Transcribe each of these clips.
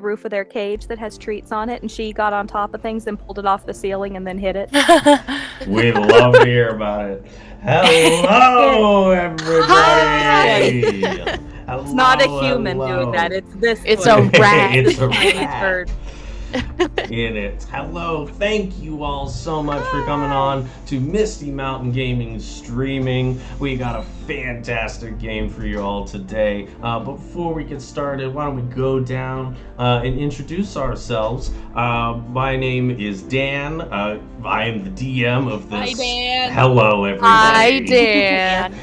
roof of their cage that has treats on it, and she got on top of things and pulled it off the ceiling and then hit it. We'd love to hear about it. Hello, everybody. Hello, It's not a human doing that. It's this. It's a rat. It's a tiny rat. bird. In it. Hello, thank you all so much for coming on to Misty Mountain Gaming streaming. We got a fantastic game for you all today. But before we get started, why don't we go down and introduce ourselves. My name is Dan. I am the DM of this. Hi, Dan. Hello, everybody. Hi, Dan.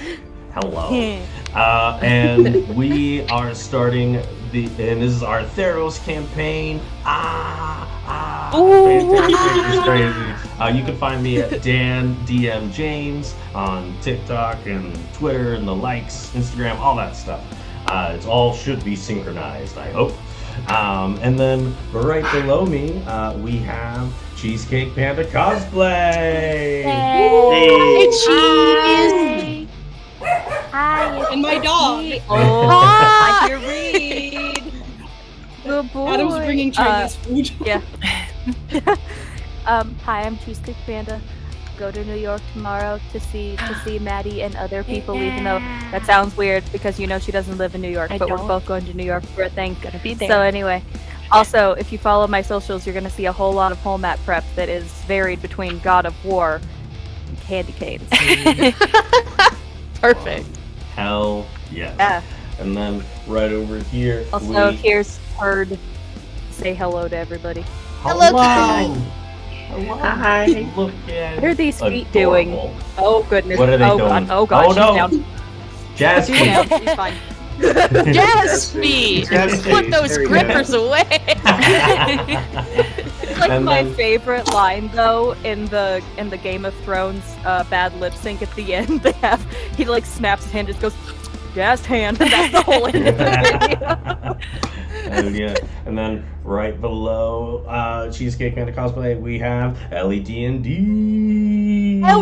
Hello. And we are starting and this is our Theros campaign. Fantastic, it's crazy. You can find me at Dan DM James on TikTok and Twitter and the likes, Instagram, all that stuff. It all should be synchronized, I hope. And then right below me, we have Cheesecake Panda Cosplay. Hey, Cheese. Hi. And my dog. Oh, Ah. I hear Reed. Good boy. Adam's bringing Chinese food. Yeah. Hi, I'm Cheesecake Panda. Go to New York tomorrow to see Maddie and other people, even though that sounds weird because she doesn't live in New York, but we're both going to New York for a thing. Gonna be there. So anyway, also if you follow my socials, you're gonna see a whole lot of home mat prep that is varied between God of War and candy canes. Perfect. Hell yes. Yeah. And then right over here, Also, here's Herd. Say hello to everybody. Hello, Hello. Hi. Look at What are these feet doing? adorable. Oh goodness. What are they oh, doing? God. Oh god, Oh, no. she's down. Jasper. She's down. She's fine. Yes, me. Yes, Put me. those There we go. grippers away. It's like And my then- favorite line though in the Game of Thrones bad lip sync at the end. He like snaps his hand, just goes jazz hand. That's the whole end of the video. Oh yeah. And then right below Cheesecake Panda Cosplay, we have Ellie D&D. Yay. I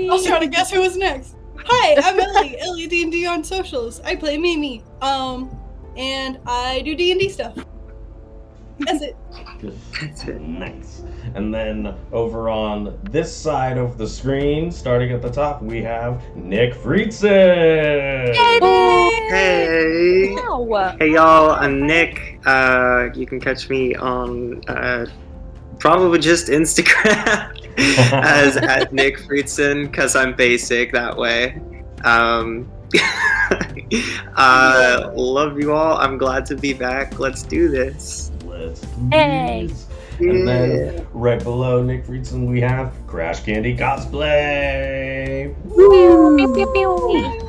was trying to guess who was next. Hi, I'm Ellie. Ellie D&D on socials. I play Mimi. And I do D&D stuff. That's it. Good. Nice. And then over on this side of the screen, starting at the top, we have Nick Friedson. Hey. Ow. Hey y'all, I'm Nick. You can catch me on probably just Instagram as at Nick Friedson because I'm basic that way. Love you all. I'm glad to be back. Let's do this. Let's do Hey. this. And then right below Nick Friedson, we have Crash Candy Cosplay.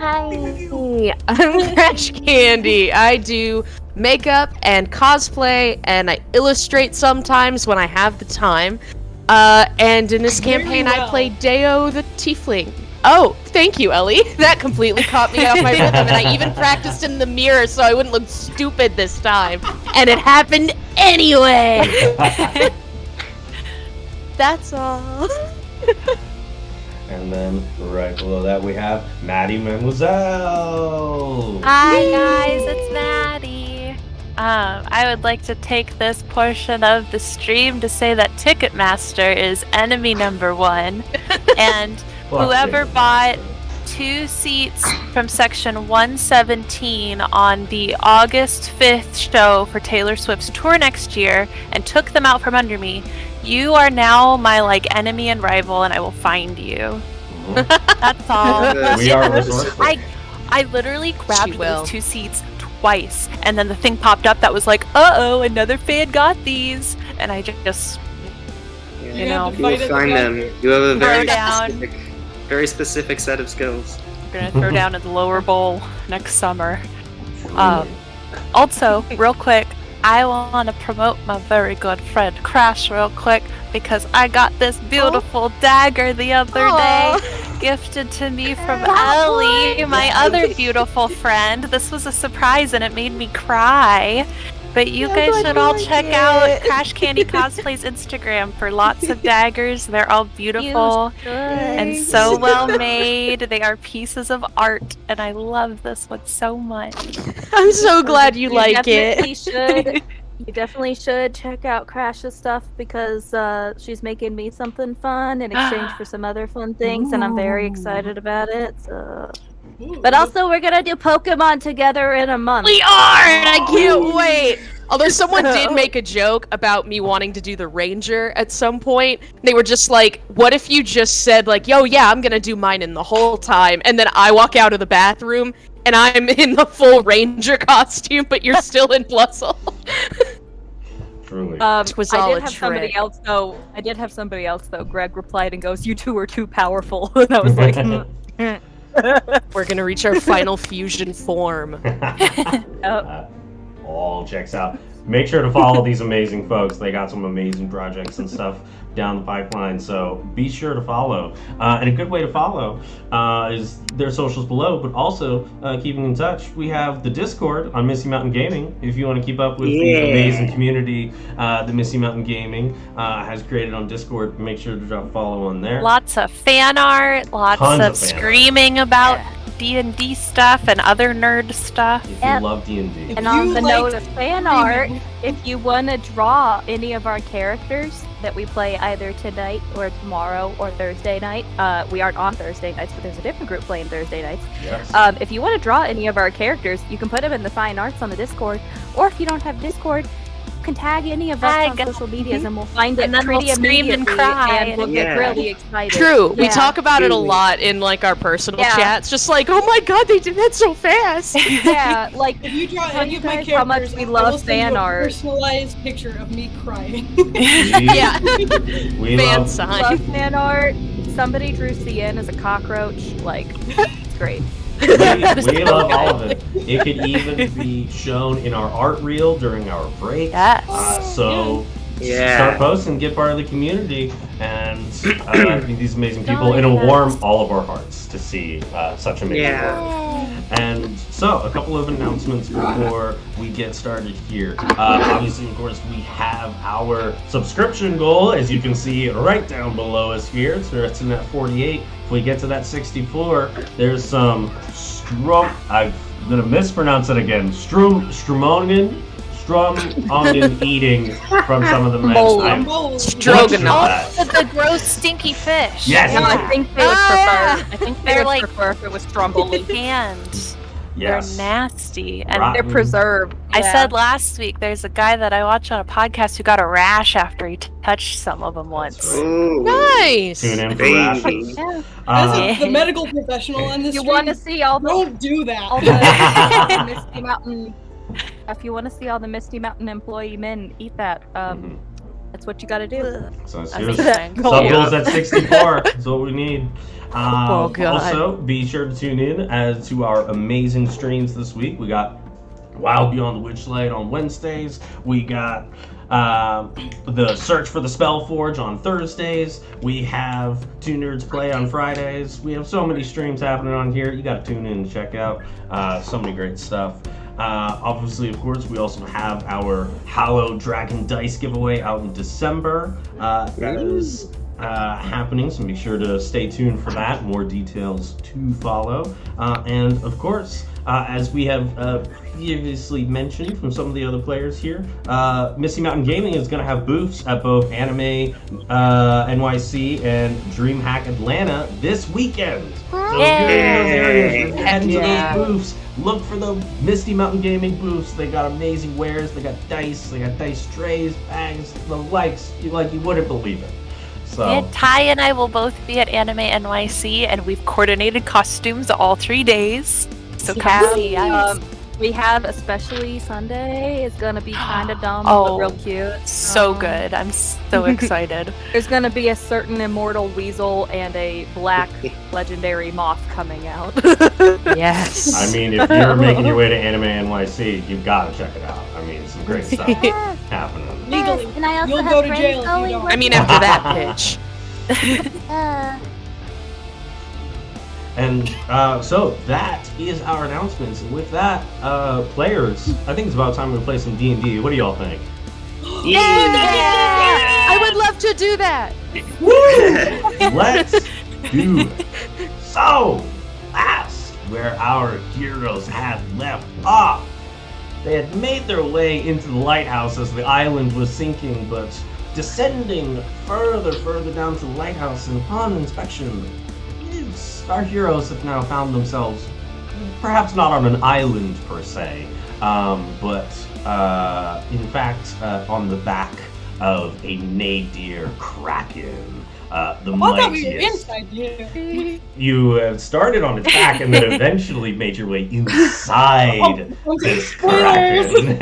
Hi, I'm Crash Candy. I do makeup and cosplay, and I illustrate sometimes when I have the time. And in this Very campaign, well. I play Deo the Tiefling. Oh, thank you, Ellie. That completely caught me off my rhythm, and I even practiced in the mirror so I wouldn't look stupid this time. And it happened anyway. That's all. And then right below that, we have Maddie Mademoiselle. Hi guys, it's Maddie. I would like to take this portion of the stream to say that Ticketmaster is enemy number 1, and whoever bought 2 seats from section 117 on the August 5th show for Taylor Swift's tour next year and took them out from under me, you are now my enemy and rival, and I will find you. That's all. We are resourceful. I literally grabbed She will. those 2 seats twice, and then the thing popped up that was like, uh-oh, another fan got these, and I just, you know, have to You will fight it find with them. You have a Throw down. very specific set of skills. I'm gonna throw down in the lower bowl next summer. Also, real quick, I want to promote my very good friend Crash real quick because I got this beautiful dagger the other day, gifted to me from Ellie, my other beautiful friend. This was a surprise and it made me cry. But you guys should all check out Crash Candy Cosplay's Instagram for lots of daggers. They're all beautiful and so well made. They are pieces of art, and I love this one so much. I'm so glad you like definitely it. should. You definitely should check out Crash's stuff because she's making me something fun in exchange for some other fun things, and I'm very excited about it. So. But also, we're gonna do Pokemon together in a month. We are, and I can't wait. Although someone did make a joke about me wanting to do the Ranger at some point. They were just like, what if you just said like, yo, yeah, I'm gonna do mine in the whole time, and then I walk out of the bathroom and I'm in the full Ranger costume, but you're still in Bluzzle. Truly. It was all I a did have somebody trick. else though. Greg replied and goes, "You two are too powerful," and I was like, We're gonna reach our final fusion form. All checks out. Make sure to follow these amazing folks. They got some amazing projects and stuff down the pipeline, so be sure to follow. And a good way to follow is their socials below, but also keeping in touch. We have the Discord on Misty Mountain Gaming. If you want to keep up with the amazing community that Misty Mountain Gaming has created on Discord, make sure to drop a follow on there. Lots of fan art, lots Tons of of fan screaming about D&D stuff and other nerd stuff. If you love D&D. And on you the like note of fan art, if you want to draw any of our characters that we play either tonight or tomorrow or Thursday night, we aren't on Thursday nights, but there's a different group playing Thursday nights. Yes. If you want to draw any of our characters, you can put them in the fine arts on the Discord, or if you don't have Discord, you can tag any of us on social medias and we'll find it And then pretty we'll scream and immediately, cry. and we'll get really excited. True. We Yeah. talk about it a Truly. lot in like our personal Yeah. chats. Just like, oh my god, they did that so fast. Yeah, like If you draw Tell any you of my guys characters, how much we I love will send fan you a art. personalized picture of me crying. Yeah. We Fan love sign. love fan art. Somebody drew CN as a cockroach. Like, it's great. we love all of it. It could even be shown in our art reel during our break. Yes. So Yeah. start posting, get part of the community, and meet these amazing people. It'll warm all of our hearts to see such amazing work. And so, a couple of announcements before we get started here. Obviously, of course, we have our subscription goal, as you can see right down below us here. So it's in at 48. If we get to that 64, there's some I'm gonna mispronounce it again. Strumonen eating from some of the men. I'm Stroganoff. The gross, stinky fish. Yes. No, I think they would prefer. I think they They're would like- prefer if it was Stromboli. And Yes. they're nasty. And Right. They're preserved. I Yeah. said last week, there's a guy that I watch on a podcast who got a rash after he touched some of them once. Ooh. Nice. Tune in for Baby. rashes. Yeah. As the medical professional on this You stream, want to see all the don't do that. all the Misty Mountain? If you want to see all the Misty Mountain employee men eat that, Mhm. that's what you got to do. So it's Amazing. sub goals at 64. That's what we need. Oh, God. Also, be sure to tune in as to our amazing streams this week. We got Wild Beyond the Witchlight on Wednesdays. We got the Search for the Spellforge on Thursdays. We have Two Nerds Play on Fridays. We have so many streams happening on here. You got to tune in and check out so many great stuff. Obviously, of course, we also have our Hollow Dragon Dice giveaway out in December. That is happening, so make sure to stay tuned for that. More details to follow. And of course, as we have previously mentioned from some of the other players here, Misty Mountain Gaming is going to have booths at both Anime NYC and DreamHack Atlanta this weekend. So get in those areas, head into those booths. Look for the Misty Mountain Gaming booths. They got amazing wares. They got dice. They got dice trays, bags, the likes. You wouldn't believe it. So. Yeah, Ty and I will both be at Anime NYC, and we've coordinated costumes all 3 days. So come see us. We have, especially Sunday, is gonna be kind of dumb Oh. but real cute. So good. I'm so excited. There's gonna be a certain immortal weasel and a black legendary moth coming out. Yes. I mean, if you're making your way to Anime NYC, you've got to check it out. I mean, some great stuff happening. Legally, and I also you'll have go to friends jail if you going don't. I mean, after that pitch. And so that is our announcements. And with that, players, I think it's about time we play some D&D. What do y'all think? I would love to do that. Woo! Let's do it. So, that's where our heroes had left off. They had made their way into the lighthouse as the island was sinking, but descending further down to the lighthouse, and upon inspection, our heroes have now found themselves perhaps not on an island per se, but in fact on the back of a nadir kraken, the mightiest. You started on its back and then eventually made your way inside this kraken.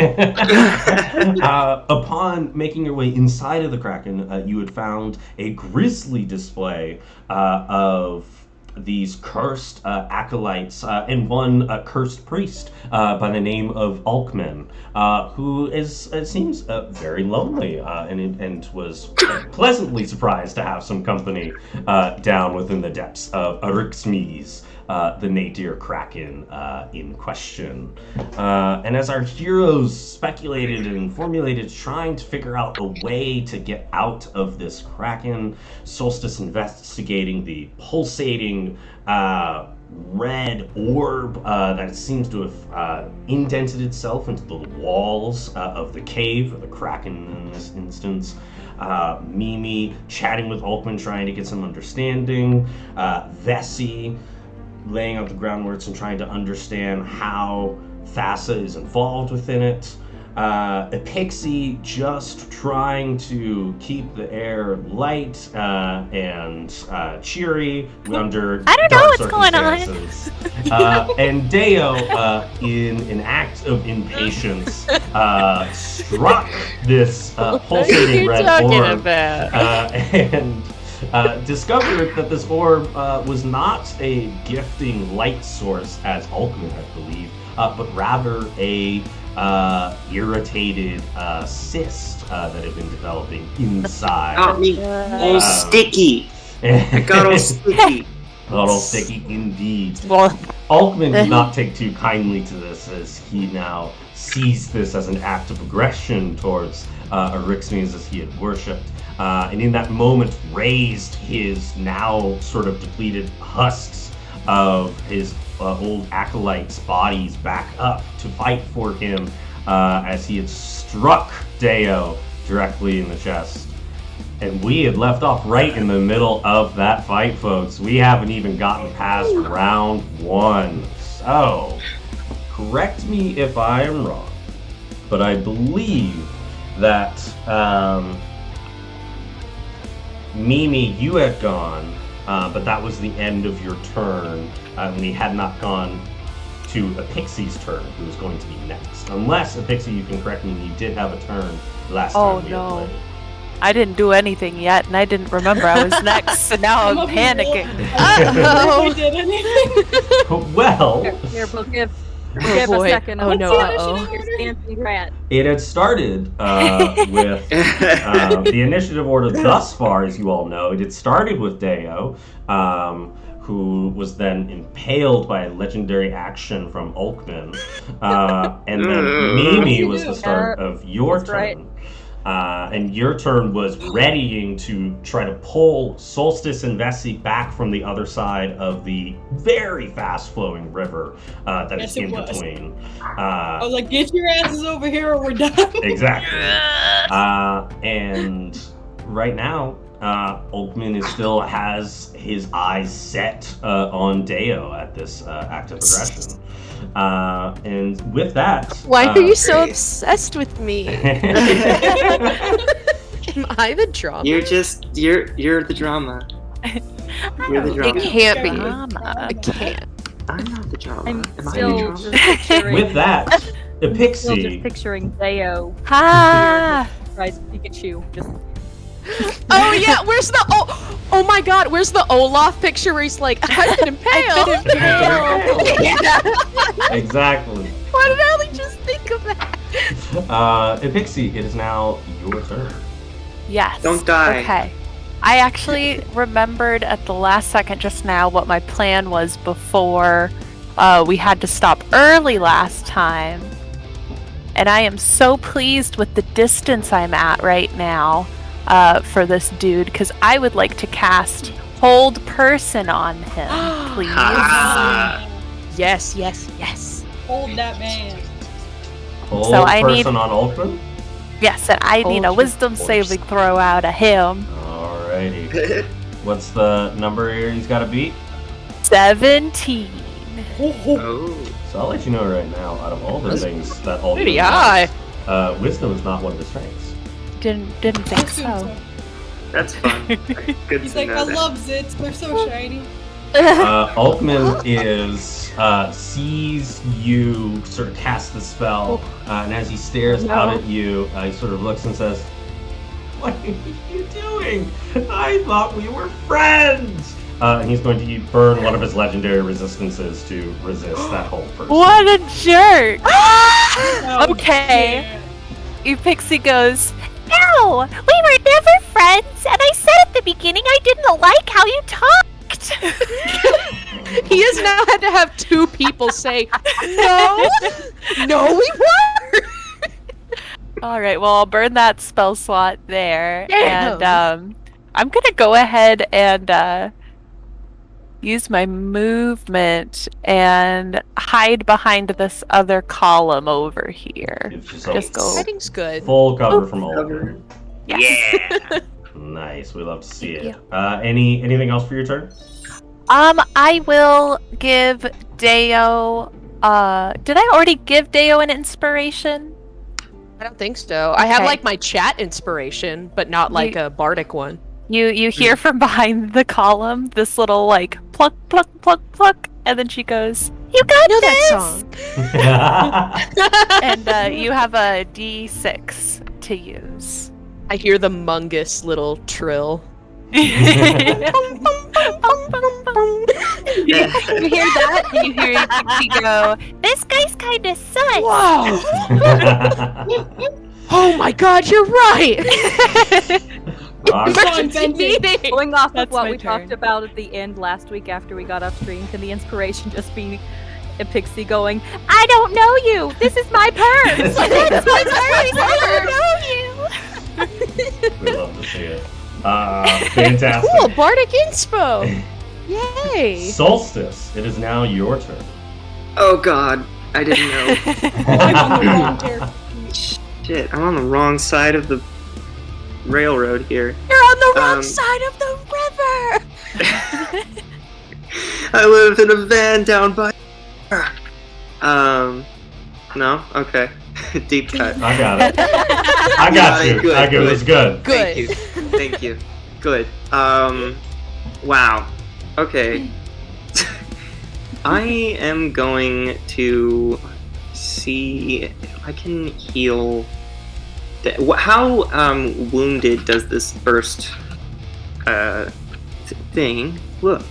Upon making your way inside of the kraken, you had found a grisly display of these cursed acolytes and one cursed priest by the name of Alkman, who seems very lonely and was pleasantly surprised to have some company down within the depths of Epixie, the nadir kraken in question. And as our heroes speculated and formulated, trying to figure out a way to get out of this kraken, Solstice investigating the pulsating red orb that seems to have indented itself into the walls of the cave, or the kraken in this instance. Mimi chatting with Alkman, trying to get some understanding. Vesi laying out the groundwork and trying to understand how Thassa is involved within it. Epixie just trying to keep the air light and cheery under I don't know dark what's going on. circumstances. And Deo, in an act of impatience, struck this pulsating red orb and discovered that this orb was not a gifting light source as Alkman had believed, but rather a irritated cyst that had been developing inside. Got me all sticky. I got all sticky. All sticky indeed. Alkman did not take too kindly to this, as he now sees this as an act of aggression towards Epixie as he had worshipped. And in that moment raised his now sort of depleted husks of his old acolytes' bodies back up to fight for him as he had struck Deo directly in the chest. And we had left off right in the middle of that fight, folks. We haven't even gotten past round one. So, correct me if I am wrong, but I believe that Mimi, you had gone, but that was the end of your turn, and we had not gone to Epixie's turn, who was going to be next. Unless, Epixie, you can correct me, you did have a turn last time we had played. I didn't do anything yet, and I didn't remember I was next, so now I'm panicking. I did anything. Well, Here, we'll give boy. a second. Oh, no, Your stamping grant. it had started with the initiative order thus far, as you all know. It had started with Deo, who was then impaled by a legendary action from Alkman. And then Mimi was the start of your That's turn. right. And your turn was readying to try to pull Solstice and Vesi back from the other side of the very fast-flowing river that is Yes, it in was. between. I was like, get your asses over here or we're done. Exactly. And right now, Alkman still has his eyes set on Deo at this act of aggression. And with that... Why are you so obsessed with me? Am I the drama? You're the drama. You're the drama. It can't be. Drama. It can't. I'm not the drama. I'm Am I still the just drama? picturing. With that, Still just Epixie... picturing Deo. Ah! Tries Pikachu. Just Oh yeah, where's the oh my god, where's the Olaf picture where he's like, I've been impaled. Exactly. Why did I only just think of that? Epixie, it is now your turn. Yes. Don't die. Okay. I actually remembered at the last second just now what my plan was before we had to stop early last time. And I am so pleased with the distance I'm at right now for this dude, because I would like to cast Hold Person on him, please. Yes, yes, yes. Hold that man. Hold So I person need- on Ultron? Yes, and I need a Hold wisdom your saving throw out of him. Alrighty. What's the number here he's got to beat? 17. Oh. So I'll let you know right now, out of all the things that Ultron Pretty has, high. wisdom is not one of his strengths. Didn't think so. That's fun. Good He's to like, know I that. love zits. They're so shiny. Altman sees you sort of cast the spell, and as he stares out at you, he sort of looks and says, "What are you doing? I thought we were friends!" And he's going to burn one of his legendary resistances to resist that whole person. What a jerk! Oh, Okay. yeah. Epixie goes, no! We were never friends, and I said at the beginning I didn't like how you talked! He has now had to have two people say, no, no, we were. Alright, well, I'll burn that spell slot there, Damn. and I'm gonna go ahead and use my movement and hide behind this other column over here. Gives you Just go. Writing's good. full cover from Cover. Altman. Yes. Yeah. Nice, we love to see Thank it. Anything else for your turn? I will give Deo. Did I already give Deo an inspiration? I don't think so. I have Okay. like my chat inspiration, but not like a bardic one. You hear from behind the column this little like pluck pluck pluck pluck, and then she goes, "You got I know this!" that song. And you have a D6 to use. I hear the mungus little trill. You hear that? And you hear Pixie go, "This guy's kind of sus." Whoa! Oh my God, you're right. Emergency meeting. Going off That's of what my we turn. talked about at the end last week after we got off stream, can the inspiration just be Epixie going, "I don't know you! This is my purse! That's my purse! I don't know you!" We love to see it. Fantastic. Cool, bardic inspo. Yay. Solstice, it is now your turn. Oh god, I didn't know. I'm on the wrong character. Shit, I'm on the wrong side of the railroad here. You're on the wrong Um, side of the river. I live in a van down by. No? Okay. Deep cut. I got it. I got you. Good, I got it. It was good. Thank you. Thank you. Good. Wow. Okay. I am going to see if I can heal. How wounded does this first thing look?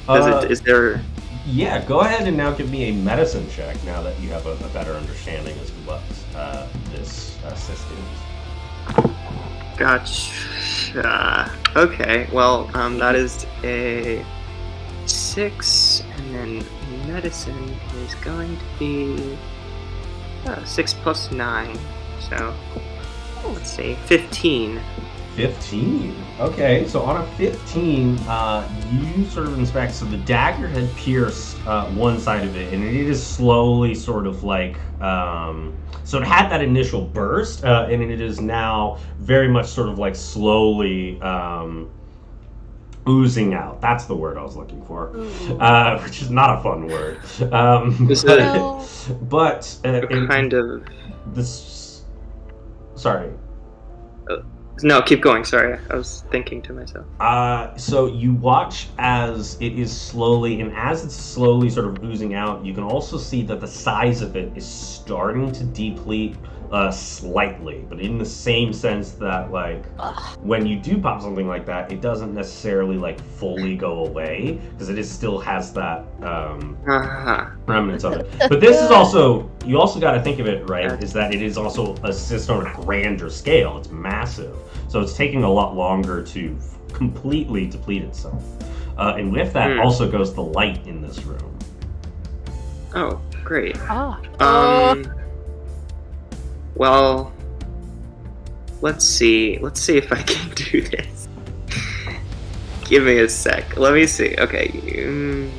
Is there? Yeah, go ahead and now give me a medicine check now that you have a better understanding as to what this system is. Gotcha. Okay, well, that is a 6, and then medicine is going to be 6 plus 9, so let's see, 15. 15. Okay, so on a 15, you sort of inspect. So the dagger had pierced one side of it, and it is slowly sort of like. So it had that initial burst, and it is now very much sort of like slowly oozing out. That's the word I was looking for, which is not a fun word. Is But kind of. this. Sorry. No, keep going. Sorry, I was thinking to myself. So you watch as it is slowly, and as it's slowly sort of oozing out, you can also see that the size of it is starting to deplete slightly, but in the same sense that, like, when you do pop something like that, it doesn't necessarily, like, fully go away, because it is still has that remnants of it. But this is also, you also got to think of it, right, is that it is also a system on a grander scale. It's massive. So it's taking a lot longer to completely deplete itself. And with that also goes the light in this room. Oh, great. Oh. Well, let's see. Let's see if I can do this. Give me a sec. Let me see. Okay.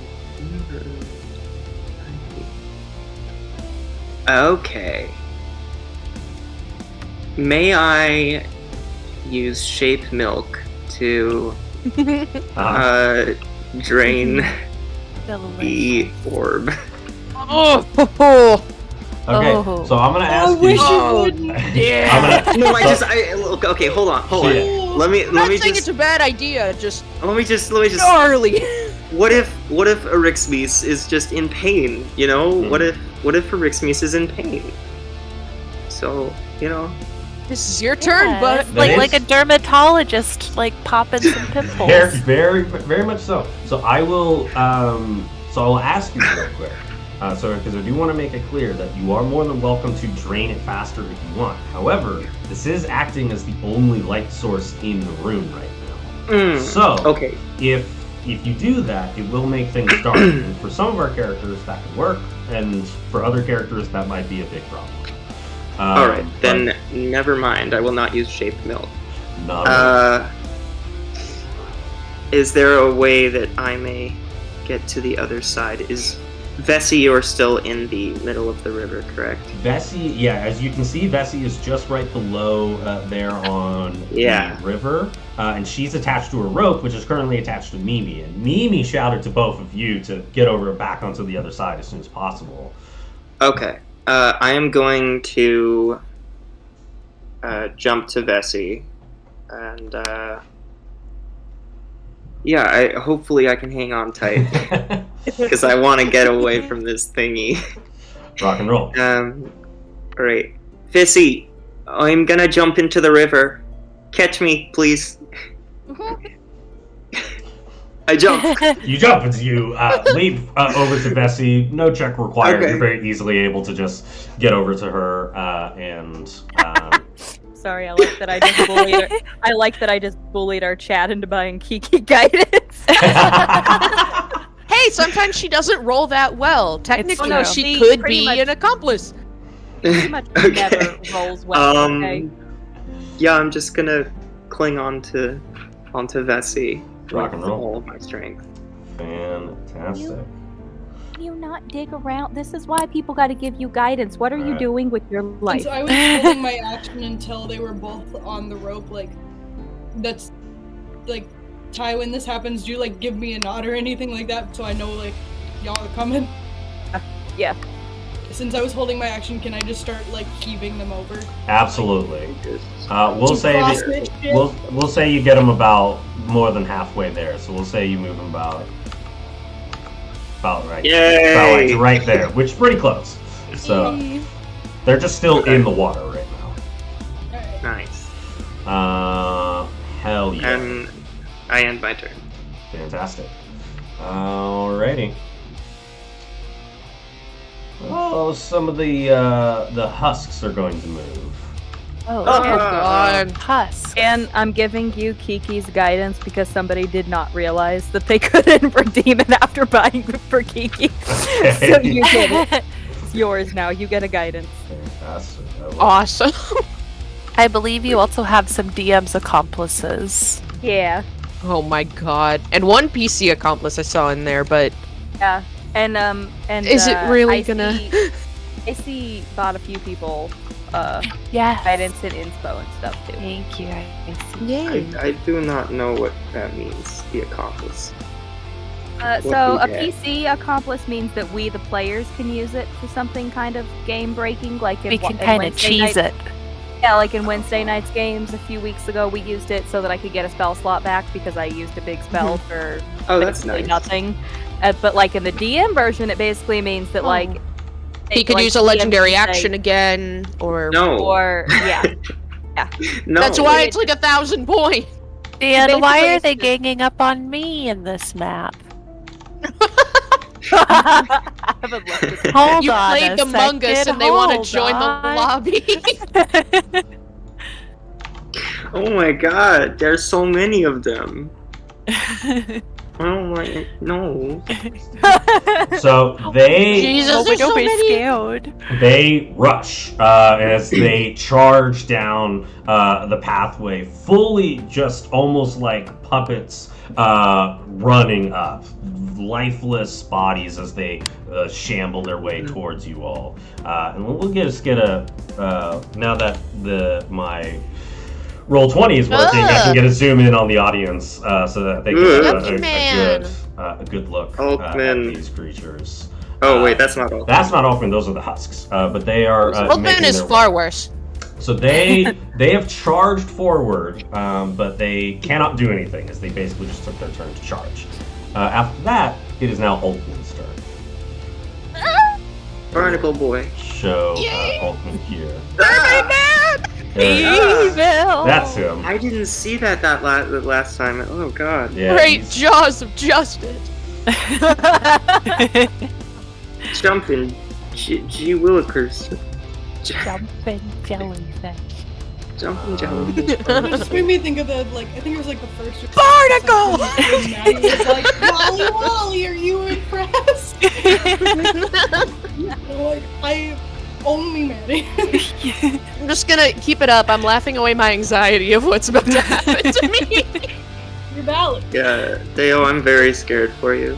Okay. May I use shape milk to drain the orb? Okay, Oh. so I'm gonna ask you. wish you wouldn't. No, okay, hold on. Yeah. Let me I'm not saying just it's a bad idea, just let me just gnarly. What if Erixmes is just in pain, you know? What if Erixmes is in pain? So, you know. This is your turn, bud. It's like a dermatologist, like popping some pimples. Very, very much so. So I will. So I will ask you real quick. Because I do want to make it clear that you are more than welcome to drain it faster if you want. However, this is acting as the only light source in the room right now. So, okay. If you do that, it will make things dark. And for some of our characters, that could work, and for other characters, that might be a big problem. All right, then never mind. I will not use shaped milk. Not is there a way that I may get to the other side? Is Vesi, you're still in the middle of the river, correct? Vesi, yeah, as you can see, Vesi is just right below there on the river, and she's attached to a rope, which is currently attached to Mimi. And Mimi shouted to both of you to get over back onto the other side as soon as possible. Okay, I am going to jump to Vesi, and hopefully I can hang on tight. Because I want to get away from this thingy. Rock and roll. Alright. Vesi, I'm gonna jump into the river. Catch me, please. I jump. You jump as you leap over to Vesi. No check required. Okay. You're very easily able to just get over to her and... Sorry, I like that I just bullied her. I like that I just bullied our chat into buying Kiki guidance. Hey, sometimes she doesn't roll that well. Technically, true. she She could pretty be much- an accomplice. Pretty much never rolls well. Okay. Yeah, I'm just gonna cling onto Vesi. Rock and with roll. all of my strength. Fantastic. Can you not dig around? This is why people got to give you guidance. What are you doing with your And life? so I was holding my action until they were both on the rope. Like, that's like, Ty, when this happens, do you like give me a nod or anything like that so I know like y'all are coming? Yeah. Since I was holding my action, can I just start like heaving them over? Absolutely. We'll Some say CrossFit shit? we'll say you get them about more than halfway there. So we'll say you move them about right. Yay! About like right there, which is pretty close. So they're just still in the water right now. Alright. Nice. Hell yeah. And I end my turn. Fantastic. Alrighty. Oh, some of the husks are going to move. Oh, God. husk. And I'm giving you Kiki's guidance because somebody did not realize that they couldn't redeem it after buying it for Kiki. So you get it. It's yours now. You get a guidance. Fantastic. I love it. Awesome. I believe you also have some DM's accomplices. Yeah. Oh my god. And one PC accomplice I saw in there, but Yeah. And Is it really I gonna- I see bought a few people Yes. guidance and inspo and stuff too. Thank you. I see. yay. I do not know what that means, the accomplice. So a we get? PC accomplice means that we, the players, can use it for something kind of game breaking, like in We can in kind of Wednesday cheese night- it. Yeah, like in Wednesday night's games a few weeks ago, we used it so that I could get a spell slot back because I used a big spell for Oh, that's basically nice. nothing. But like in the DM version, it basically means that like He could like, use a DM legendary can say- action again, or No. or yeah. No. that's why it's like 1,000 points. And why basically are it's they just- ganging up on me in this map? I haven't looked at that. Hold You on played a the Mungus second, and they want hold to join on. the lobby. Oh my god, there's so many of them. Oh my, no. So they Jesus, there's so many. scared. They rush as they charge down the pathway, fully just almost like puppets running up, lifeless bodies as they shamble their way towards you all. And we'll just get a now that my Roll 20 is working, I can get a zoom in on the audience so that they get a good look at these creatures. Oh wait, that's not all. That's not Ulkman, those are the husks. But they are Ulkman is far worse. So they have charged forward, but they cannot do anything as they basically just took their turn to charge. After that, it is now Ulkman's turn. Barnacle boy. Show Ulkman here. Evil. That's him. I didn't see that last time. Oh god. Yeah, Great jaws of justice. Jumping, G Willikers. Jumping jellyfish. Jumping jellyfish. It just made me think of the, like, I think it was like the first Barnacle! Maddie was like, Wally, are you impressed? Like, only Maddie. I'm just gonna keep it up. I'm laughing away my anxiety of what's about to happen to me. You're valid. Yeah, Deo, I'm very scared for you.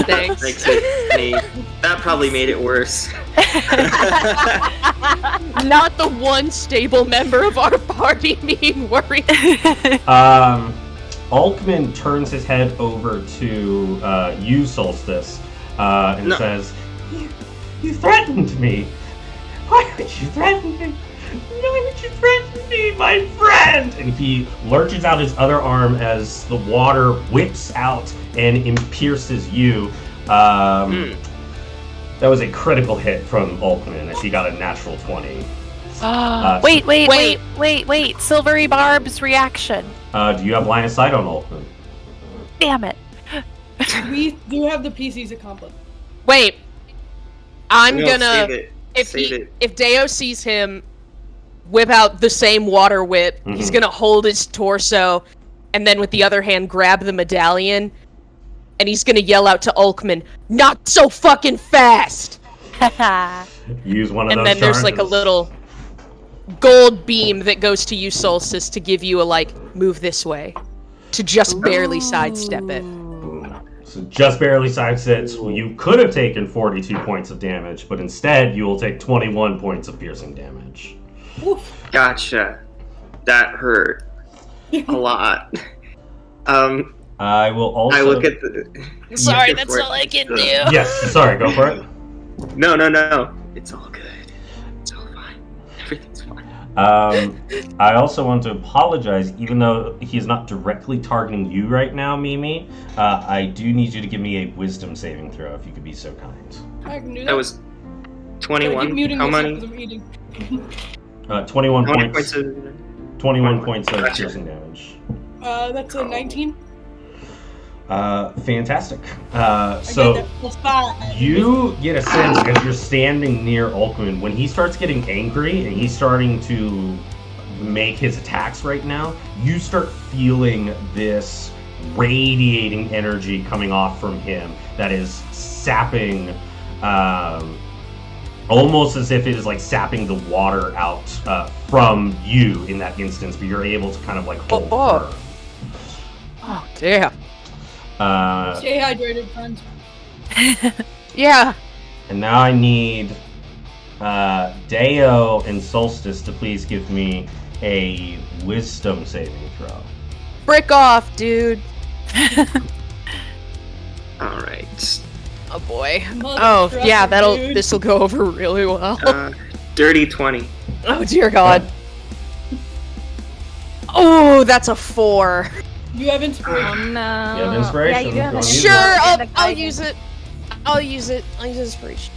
Thanks. That probably made it worse. Not the one stable member of our party being worried. Ulkman turns his head over to you, Solstice, and says, You threatened me! Why would you threaten me? Why would you threaten me, my friend? And he lurches out his other arm as the water whips out and pierces you. That was a critical hit from Ulkman as he got a natural 20. Wait. Silvery Barb's reaction. Do you have line of sight on Ulkman? Damn it. We do have the PCs accomplished. Wait. I'm No, gonna... save it. If Deo sees him whip out the same water whip, he's gonna hold his torso, and then with the other hand grab the medallion, and he's gonna yell out to Ulkman, "Not so fucking fast!" Use one of And those then there's like a charges. little gold beam that goes to you, Solstice, to give you a like, move this way. To just barely sidestep it. So just barely sidesteps. You could have taken 42 points of damage, but instead you will take 21 points of piercing damage. Gotcha. That hurt a lot. I will also. I look at the. Sorry, that's all I can do. Yes, sorry, go for it. No. It's all good. It's all fine. Everything's fine. I also want to apologize, even though he is not directly targeting you right now, Mimi. I do need you to give me a wisdom saving throw, if you could be so kind. I can do that. That was 21. How many? 21 points. 21 points of Gotcha. piercing damage. That's a 19. Fantastic. I So get that +5. you get a sense as you're standing near Ulkman, when he starts getting angry and he's starting to make his attacks right now, you start feeling this radiating energy coming off from him that is sapping, almost as if it is like sapping the water out from you in that instance, but you're able to kind of like hold firm. Oh, damn. Stay hydrated, friends. Yeah. And now I need Deo and Solstice to please give me a wisdom saving throw. Brick off, dude. Alright. Oh boy. Mother Oh, trucker, yeah, dude. this'll go over really well. Dirty 20. Oh dear god. Oh, that's a 4. You have inspiration. Oh no. You have inspiration? Yeah, you do You have wanna use Sure, that? I'll use it. I'll use inspiration.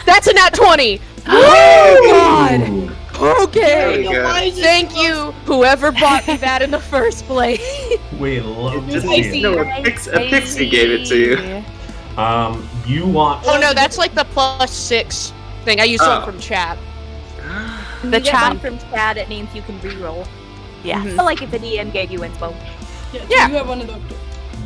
That's a nat 20! Oh god! Ooh. Okay! There we go. Why is it Thank so- you, whoever bought me that in the first place. We love to Just see icy. it. No, a pixie gave it to you. You want... Oh no, that's like the +6 thing. I used one from chat. When The you get one chat. from chat, it means you can reroll. Yeah. But like if the DM gave you inspo. Yeah, Yeah. you have one of those.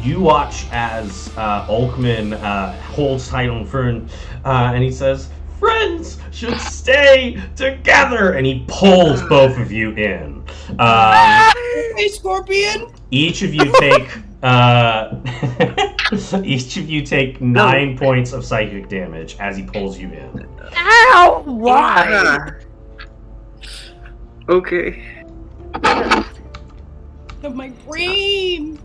You watch as Ulkman holds tight on Fern, and he says, "Friends should stay together," and he pulls both of you in. Hey, Scorpion! Each of you take each of you take 9 points of psychic damage as he pulls you in. Ow! Why? Ah. Okay. Of my brain!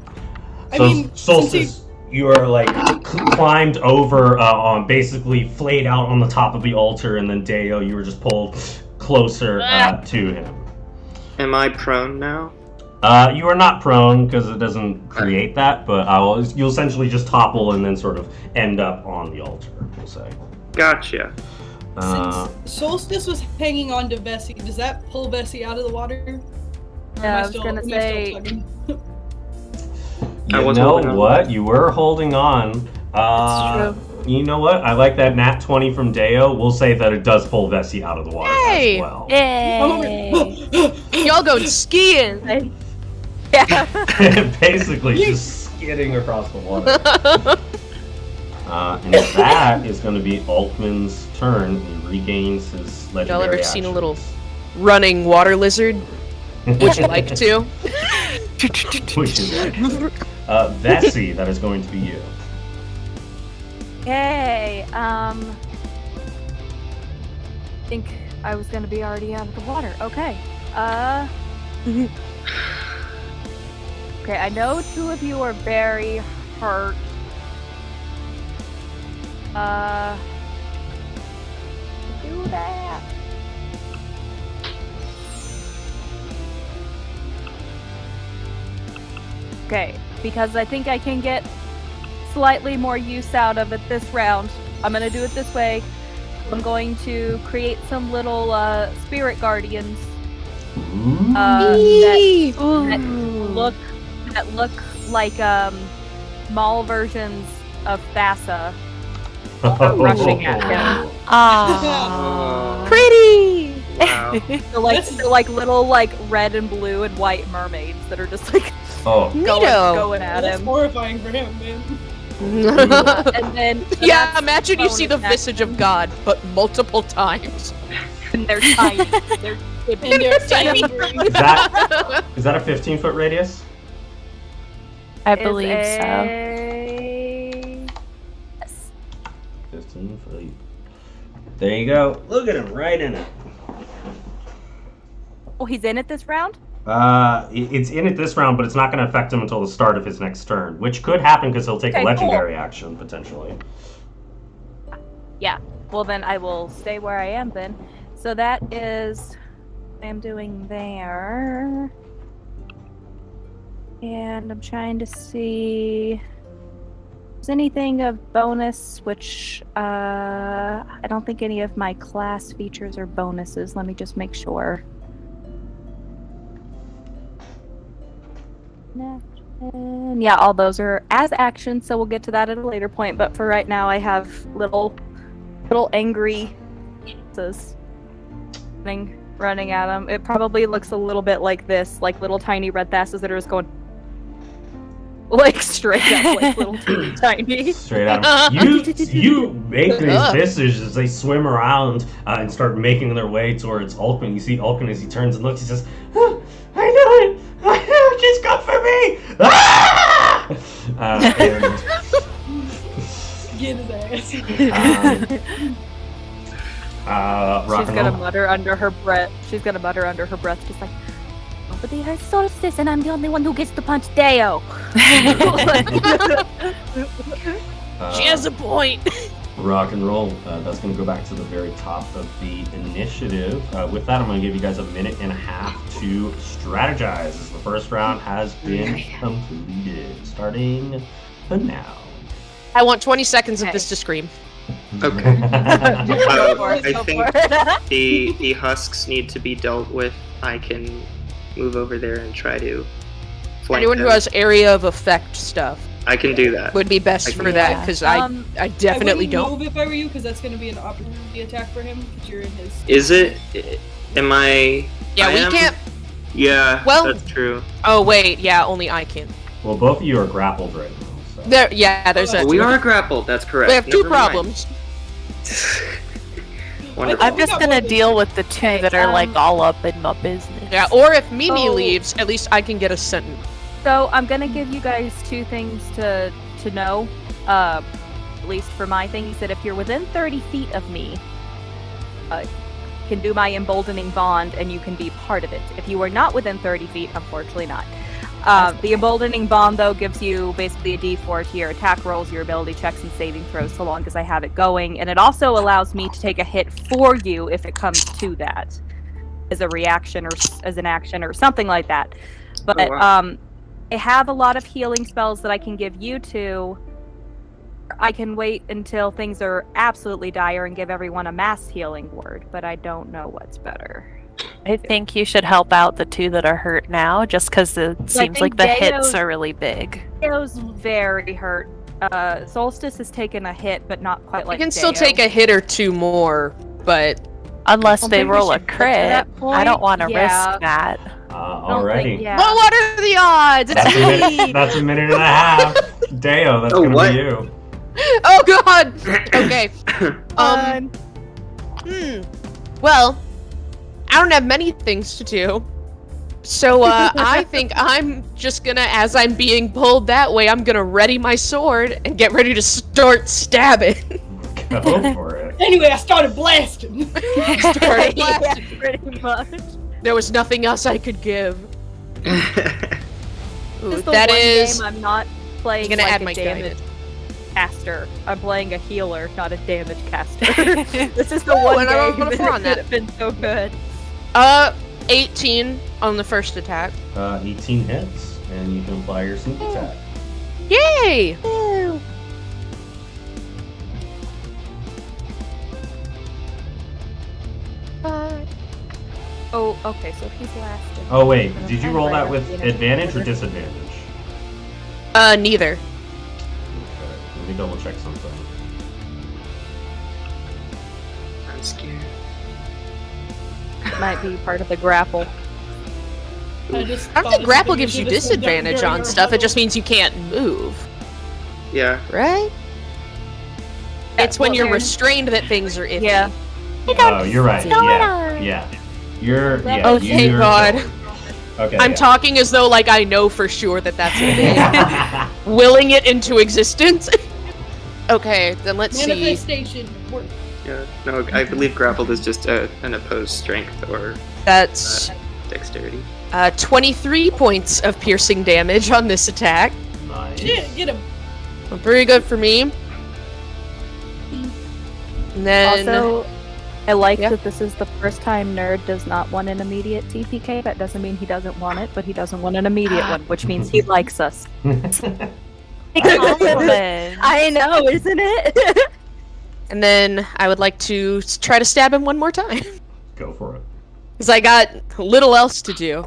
So Solstice, you are like climbed over on basically flayed out on the top of the altar, and then Deo, you were just pulled closer to him. Am I prone now? You are not prone because it doesn't create that, but you'll essentially just topple and then sort of end up on the altar, we'll say. Gotcha. Uh, Since Solstice was hanging on to Vesi, does that pull Vesi out of the water? Or Yeah, am I was gonna say- tugging? I you was know holding on. what? You were holding on. It's You know what? I like that nat 20 from Deo. We'll say that it does pull Vesi out of the water Hey! as well. Yay! Y'all going skiing. Yeah. Basically, just skidding across the water. And that is going to be Altman's turn. He regains his legendary Y'all ever actions. seen a little running water lizard? Would you like to? Which is like Vesi, that is going to be you. Okay. I think I was gonna be already out of the water. Okay. Okay, I know 2 of you are very hurt. Do that. Okay, because I think I can get slightly more use out of it this round. I'm gonna do it this way. I'm going to create some little spirit guardians that look like mall versions of Thassa rushing at him. Aww. Pretty. Wow. So like little like red and blue and white mermaids that are just like Oh, going at That's him. horrifying for him, man. And then Yeah, that's imagine you bonus see the action. visage of God, but multiple times. And they're tiny. They're And they're tiny. is that a 15-foot radius? I believe so. Yes. 15 feet. There you go. Look at him, right in it. Oh, he's in it this round? It's in it this round, but it's not going to affect him until the start of his next turn, which could happen because he'll take Okay, a legendary action, potentially. Yeah. Well, then I will stay where I am then. So that is what I'm doing there. And I'm trying to see if there's anything of bonus, which I don't think any of my class features are bonuses. Let me just make sure. And yeah, all those are as actions, so we'll get to that at a later point. But for right now, I have little angry running at him. It probably looks a little bit like this, like little tiny red thasses that are just going like straight up, like little tiny. Straight at him. You make these visages as they swim around and start making their way towards Ulkman. You see Ulkman as he turns and looks, he says, "Oh, I know it! I know it! She's come for me! Ah!" Get his ass. Rock She's and gonna roll. mutter under her breath. She's gonna mutter under her breath, just like, "Nobody has Solstice, and I'm the only one who gets to punch Deo." She has a point. Rock and roll. That's going to go back to the very top of the initiative. With that, I'm going to give you guys a minute and a half to strategize as the first round has been completed. Starting now. I want 20 seconds of Okay. this to scream. Okay. Go for it, I go think for it. the husks need to be dealt with. I can move over there and try to flank Anyone who them. has area of effect stuff I can do that. would be best I for can- that, because I definitely I don't. wouldn't move if I were you, because that's going to be an opportunity attack for him, because you're in his... Is it? Am I? Yeah, I we am? can't. Yeah, Well- that's true. Oh wait, yeah, only I can. Well, both of you are grappled right now. So. There's a. We are grappled. That's correct. We have two Never mind. problems. Wonderful. I'm just gonna deal with the two that are like all up in my business. Yeah, or if Mimi Oh. leaves, at least I can get a sentence. So I'm gonna give you guys two things to know. At least for my things, that if you're within 30 feet of me, you can do my emboldening bond, and you can be part of it. If you are not within 30 feet, unfortunately not. The emboldening bond, though, gives you basically a D4 to your attack rolls, your ability checks, and saving throws, so long as I have it going. And it also allows me to take a hit for you if it comes to that, as a reaction or as an action or something like that. But Oh, wow. I have a lot of healing spells that I can give you to. I can wait until things are absolutely dire and give everyone a mass healing word, but I don't know what's better. I think you should help out the two that are hurt now, just because it seems like think the hits Deo's- are really big. Deo's very hurt. Solstice has taken a hit, but not quite like I can still Deo. take a hit or two more, but Unless don't they think we roll a should get to crit. that I don't point. want to Yeah. risk that. Don't Alrighty. think- yeah. well, what are the odds? It's That's a minute. me. That's a minute and a half. Deo, that's Oh, gonna what? be you. Oh God. Okay. Well, I don't have many things to do, so I think I'm just gonna, as I'm being pulled that way, I'm gonna ready my sword and get ready to start stabbing. Go for it. Anyway, I started blasting. Start Yeah, blasting. pretty much. There was nothing else I could give. Ooh, This is the that one is. game I'm not playing I'm gonna like add a my damage guidance. caster. I'm playing a healer, not a damage caster. This is the Ooh, one and I rolled game a four on that that. could have been so good. 18 on the first attack. 18 hits, and you can apply your sneak attack. Yay! Oh, okay, so he's last. Oh wait, did you roll that with advantage or disadvantage? Neither. Okay, let me double check something. I'm scared. It might be part of the grapple. I don't think grapple gives you disadvantage on stuff, it just means you can't move, Yeah. right? It's when well, you're there- restrained that things are iffy. Yeah. Oh, you're right. going Yeah, on? yeah. You're. Yeah. Oh, thank you're- God. Okay. I'm yeah. talking as though like I know for sure that that's a thing. Willing it into existence. Okay, then let's see. Manifestation. Yeah. No, I believe grappled is just an opposed strength or That's dexterity. 23 points of piercing damage on this attack. Nice. Shit, get him. Pretty good for me. And then Also, I like Yeah. that this is the first time Nerd does not want an immediate TPK. That doesn't mean he doesn't want it, but he doesn't want an immediate one, which means he likes us. Compliment. I know, isn't it? and then I would like to try to stab him one more time. Go for it. Because I got little else to do.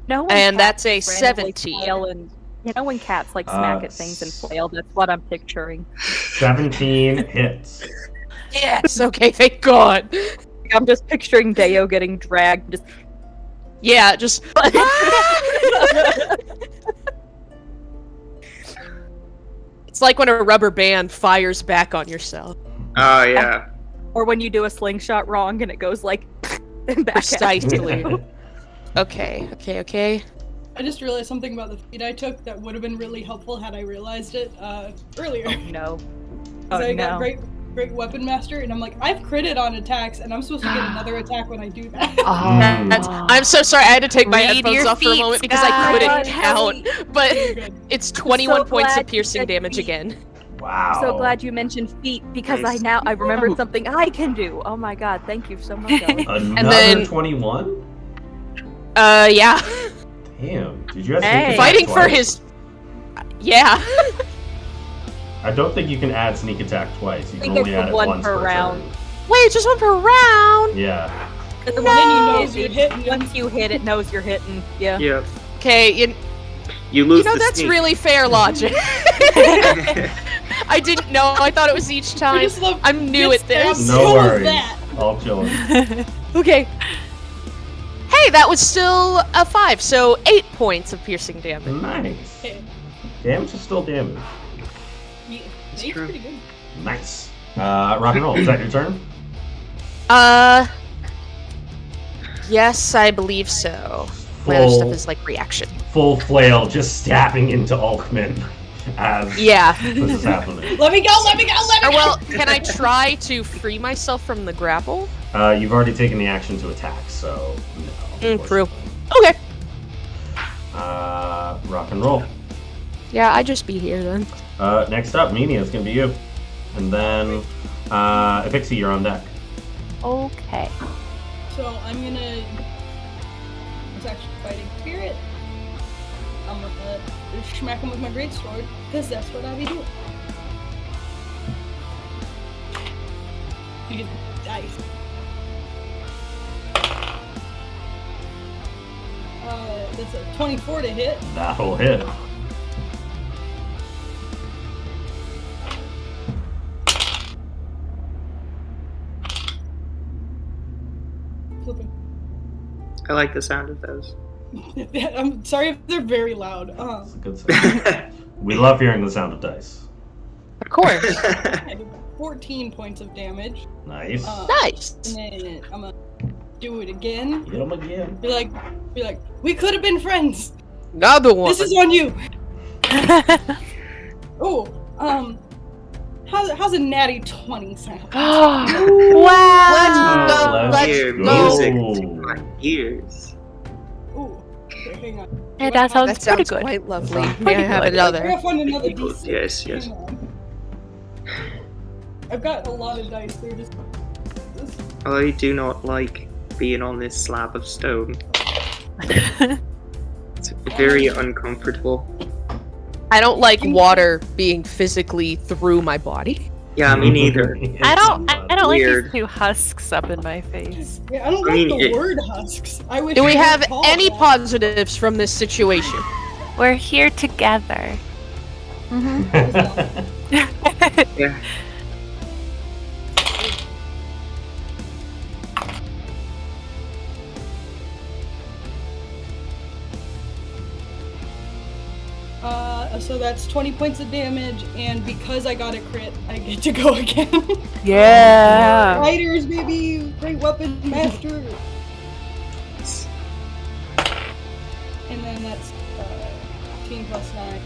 No one And cats that's a just randomly 17. flail and, you know when cats like smack at things and flail? That's what I'm picturing. 17 hits. Yes, okay, thank God. I'm just picturing Deo getting dragged. Just Yeah, just. It's like when a rubber band fires back on yourself. Oh yeah. or when you do a slingshot wrong and it goes like back at Precisely. you. Okay. I just realized something about the feat I took that would have been really helpful had I realized it earlier. No. 'Cause Oh I got no. great weapon master, and I'm like, I've critted on attacks, and I'm supposed to get another attack when I do that. I'm so sorry. I had to take my Read headphones your off for a feet, moment because I Scott. couldn't God, count. But You're good. it's 21 so points glad of piercing you said damage feet. again. Wow. I'm so glad you mentioned feet because Nice. I remembered something I can do. Oh my god, thank you so much, Ellie. Another then- 21? Yeah. Damn. Did you have Hey. sneak attack Fighting for twice? his. Yeah. I don't think you can add sneak attack twice. You I can think only it's add it one once per per round. turn. Wait, just one per round. Yeah. But the No! one you Then hit, you know you're hitting. once you hit, it knows you're hitting. Yeah. Yep. Okay, You lose you know the that's sneak. really fair logic. I didn't know. I thought it was each I time. just love I'm new get at this. stabbed, No so is worries. that. All chilling. Okay. Hey, that was still a 5, so 8 points of piercing damage. Nice. Okay. Damage is still damage. Yeah, It's eight's true. pretty good. Nice. Rock and roll. Is that your turn? Yes, I believe so. My other stuff Full, is like reaction. full flail, just stabbing into Alkman as Yeah. this is happening. Let me go! Let me go! Let me Or go! well, can I try to free myself from the grapple? You've already taken the action to attack, so no. True. Okay. Rock and roll. Yeah, I just be here then. Next up, Mimi, it's gonna be you. And then, Epixie, you're on deck. Okay. So I'm gonna. It's actually fighting spirit. I'm gonna smack him with my greatsword because that's what I be doing. You get dice. That's a 24 to hit. That'll hit. Flipping. I like the sound of those. I'm sorry if they're very loud. That's a good sound. We love hearing the sound of dice. Of course. I did 14 points of damage. Nice. Nice. And then I'm gonna do it again. Hit him again. Be like, we could have been friends. Another one. This is on you. Oh, how's a natty 20 sound? Wow. Let's Hear go. music to my ears. Ooh, okay, hang on. Hey, that sounds That pretty sounds good. quite lovely. That sounds May I have pretty another? I gotta find another Equal- D6. yes, yes. Hang on. I've got a lot of dice. They're just. I do not like being on this slab of stone. It's very uncomfortable. I don't like water being physically through my body. Yeah, me neither. I don't like Weird. these two husks up in my face. Yeah, I don't I like mean, the it- word husks. I wish. Do we I have could call any that. positives from this situation? We're here together. Yeah. So that's 20 points of damage, and because I got a crit, I get to go again. Yeah. Fighters, baby! Great weapon master! And then that's 15 plus 9.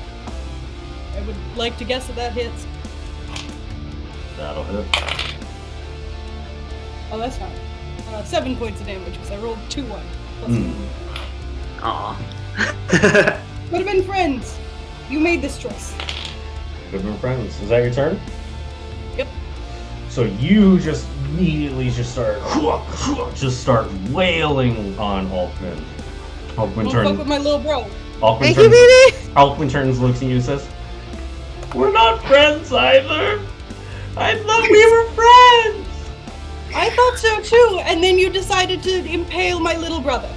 I would like to guess that hits. That'll hit. Oh, that's fine. 7 points of damage, because I rolled 2 1. Plus Aw. Could have been friends! You made this choice. Good been friends. Is that your turn? Yep. So you just immediately start wailing on Alkman. Alkman Don't fuck turns. with my little bro. Alkman Thank you, turns. baby. Alkman turns, looks at you, and says, "We're not friends either. I thought we were friends." I thought so too, and then you decided to impale my little brother.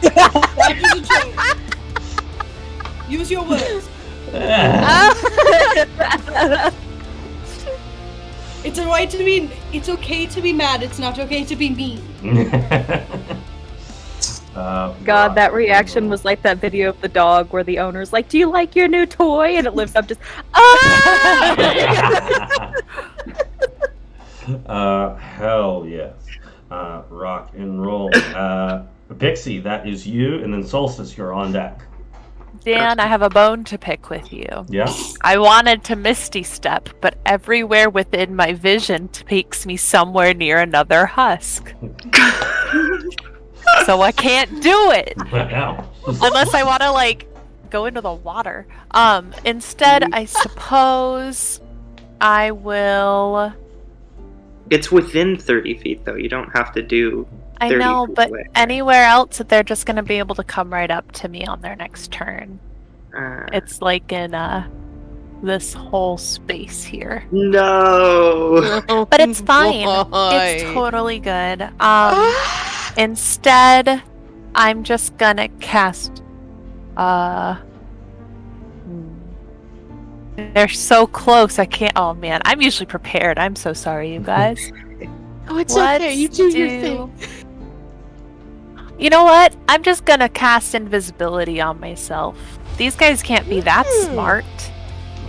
That was a joke. Use your words. It's alright to be. It's okay to be mad. It's not okay to be mean. God, that reaction was like that video of the dog where the owner's like, "Do you like your new toy?" And it lifts up just, Hell yes. Rock and roll. Pixie, that is you, and then Solstice, you're on deck. Dan, I have a bone to pick with you. Yeah? I wanted to Misty Step, but everywhere within my vision takes me somewhere near another husk. So I can't do it. Wow. Unless I want to, like, go into the water. Instead, I suppose I will... It's within 30 feet, though. You don't have to do. I 30 know, feet but away. anywhere else, they're just going to be able to come right up to me on their next turn. It's like in this whole space here. No! But it's fine. Why? It's totally good. Instead, I'm just gonna cast They're so close. I can't. Oh man, I'm usually prepared. I'm so sorry, you guys. Oh, it's okay. You do your thing. You know what? I'm just gonna cast invisibility on myself. These guys can't be that smart.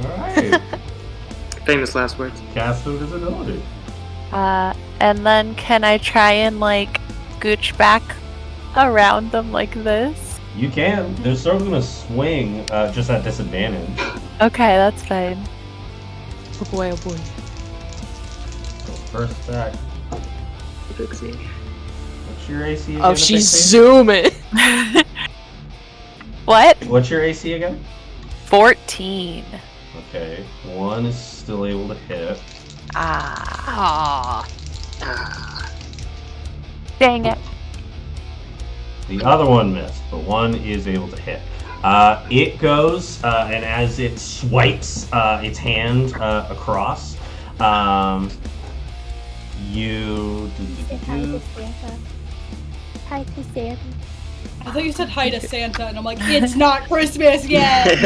Alright. Famous last words. Cast invisibility. And then can I try and like gooch back around them like this? You can. They're sort of gonna swing, just at disadvantage. Okay, that's fine. Oh boy, oh boy. So first attack. Epixie. What's your AC again? Oh, she's Epixie? zooming. What? What's your AC again? 14. Okay. One is still able to hit. Ah. Ah. Dang it. The other one missed, but one is able to hit. It goes, and as it swipes its hand across, you... Hi to Santa. I thought you said hi to Santa, and I'm like, it's not Christmas yet!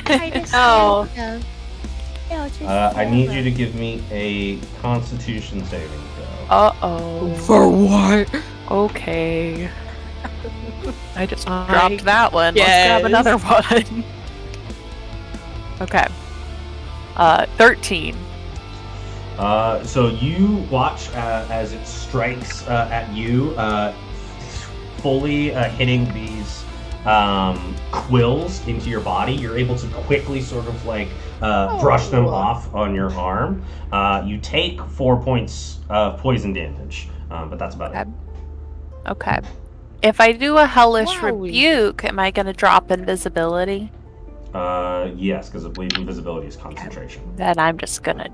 Hi to Oh. Santa. I need you to give me a Constitution saving throw. Uh-oh. For what? Okay. I just dropped that one. Yes. Let's grab another one. Okay. 13. So you watch as it strikes at you, fully hitting these quills into your body. You're able to quickly sort of like brush them off on your arm. You take 4 points of poison damage, but that's about it. Okay. If I do a hellish Wowie. rebuke, am I going to drop invisibility? Yes, because I believe invisibility is concentration. Then I'm just going to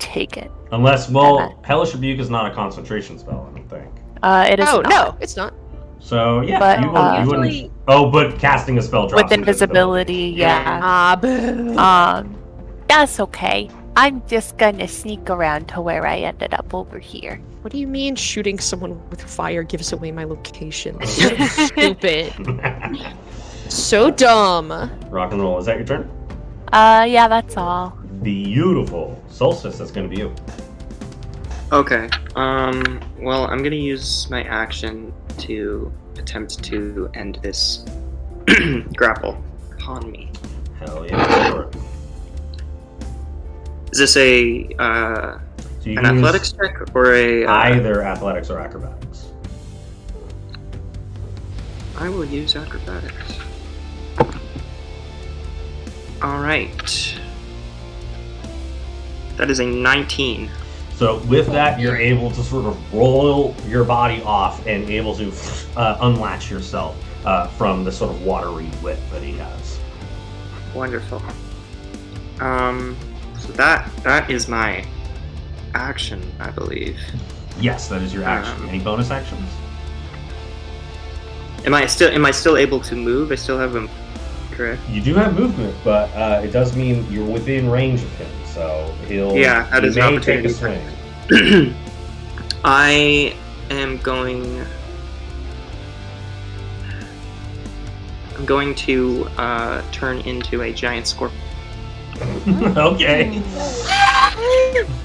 take it. Unless, well, Hellish Rebuke is not a concentration spell, I don't think. It is Oh, not. no, it's not. So, yeah, But, you wouldn't... usually- Oh, but casting a spell drops With invisibility, yeah. Ah, boo. That's okay. I'm just gonna sneak around to where I ended up over here. What do you mean shooting someone with fire gives away my location? So stupid. So dumb. Rock and roll. Is that your turn? Yeah, that's all. Beautiful. Solstice, that's going to be you. Okay. Well, I'm gonna use my action to attempt to end this grapple upon me. Hell yeah. Sure. Is this a So you an can use athletics check or a? either athletics or acrobatics. I will use acrobatics. All right. That is a 19. So with that, you're able to sort of roll your body off and able to unlatch yourself from the sort of watery whip that he has. Wonderful. So that is my action, I believe. Yes, that is your action. Any bonus actions? Am I still able to move? I still have a correct. You do have movement, but it does mean you're within range of him, so he'll Yeah, that he is an may take a opportunity. swing. I am going. I'm going to turn into a giant scorpion. Okay.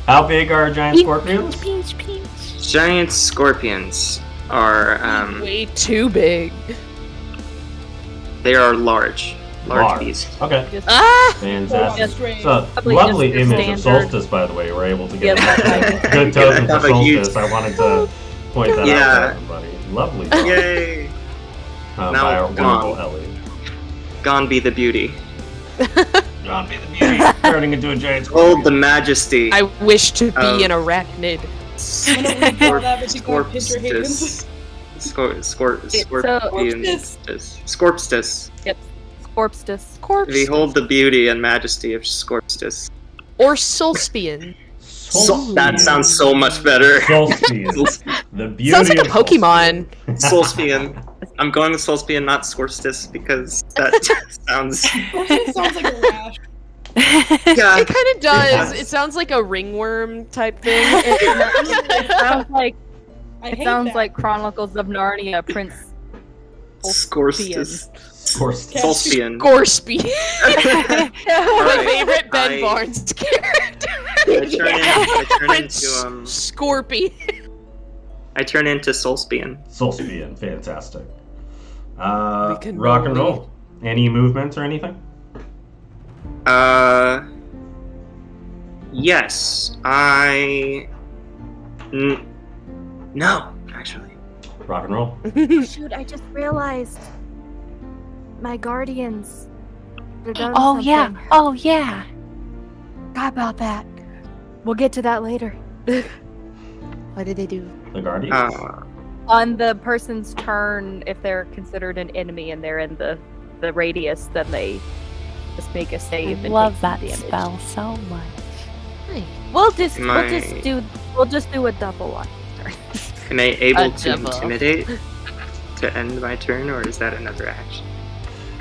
How big are giant scorpions? Giant scorpions are Way too big. they are large beasts. Okay. Ah! Fantastic. Just strange. So, Probably lovely just the image of standard. Solstice, by the way. We're able to get Yeah. good token for Have a huge- Solstice. I wanted to point that out Yeah. to everybody. Lovely job. Yay! By Now our wonderful gone. Ellie. Gone be the beauty. Gone be the beauty. Turning into a giant Hold the scorpion. majesty. I wish to be Oh. an arachnid. Why don't we call that what you call Pinter Higgins? Scorpstus. Yep. Scorpstus. Corpse. Behold the beauty and majesty of Scorpstus. Or Solspian. That sounds so much better. Solstice. The beauty Sounds like a of Pokemon. Solspian. I'm going with Solspian, not Scorpstus, because that sounds. It sounds like a rash. Yeah. It kind of does. Yeah. It sounds like a ringworm type thing. It sounds like I it hate sounds that. like Chronicles of Narnia, Prince. Scorpstus. Solstice. Solspian. Gorspy. My Alright. favorite Ben Barnes' character. I turn into Scorpion. I turn into Solstian. Solstian, fantastic. can Rock and roll. roll. Any movements or anything? Yes, no, actually. Rock and roll. Oh, shoot, I just realized my guardians. They're done Oh yeah. something. Oh yeah. Forgot about that. We'll get to that later. What did they do? The Guardians. On the person's turn, if they're considered an enemy and they're in the radius, then they just make a I save. And love take that some damage. spell so much. We'll just do a double on your turn. Am I able A to double. intimidate to end my turn, or is that another action?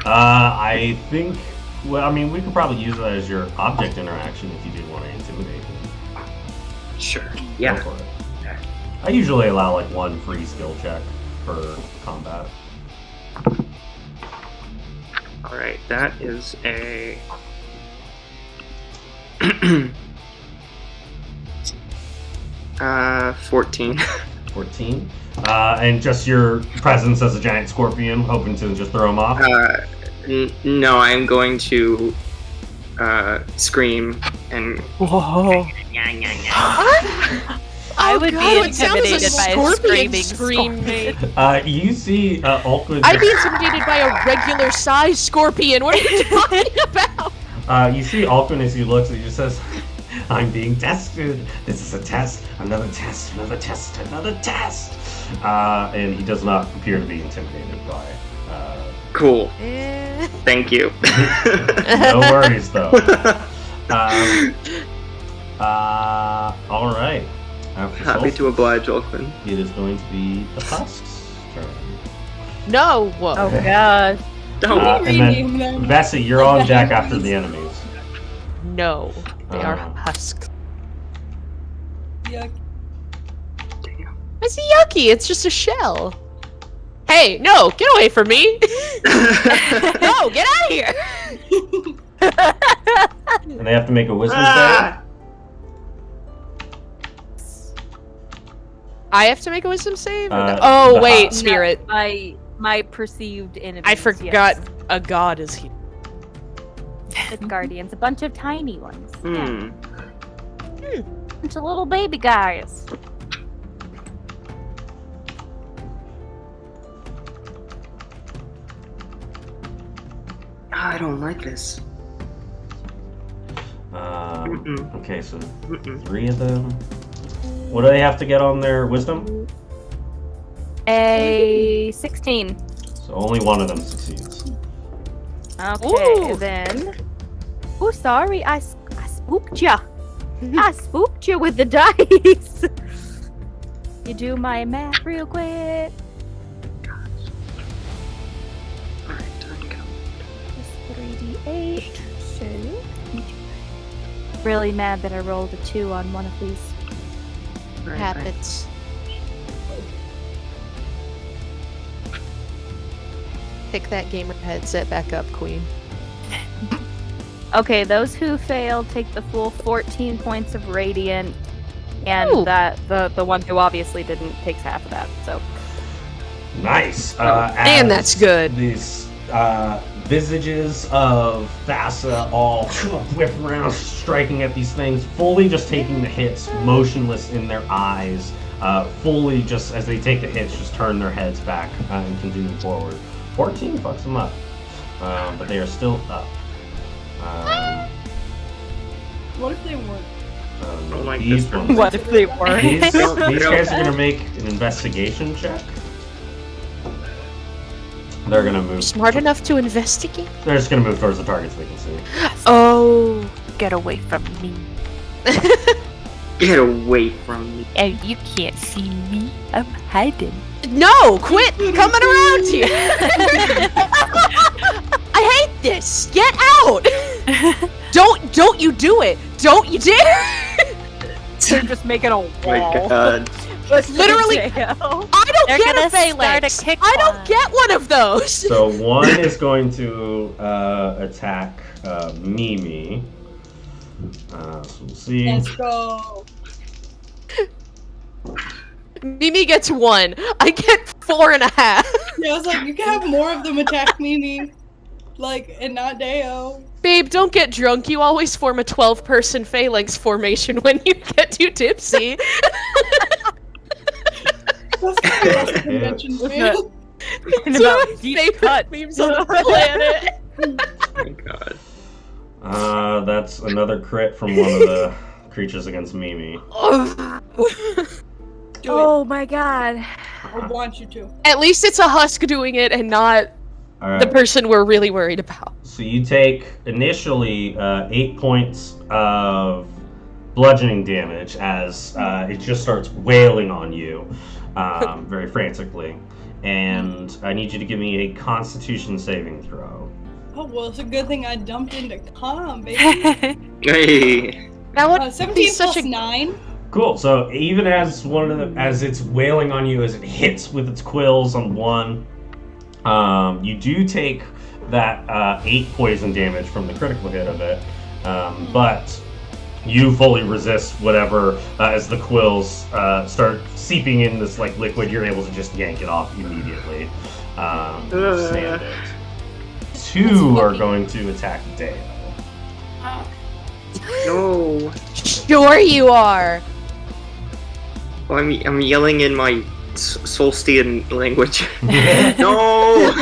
I think. Well, I mean, we could probably use that as your object interaction if you did want to intimidate them. Sure. Go Yeah. for it. I usually allow like one free skill check for combat. All right. That is a. 14. 14. And just your presence as a giant scorpion, hoping to just throw him off. No, I'm going to scream and. Whoa. I would be it sounds intimidated by a scorpion screaming scream, scorpion. mate. You see Alquid. I'd be intimidated by a regular sized scorpion. What are you talking about? You see Alquid as he looks, he just says, "I'm being tested. This is a test. Another test. Another test. Another test." And he does not appear to be intimidated by. Cool. Thank you. No worries, though. All right. After Happy Solstice, to oblige, Olfin. it is going to be the Tusk's turn. No. Whoa. Oh gosh. Don't. And Rename then, them. Vesi, you're on Jack after the enemies. No. They are Uh, husks. Yuck. It's yucky. It's just a shell. Hey, no, get away from me. No, get out of here. And they have to make a wisdom save. Ah! I have to make a wisdom save? Or no? The Oh, wait, husk. spirit. My perceived enemies. I forgot Yes. a god is here. It's guardians, a bunch of tiny ones. Yeah, Hmm. bunch of little baby guys. I don't like this. Okay, so Mm-mm. 3 of them. What do they have to get on their wisdom? A 16. So only one of them succeeds. Okay, Ooh. then. Oh, sorry, I spooked ya. I spooked you with the dice. You do my math real quick. Alright, time to go. Just 3d8. So. Really mad that I rolled a 2 on one of these. Right, Habits. Pick that gamer headset back up, queen. Okay, those who failed take the full 14 points of radiant, and Ooh. that the one who obviously didn't takes half of that. So Nice. And as that's good. These visages of Thassa all whip around, striking at these things, fully just taking the hits, motionless in their eyes, fully just as they take the hits, just turn their heads back and continue forward. 14 fucks them up, but they are still up. What if they weren't? don't like these this ones. one. what if they weren't? These guys are gonna make an investigation check. They're gonna move. Smart enough to investigate? They're just gonna move towards the targets they can see. Oh. Get away from me. Get away from me. And you can't see me. I'm hiding. No, quit coming around here. I hate this. Get out. Don't you do it. Don't you dare. They're just making a wall. My god. Literally, Jail. I don't They're get gonna a phalanx. start a kick I don't line. get one of those. So one is going to attack Mimi. So we'll see. Let's go. Mimi gets 1. I get 4.5. Yeah, I was like, you can have more of them attack Mimi. Like, and not Deo. Babe, don't get drunk. You always form a 12-person phalanx formation when you get too tipsy. That's the best convention fail. Talking about deep cut. Memes on the planet. Oh my god. That's another crit from one of the creatures against Mimi. Do Oh my god. it. I want you to. At least it's a husk doing it and not All the right. person we're really worried about. So you take initially 8 points of bludgeoning damage as it just starts wailing on you very frantically. And I need you to give me a Constitution saving throw. Oh, well, it's a good thing I dumped into calm, baby. Hey. That would 17 be such plus a 9. Cool. So even as as it's wailing on you, as it hits with its quills on one, you do take that 8 poison damage from the critical hit of it, but you fully resist whatever as the quills start seeping in this like liquid. You're able to just yank it off immediately. Stand it. 2 are going to attack Deo. No. Sure you are. Well, I'm yelling in my Solstian language. No!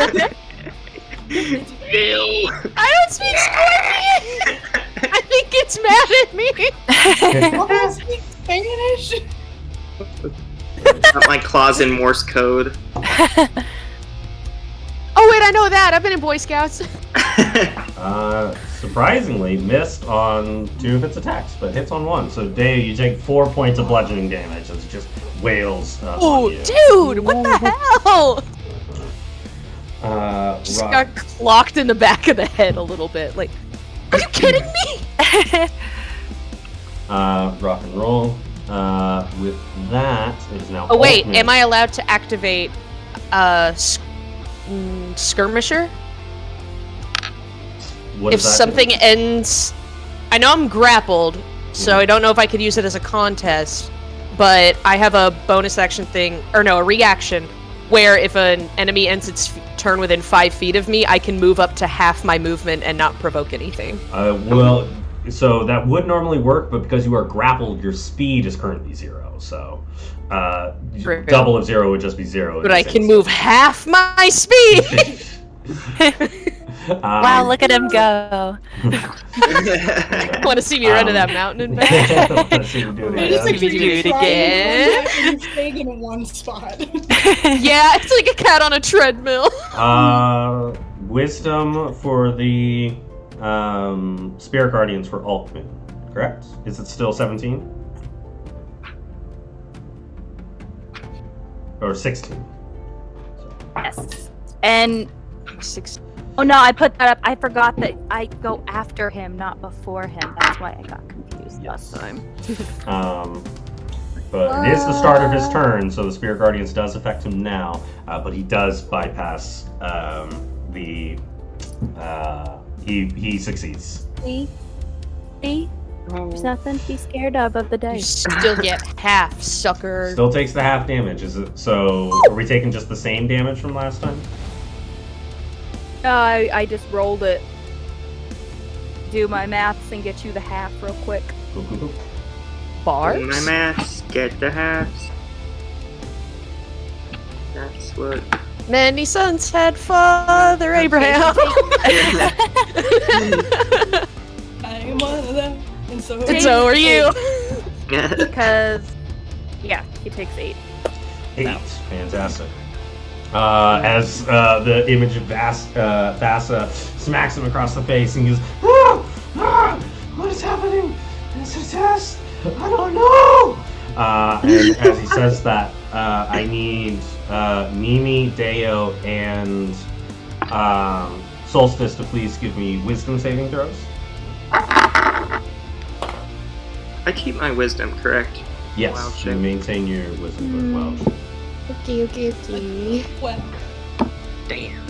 Ew. I don't speak Scorpion! I think it's mad at me. I speak Spanish. Got my claws in Morse code. Oh wait, I know that. I've been in Boy Scouts. Surprisingly, missed on 2 of its attacks, but hits on 1. So Deo, you take 4 points of bludgeoning damage as it just wails Oh, on you. dude, what the hell? Just Rock, got clocked in the back of the head a little bit. Like, are you kidding me? rock and roll. With that, it is now. Oh wait, ultimate. am I allowed to activate Skirmisher? What If does that something do? ends... I know I'm grappled, so I don't know if I could use it as a contest, but I have a bonus action thing, or no, a reaction, where if an enemy ends its turn within 5 feet of me, I can move up to half my movement and not provoke anything. Well, so that would normally work, but because you are grappled, your speed is currently 0. So True. double of 0 would just be 0. But I can move half my speed! Wow, look at him go. Want to see me run to that mountain and back? Let's see you do it I just again. picture do you it trying again. and you're staying in one spot. Yeah, it's like a cat on a treadmill. Wisdom for the Spirit Guardians for Altman, correct? Is it still 17? Or 16? Yes. And 6. oh no, I put that up. I forgot that I go after him, not before him. That's why I got confused last time. But it is the start of his turn, so the Spirit Guardians does affect him now, but he does bypass he succeeds. See? There's nothing to be scared of the day. You still get half, sucker. Still takes the half damage. Is it so? Are we taking just the same damage from last time? I just rolled it. Do my maths and get you the half real quick. Cool, cool, cool. Do Bars? my maths, get the halves. That's what. Many sons had Father Abraham. I am one of them, and so And so are you. Because, yeah, he takes 8. 8. Fantastic. As the image of Vasa smacks him across the face and he goes, what is happening? Is it a test? I don't know! And as he says that, I need Mimi, Deo, and Solstice to please give me wisdom saving throws. I keep my wisdom, correct? Yes, Wow, you shit. maintain your wisdom as well. Okay. well, Damn.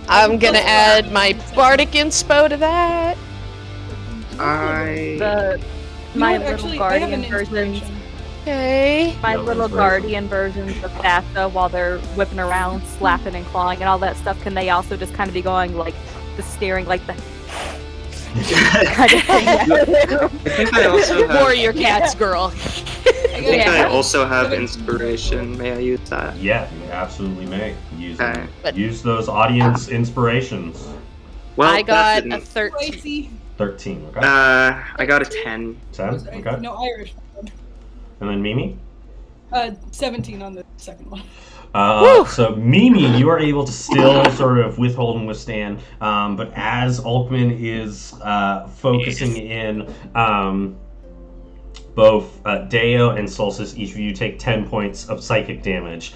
I'm gonna add my bardic inspo to that. My No, little actually, I have an guardian versions. inspiration. Okay. My Yeah, little inspiration. guardian versions of Thassa, while they're whipping around, slapping and clawing and all that stuff, can they also just kind of be going like the staring, like the kind of thing? I think I also have. Warrior cats, girl. I think I also have inspiration. May I use that? Yeah, you absolutely may. Use them. But- Use those audience inspirations. Well, I got that a didn't- 13. Spicy. 13, okay? I got a 10. 10, okay. No, Irish. And then Mimi? 17 on the second one. So Mimi, you are able to still sort of withhold and withstand, but as Ulkman is focusing in, both Deo and Solstice, each of you take 10 points of psychic damage.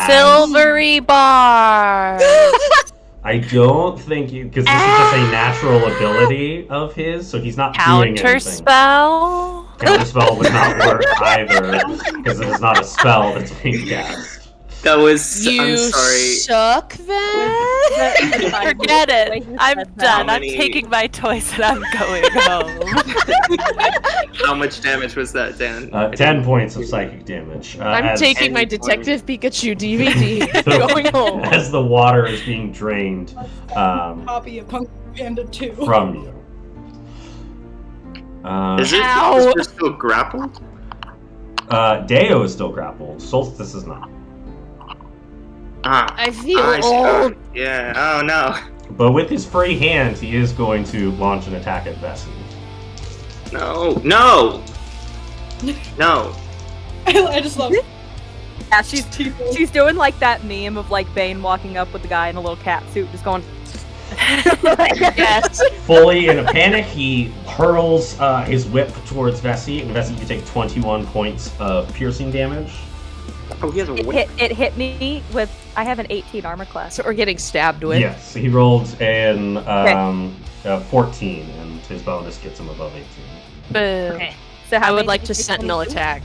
Silvery bar. I don't think you, because this is just a natural ability of his, so he's not doing Counter anything. spell. Counterspell would not work either, because it is not a spell that's being cast. That was. You I'm sorry. suck then? Forget it. I'm done. I'm many- taking my toys and I'm going home. How much damage was that, Dan? 10 points of psychic damage. I'm as- taking my 10 Detective Pikachu DVD. Going home. As the water is being drained Copy of Kung Fu Panda 2. from you. Is it Ow. because we're still grappled? Deo is still grappled. Solstice is not. Ah, I feel I see. old. Yeah. Oh no. But with his free hand, he is going to launch an attack at Vesi. No. No. No. I just love it. Yeah, she's doing like that meme of like Bane walking up with the guy in a little cat suit, just going. Yes. Fully in a panic, he hurls his whip towards Vesi, and Vesi, you take 21 points of piercing damage. Oh, he has a whip. It hit me with. I have an 18 armor class. So we're getting stabbed with. Yes, he rolled an 14, and his bonus gets him above 18. Boo. Okay. So how I would many like did to you take? sentinel 22? attack.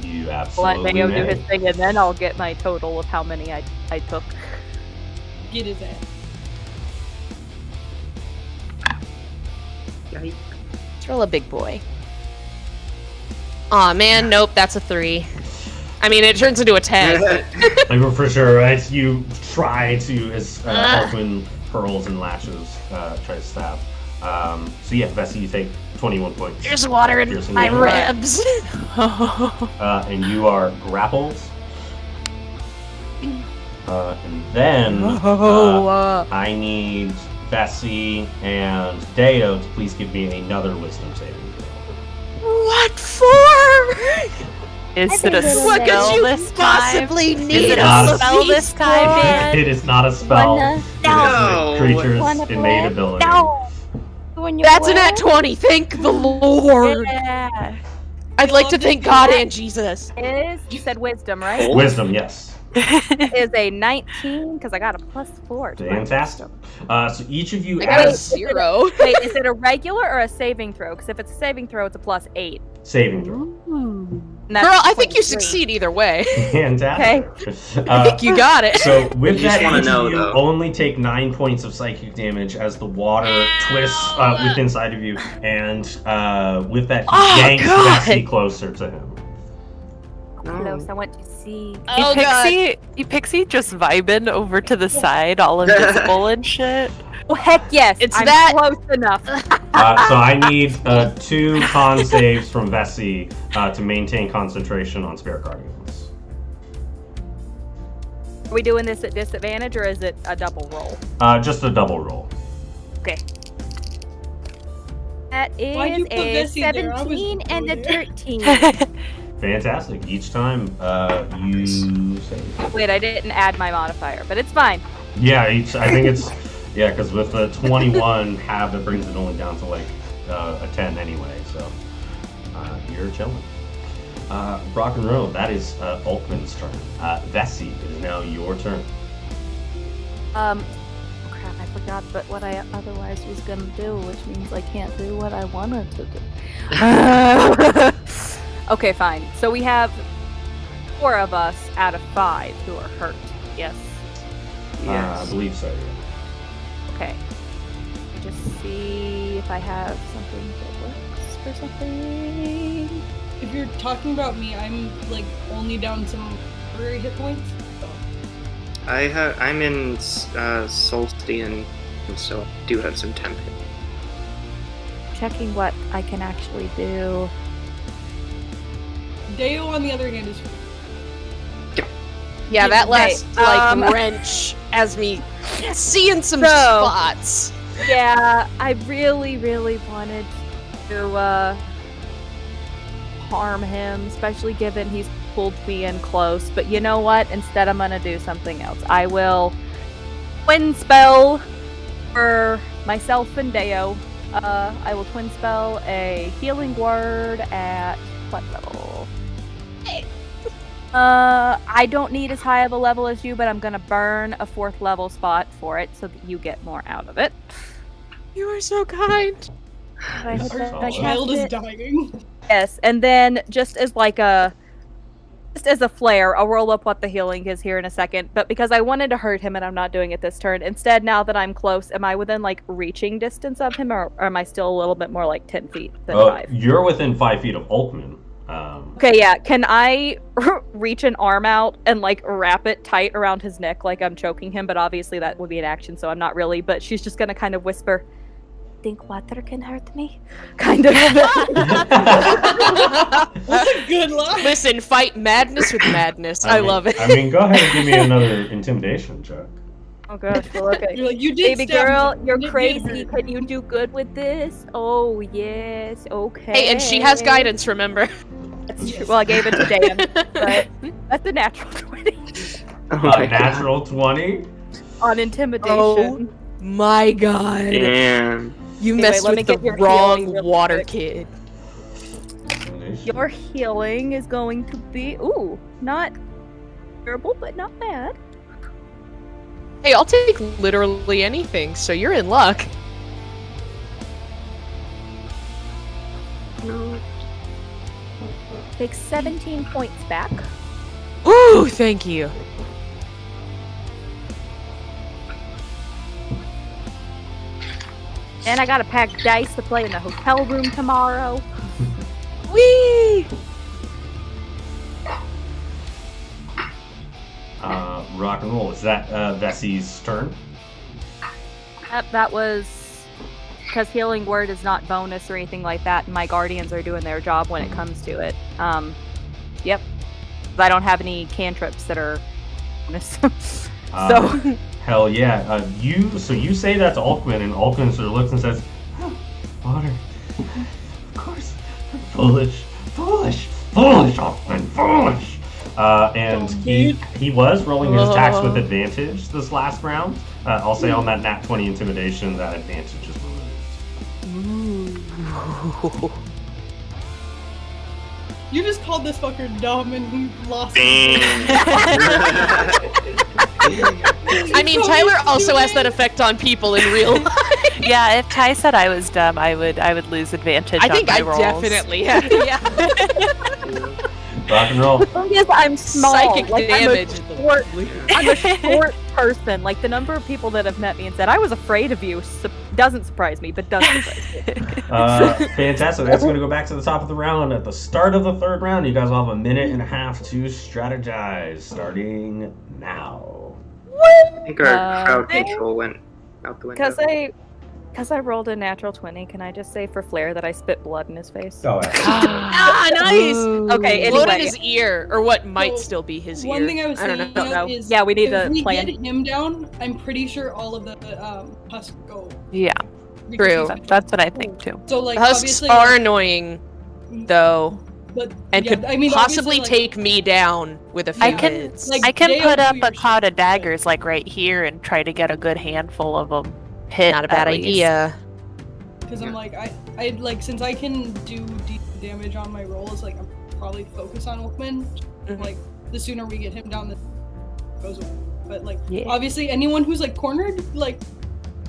You Let absolutely Mayo do may. his thing, and then I'll get my total of how many I took. Get his ass. Yikes. Let's roll a big boy. Aw, man, nope, that's a 3. I mean, it turns into a 10. Like, for sure, right? You try to, as Elfman hurls and lashes, try to stab. So yeah, Vesi, you take 21 points. There's water in Piercing my damage. ribs. And you are grappled. And then I need Vesi and Deo to please give me another wisdom saving throw. What for? Is it a What could spell you this time? possibly Is need it Not a a spell this time, man? It is not a spell. Wanna- It is a creature's Wanna innate play? ability. No. When you That's an play? at 20, thank the Lord. Yeah. I'd like to love thank this. God and Jesus. You said wisdom, right? Wisdom, yes. Is a 19 because I got a +4. to my Fantastic. So each of you I got a as 0. Wait, is it a regular or a saving throw? Because if it's a saving throw, it's a +8. saving throw. And that's Girl, I think you 23. succeed either way. Fantastic. I think you got it. So with just that, wanna each know, of you though. only take 9 points of psychic damage as the water twists within inside of you, and with that, he Oh, yanks God. Vesi closer to him. Close. I want to see. Oh, God. Pixie just vibing over to the side, all invisible and shit. Oh heck yes! It's I'm that- close enough. So I need 2 con saves from Vesi to maintain concentration on Spirit Guardians. Are we doing this at disadvantage or is it a double roll? Just a double roll. Okay. That Why'd you is put a Vesi there? I was 17 and a there. 13. Fantastic. Each time you save. Wait, I didn't add my modifier, but it's fine. Yeah, I think it's because with the 21 half, it brings it only down to like a 10 anyway. So you're chilling. Rock and roll. That is Ulkman's turn. Vesi, it is now your turn. Oh crap, I forgot but what I otherwise was gonna do, which means I can't do what I wanted to do. Okay, fine. So we have 4 of us out of 5 who are hurt. Yes. I believe so. Yeah. Okay. just see if I have something that works for something. If you're talking about me, I'm like only down some temporary hit points. So. I'm in Solstice, so I do have some temp. Checking what I can actually do. Deo, on the other hand, is. Yeah, that last Okay, wrench has me seeing some So- spots. Yeah, I really, really wanted to harm him, especially given he's pulled me in close. But you know what? Instead, I'm gonna do something else. I will twin spell for myself and Deo. I will twin spell a healing word at what level? I don't need as high of a level as you, but I'm gonna burn a 4th level spot for it so that you get more out of it. You are so kind. I hit that, I Child cast is it. dying. Yes, and then just as a flare, I'll roll up what the healing is here in a second. But because I wanted to hurt him and I'm not doing it this turn, instead, now that I'm close, am I within like reaching distance of him, or am I still a little bit more like 10 feet than 5? You're within 5 feet of Ulkman. Okay, yeah. Can I reach an arm out and like wrap it tight around his neck like I'm choking him? But obviously that would be an action, so I'm not really. But she's just gonna kind of whisper, "Think water can hurt me?" Kind of. That's a good line. Listen, fight madness with madness. I love it. I mean, go ahead and give me another intimidation check. Oh gosh. Well, okay. You're like, you did Baby stab girl, me. you're It did crazy. hurt. Can you do good with this? Oh yes. Okay. Hey, and she has guidance, remember? That's true. Well, I gave it to Dan, but that's a natural 20 Oh my Natural 20? on intimidation. Oh. My god. Damn. You Anyway, messed let me with the get your wrong healing real water quick. kid. Intimidation. Your healing is going to be not terrible, but not bad. Hey, I'll take literally anything, so you're in luck. No. Take 17 points back. Ooh, thank you. And I gotta pack dice to play in the hotel room tomorrow. Whee! Rock and roll. Is that Vesi's turn? That was because healing word is not bonus or anything like that, and my guardians are doing their job when it comes to it. Yep. I don't have any cantrips that are bonus. So Hell yeah. You say that to Ulkman, and Ulkman sort of looks and says, "Oh, water. Of course. Foolish, Ulkman, foolish." And he was rolling his attacks with advantage this last round. I'll say on that nat 20 intimidation, that advantage is removed. You just called this fucker dumb and he lost. I mean, Tyler also has that effect on people in real life. Yeah, if Ty said I was dumb, I would lose advantage I on think my I rolls. definitely have. Yeah. Rock and roll. the thing is, I'm small. Psychic like, damage. I'm a short person. Like the number of people that have met me and said I was afraid of you doesn't surprise me, but does surprise me. Fantastic. That's going to go back to the top of the round. At the start of the third round, you guys will have a minute and a half to strategize. Starting now. I think our crowd control went out the window. Because I rolled a natural 20, can I just say for flair that I spit blood in his face? Oh, Ah, nice. Okay, Blood in anyway. his ear, or what might So, still be his ear. One thing I was I don't saying know. is, Yeah, we need if to we plan. get him down, I'm pretty sure all of the husks go. Yeah, because True. he's- that's what I think too. So like Husks obviously, are like, annoying, though, but and yeah, could I mean, possibly obviously, take me down with a few I can- hits. like, I can Deo put do up your a cloud of shit. daggers like right here and try to get a good handful of them hit. Not a bad at least. idea. Because I'm like I like since I can do deep damage on my rolls, like I'm probably focus on Wolfman. Mhm. Like the sooner we get him down, the goes away. But like Yeah. obviously anyone who's like cornered, like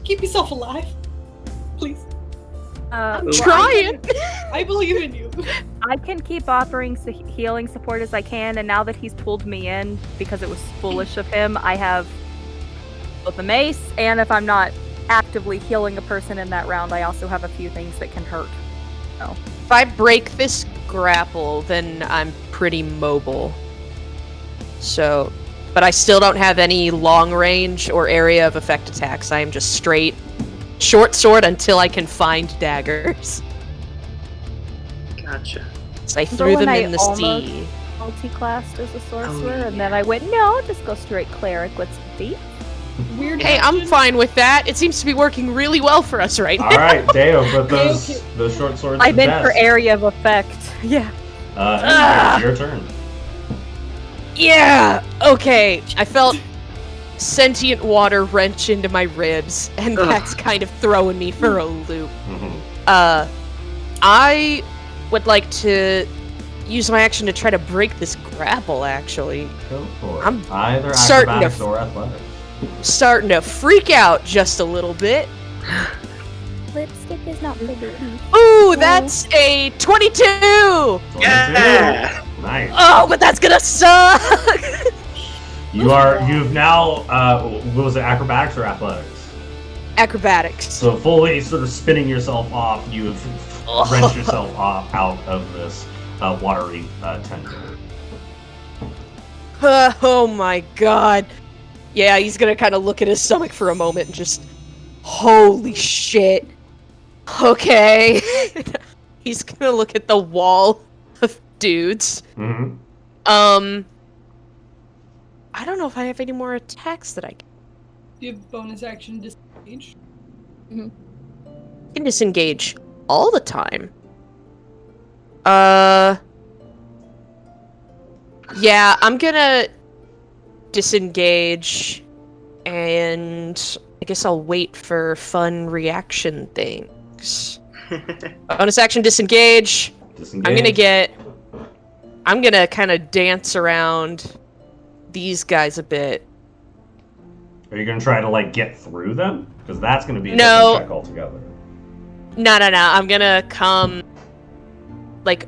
keep yourself alive, please. I'm Trying. I believe in you. I can keep offering healing support as I can, and now that he's pulled me in because it was foolish of him, I have both a mace, and if I'm not actively healing a person in that round, I also have a few things that can hurt. So. If I break this grapple, then I'm pretty mobile. So, but I still don't have any long range or area of effect attacks. I am just straight short sword until I can find daggers. Gotcha. So I threw them in the sea. Multi-classed as a sorcerer, and then I went, no, I'll just go straight cleric with some feet. Weird. Hey, I'm fine with that. It seems to be working really well for us right now. All right, Deo, put those short swords. I meant for area of effect. Yeah. Your turn. Yeah. Okay. I felt sentient water wrench into my ribs, and that's kind of throwing me for a loop. I would like to use my action to try to break this grapple. Actually, Go for it. I'm Either starting acrobatics to- or athletics. starting to freak out just a little bit. Lipstick is not for babies. Ooh, that's a 22! Yeah! Nice. Oh, but that's gonna suck! You've now, what was it, acrobatics or athletics? Acrobatics. So fully sort of spinning yourself off, you have wrenched yourself off out of this watery tendril. Oh my god. Yeah, he's gonna kind of look at his stomach for a moment and just, holy shit. Okay. He's gonna look at the wall of dudes. Mm-hmm. I don't know if I have any more attacks that I can. Do you have bonus action disengage? Disengage all the time. Yeah, I'm gonna disengage, and I guess I'll wait for fun reaction things. Bonus action disengage. I'm gonna kind of dance around these guys a bit. Are you going to try to, like, get through them? Because that's going to be a No. different check altogether. No. I'm gonna come, like,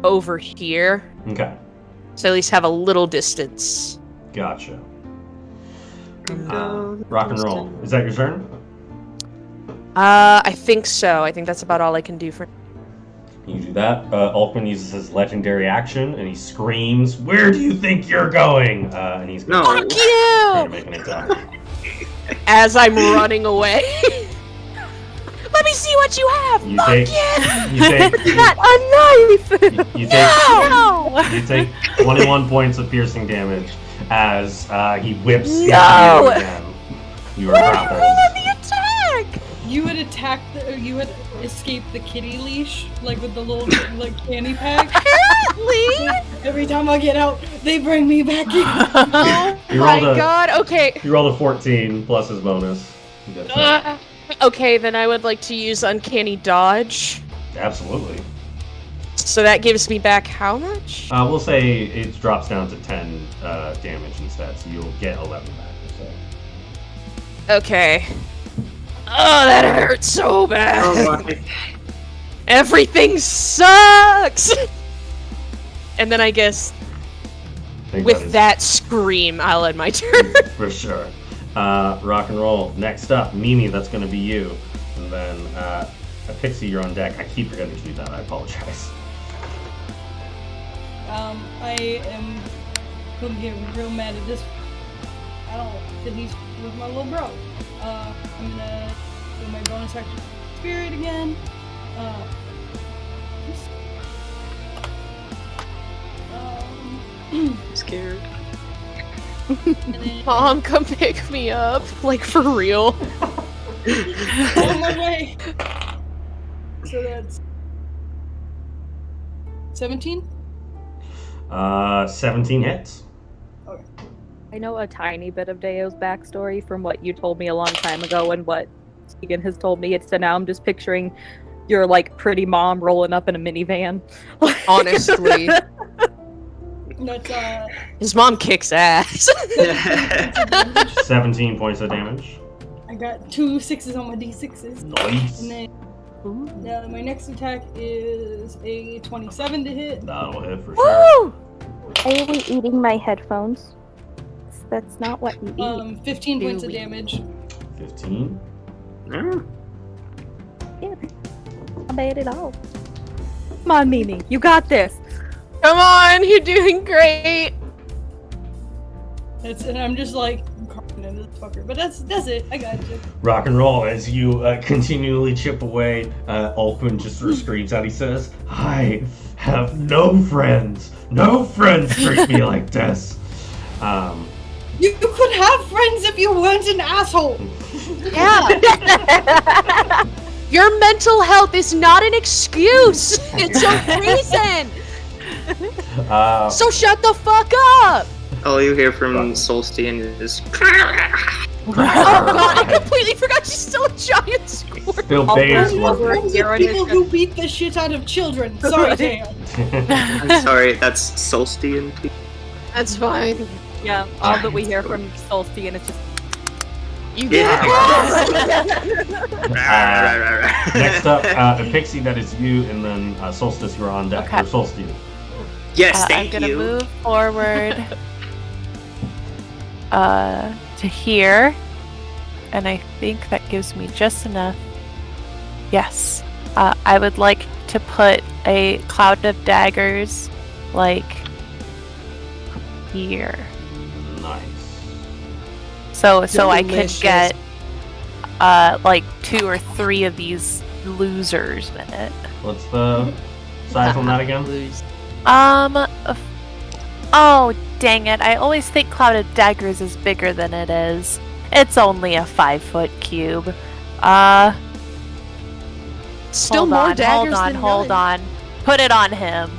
over here. Okay. So at least have a little distance. Gotcha. Rock and roll. Is that your turn? I think so. I think that's about all I can do for. You do that. Ulkman uses his legendary action, and he screams, "Where do you think you're going?" And he's going No. to Fuck try to you! make an attack. As I'm running away. Let me see what you have. You Fuck take, you! you take, Not a knife! you take, No! you take 21 points of piercing damage as he whips into No! you again. You are grappled. The attack! You would attack you would escape the kitty leash, like with the little like candy pack. Apparently! Every time I get out, they bring me back in. Oh You my rolled a- god, okay. You rolled a 14 plus his bonus. You get that. Okay, then I would like to use Uncanny Dodge. Absolutely. So that gives me back how much? We'll say it drops down to 10 damage instead, so you'll get 11 back or so. Okay. Oh, that hurts so bad. Oh my. Everything sucks! And then I guess I think with is that scream, I'll end my turn. for sure. Rock and roll. Next up, Mimi, that's going to be you. And then Epixie, you're on deck. I keep forgetting to do that. I apologize. I am gonna get real mad at this. I don't that he's with my little bro. I'm gonna do my bonus action spirit again. Scared. And then Mom, come pick me up. Like, for real. on my way. So that's 17. 17 hits. I know a tiny bit of Deo's backstory from what you told me a long time ago and what Tegan has told me. So now I'm just picturing your, like, pretty mom rolling up in a minivan. Honestly. That's His mom kicks ass. 17 points of damage. I got 2 6s on my d6s. Nice. And then my next attack is a 27 to hit. That'll hit for sure. Woo! Are we eating my headphones? That's not what you eat. 15 points of damage. 15. Yeah. I made it all. Come on, Mimi. You got this. Come on, you're doing great. And I'm just like, I'm carving into the fucker. But that's it. I got you. Rock and roll as you continually chip away. Ulquin just sort of screams out. He says, "I have no friends. No friends treat me like this." You could have friends if you weren't an asshole. Yeah. Your mental health is not an excuse. It's a reason. So shut the fuck up. All you hear from Solstice is. Oh god, I completely forgot she's still a giant squirrel. Still beige. Friends with people who beat the shit out of children. Sorry, Deo. I'm sorry, that's Solstice. That's fine. Yeah, all that we hear from Solstice, and it's just. You Yeah. Next up, Epixie, that is you, and then Solstice, you're on deck. Okay. Or Solstice. Yes, I'm thank gonna you. move forward to here, and I think that gives me just enough. Yes, I would like to put a cloud of daggers, like here, Nice. so I could Delicious. get like 2 or 3 of these losers in it. What's the size on that again? Oh, dang it. I always think Cloud of Daggers is bigger than it is. It's only a 5-foot cube. Still Hold more on, daggers hold than on. Put it on him.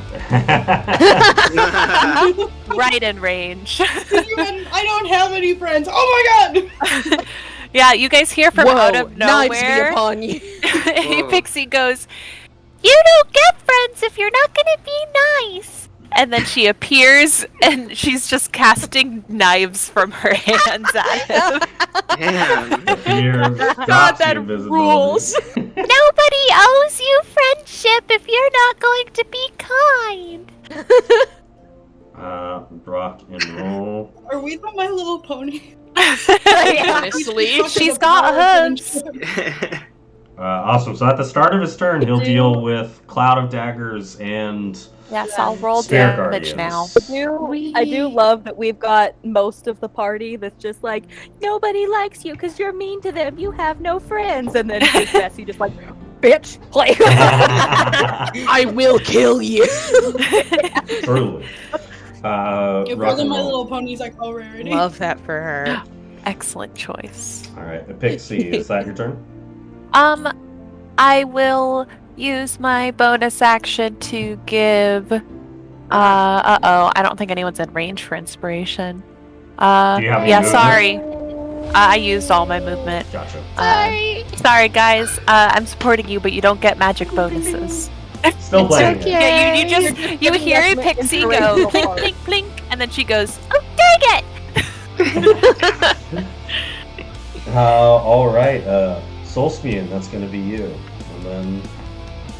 Right in range. I don't have any friends. Oh my god! Yeah, you guys hear from Whoa, out of knives be nowhere. upon you. Pixie goes, "You don't get friends if you're not gonna be nice." And then she appears, and she's just casting knives from her hands at him. Damn. God, that rules. Nobody owes you friendship if you're not going to be kind. Rock and roll. Are we the My Little Pony? Honestly, She's got hooves. Awesome. So at the start of his turn, he'll deal with Cloud of Daggers and Yes, I'll roll Spare damage now. Guardians. I do love that we've got most of the party that's just like, nobody likes you because you're mean to them. You have no friends. And then Big Bessie just like, bitch, play. I will kill you. Truly. If Rock we're the and My roll. Little Ponies, I call Rarity. Love that for her. Excellent choice. All right, Epixie, is that your turn? I will use my bonus action to give. I don't think anyone's in range for inspiration. Do you have any Yeah, movement? sorry. I used all my movement. Gotcha. Sorry, guys. I'm supporting you, but you don't get magic bonuses. Still playing it. Yeah, you hear Pixie go blink, blink, blink, and then she goes, "Oh, dang it!" All right, Solstian, that's going to be you. And then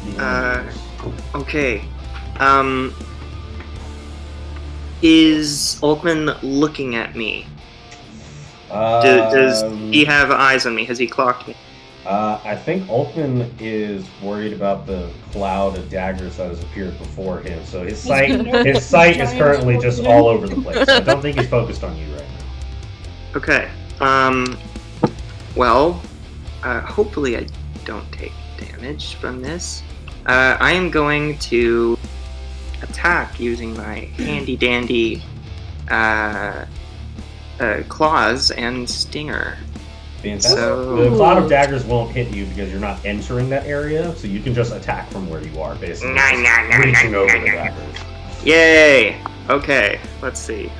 the others. Okay. Is Ulkman looking at me? Does he have eyes on me? Has he clocked me? I think Ulkman is worried about the cloud of daggers that has appeared before him. So his sight is currently just all over the place. I don't think he's focused on you right now. Okay. Well, hopefully I don't take damage from this. I am going to attack using my handy dandy claws and stinger. Fantastic. So- The cloud of daggers won't hit you because you're not entering that area, so you can just attack from where you are, basically. Just reaching over the daggers. Yay! Okay, let's see.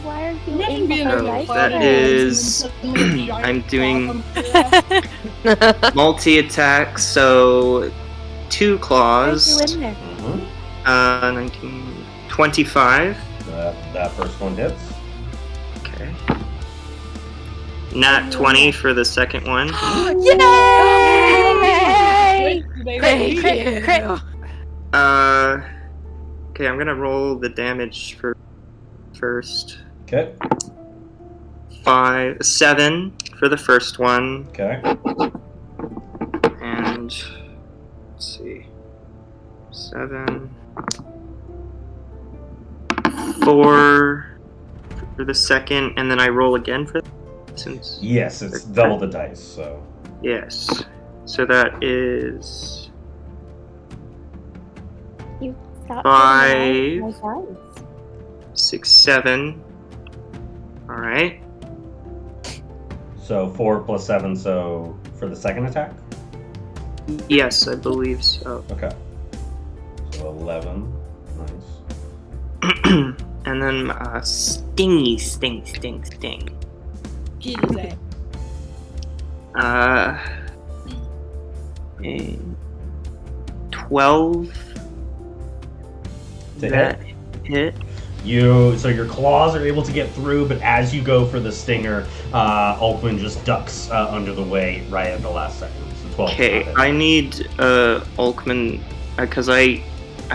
Why are you Imagine being Oh, a like that cloud is- and then suddenly a giant I'm doing- claw comes through. Multi-attack, so 2 claws. in there? Mhm. 19, 25. That first one hits. Okay. Nat 20 for the second one. Yay! Baby. Crit. Okay, I'm gonna roll the damage for first. Okay. 7 for the first one. Okay. And let's see. 7. 4 for the second, and then I roll again for since Yes, it's double the dice, so. yes. So that is You stop 5, my dice. 6, 7. All right. So 4 plus 7, so for the second attack? Yes, I believe so. Okay. So 11. Nice. And then sting. Get his ass. A 12. To That hit. So your claws are able to get through, but as you go for the stinger, Ulquin just ducks under the way right at the last second. So 12. Okay, I need Ulkman because I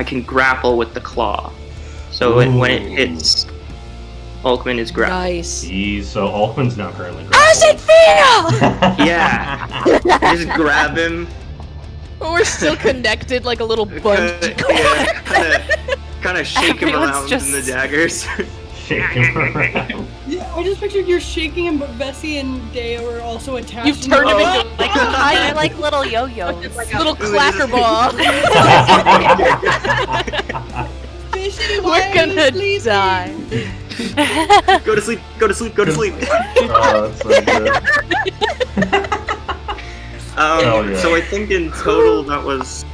can grapple with the claw. So when it hits, Ulkman is grappled. Nice. So Ulquin's not currently How does it feel? Yeah. Just grab him. We're still connected like a little bunch. Kind of shake him Everyone's around just- in the daggers. Shake him around. Yeah, I just pictured you're shaking him, but Vesi and Deo are also attached. You've turned him Oh. into Like they're like little yo-yos. a little clacker ball. Vesi, why We're are you gonna sleeping? die. Go to sleep. Oh, that's so good. Hell yeah. So I think in total that was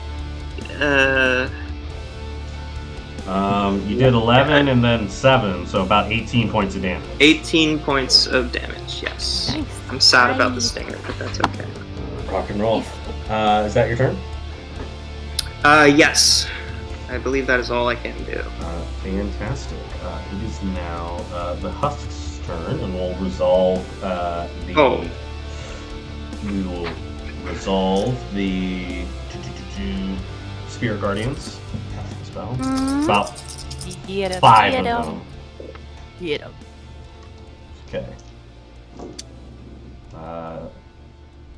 You did 11 and then 7, so about 18 points of damage. 18 points of damage. Yes. Nice. I'm sad about the stinger, but that's okay. Rock and roll. Is that your turn? Yes. I believe that is all I can do. Fantastic. It is now the Husk's turn, and we'll resolve We will resolve the Spirit Guardians. Casting spell. About Get him. 5 Get of him. them. Get him. Okay.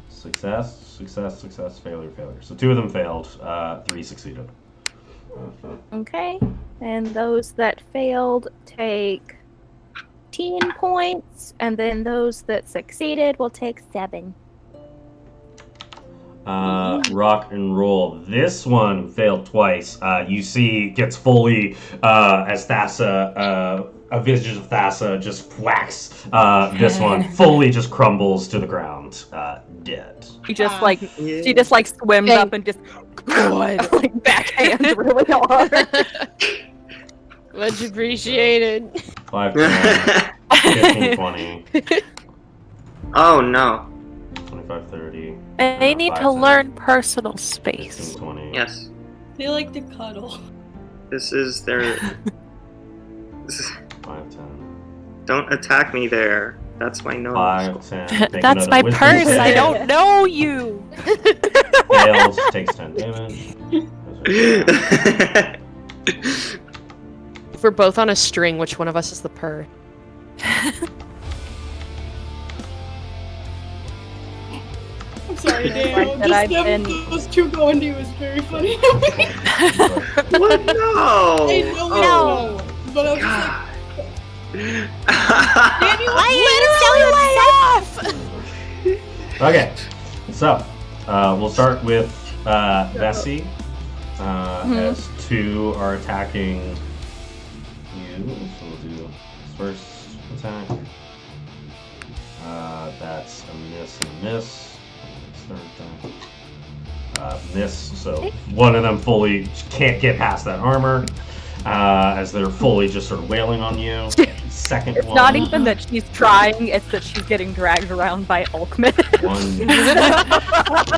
Success, failure. So 2 of them failed, 3 succeeded. Okay. And those that failed take 10 points, and then those that succeeded will take 7. Rock and roll. This one failed twice. You see, gets fully as Thassa, a visage of Thassa just whacks this one, fully just crumbles to the ground, dead. She just she just swims up and just backhand really hard. Much appreciated. 5, 10, 15, 20, Oh no. 25, 30. They need 5, to 10, learn personal 15, space. 20. Yes. They like to cuddle. This is their. 5, 10. Don't attack me there. That's my nose. 5, 10. Take That's another my wisdom purse. I save. don't know you. Fails, takes 10 damage. If we're both on a string, which one of us is the purr? I'm sorry, Deo. Like that Just I've them, been- those two going to you is very funny. What? No. I know, No. but I was just like, Okay, so we'll start with Vesi, as 2 are attacking you. So we'll do this first attack. That's a miss and a miss. Third attack. Miss, so one of them fully can't get past that armor, as they're fully just sort of wailing on you. Second It's one. not even that she's trying, it's that she's getting dragged around by Ulkman.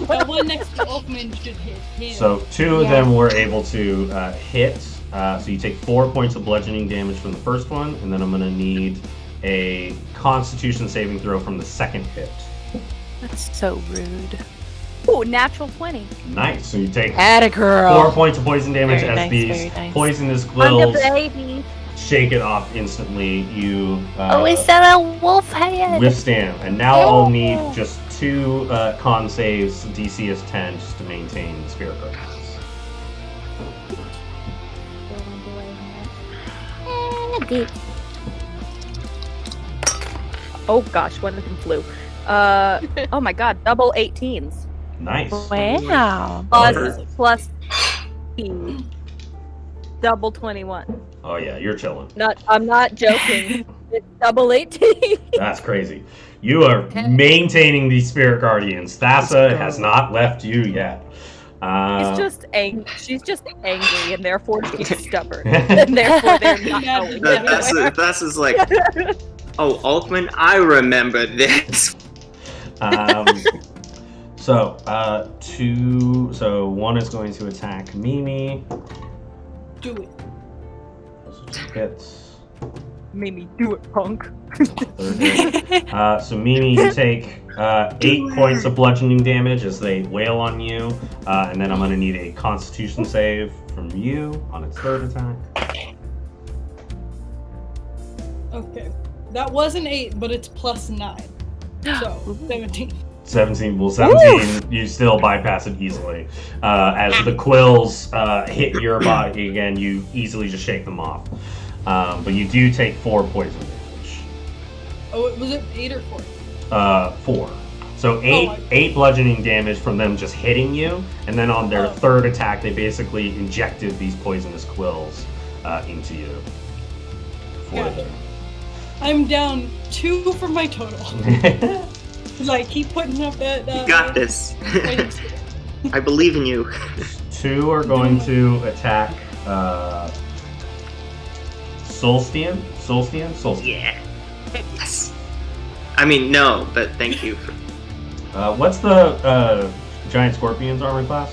the one next to Oakman should hit him. So 2 of them were able to hit. So you take 4 points of bludgeoning damage from the first one, and then I'm going to need a Constitution saving throw from the second hit. That's so rude. Ooh, natural 20. Nice. So you take Atta girl. 4 points of poison damage Very as nice, these very nice. poisonous I'm quills the baby. shake it off instantly. You Is that a wolf head? withstand. And now I'll need just 2 con saves, DC is 10, just to maintain spirit guardians. Oh gosh, one of them flew. Oh my god, double 18s. Nice. Wow. Plus double 21. Oh yeah, you're chilling. I'm not joking. It's double 18. That's crazy. You are maintaining these spirit guardians. Thassa has not left you yet. She's just angry, and therefore she's stubborn, and therefore they're not going anywhere. Thassa's like, oh, Altman, I remember this. So one is going to attack Mimi. Do it. Those are 2 hits. Mimi, do it, punk. So Mimi, you take 8 points of bludgeoning damage as they wail on you, and then I'm going to need a Constitution save from you on its 3rd attack. Okay. That was an 8, but it's plus 9. So, 17. 17. Well, 17, you still bypass it easily. As the quills hit your body again, you easily just shake them off. But you do take 4 poison damage. Oh, was it 8 or 4? 4. So 8 bludgeoning damage from them just hitting you, and then on their 3rd attack, they basically injected these poisonous quills into you. I'm down 2 from my total. Because I keep putting up that. You got this. I believe in you. 2 are going to attack Solstice. Yeah. Yes. I mean, no, but thank you. What's the giant scorpion's armor class?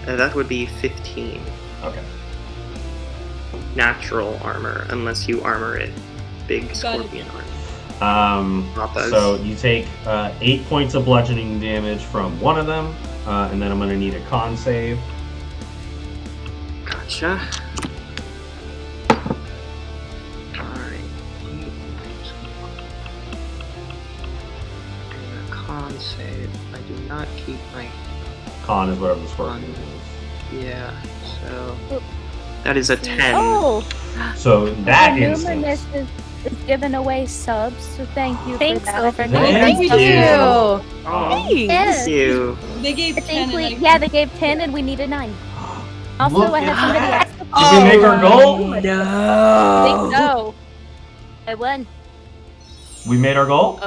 That would be 15. Okay. Natural armor, unless you armor it. Big scorpion armor. So you take 8 points of bludgeoning damage from one of them, and then I'm going to need a con save. Gotcha. Alright. And a con save. I do not keep my... Con is whatever the scorpion is. Yeah, so... That is a 10. Oh! So in that Numinous instance... is giving away subs, so thank you Thanks, for that. Silver. Thank you. Oh, Yes. thank you. They gave I 10 think and they gave 10 and we needed 9. Also, Look I at had somebody that. ask. Did we make our goal? I think so. I won. We made our goal?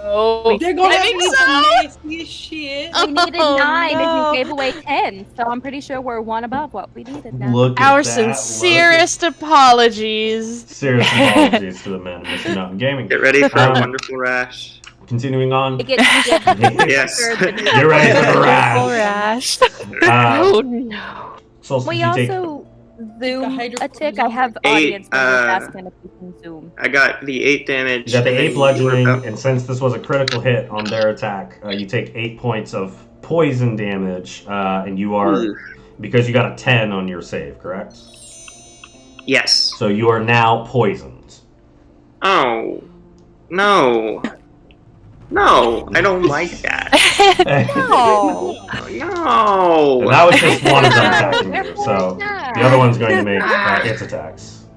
Oh, they're going I to think be so. nasty as shit. We needed 9 no. and you gave away 10, so I'm pretty sure we're 1 above what we needed now. Look at Our that. sincerest apologies. Serious apologies to the men missing out in gaming. Get ready for a wonderful rash. Continuing on. It gets Yes. You're ready for the rash. Oh no. Solstice, We you take... also zoom hydro- a tick. I have 8, audience members asking if we can zoom. I got the 8 damage. You got the 8 bludgeoning, Oh, and since this was a critical hit on their attack, you take 8 points of poison damage, and you are... Ooh. Because you got a 10 on your save, correct? Yes. So you are now poisoned. Oh. No. No, I don't like that. No. No. And that was just one of them attacking you, so the other one's going to make its attacks.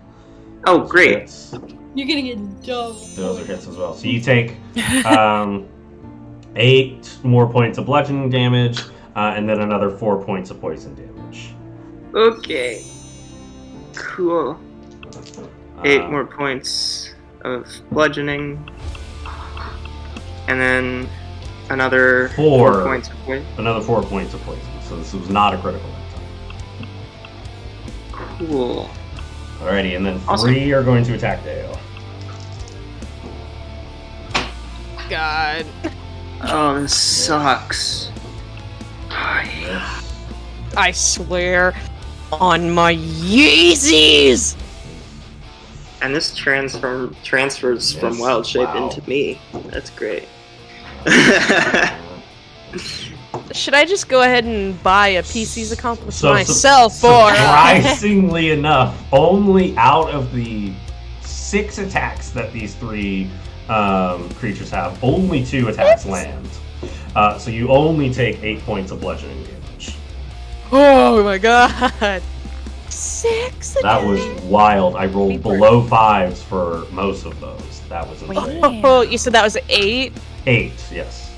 Oh, great. Hits. You're gonna get double. Those are hits as well. So you take 8 more points of bludgeoning damage, and then another 4 points of poison damage. Okay. Cool. 8 Uh, more points of bludgeoning. And then another 4 points of poison. Another 4 points of poison. So this was not a critical hit. Cool. Alrighty, and then 3 Awesome. are going to attack Deo. God. Oh, this sucks. Oh, yeah. I swear on my Yeezys. And this transfers from Yes, wild shape wow. into me. That's great. Should I just go ahead and buy a PC's accomplice So myself, or surprisingly enough, only out of the 6 attacks that these 3 creatures have. Only 2 attacks land. So you only take 8 points of bludgeoning damage. Oh my god. 6 That was wild. I rolled below 5s for most of those. That was insane. Oh, you said that was 8? 8, yes.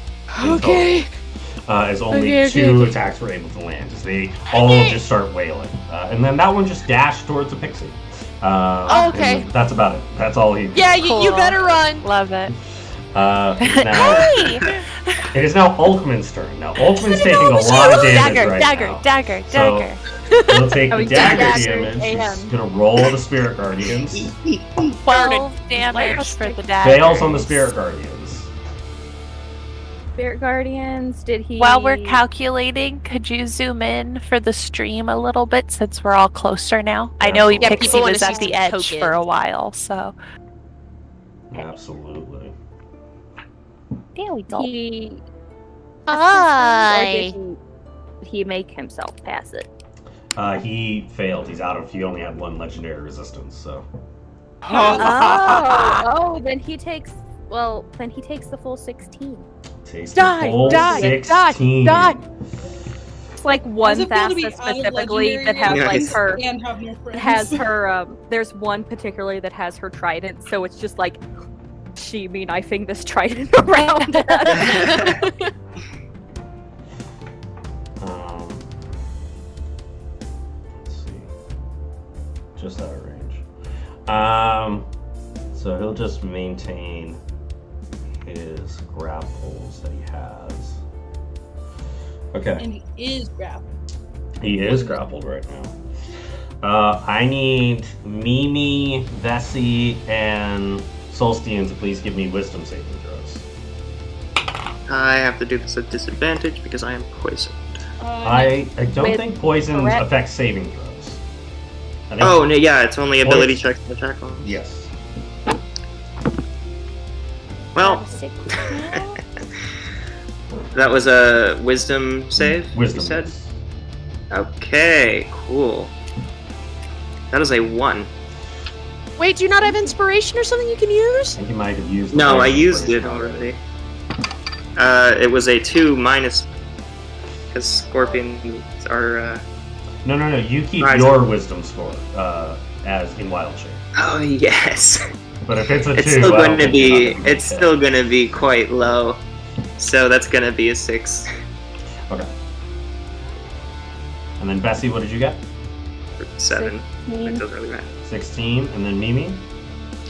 Okay. As only 2 attacks were able to land, as they all just start wailing. And then that one just dashed towards Epixie. Okay. And that's about it. That's all he did. Yeah, you better run. Love it. Now, Hey! it is now Ulkman's turn. Now, Ulkman's taking a lot of damage right now. Dagger. So, we'll take the dagger dagger damage. and- He's going to roll the Spirit Guardians. 12 damage for the dagger. Fails on the Spirit Guardians. Spirit Guardians, did he... While we're calculating, could you zoom in for the stream a little bit since we're all closer now? I know Yeah, Epixie people wanna was at see the some edge token. for a while, so Absolutely. there we go. He... Hi. Or did he make himself pass it? He failed. He's out of... He only had 1 legendary resistance, so... Oh, then he takes... Well, then he takes the full 16. Takes Die, the full die, 16. die. It's like one Does it feel to be facet out of specifically that legendary has like Nice. her... And have no friends. Has her, there's one particularly that has her trident, so it's just like... She me knifing this trident around. Let's see. Just out of range. So he'll just maintain his grapples that he has. Okay. And he is grappled. He is grappled right now. I need Mimi, Vesi, and Solstice to please give me wisdom saving throws. I have to do this at disadvantage because I am poisoned. I don't With think poison correct- affects saving throws. I think Oh, no, yeah, it's only ability Poison. checks and attack rolls. Yes. Well, that was a wisdom save, Wisdom. you said? Okay, cool. That is a 1. Wait, do you not have inspiration or something you can I use? think you might have used. No, I poison used it inspiration already. It was a 2 minus... Because scorpions are, No. You keep Right. your wisdom score as in wild shape. Oh, yes. But if it's a 2, It's still I don't going to think be... you're not gonna It's hit. still going to be quite low. So that's going to be a 6. Okay. And then Bessie, what did you get? 7. It 16. doesn't really matter. 16. And then Mimi?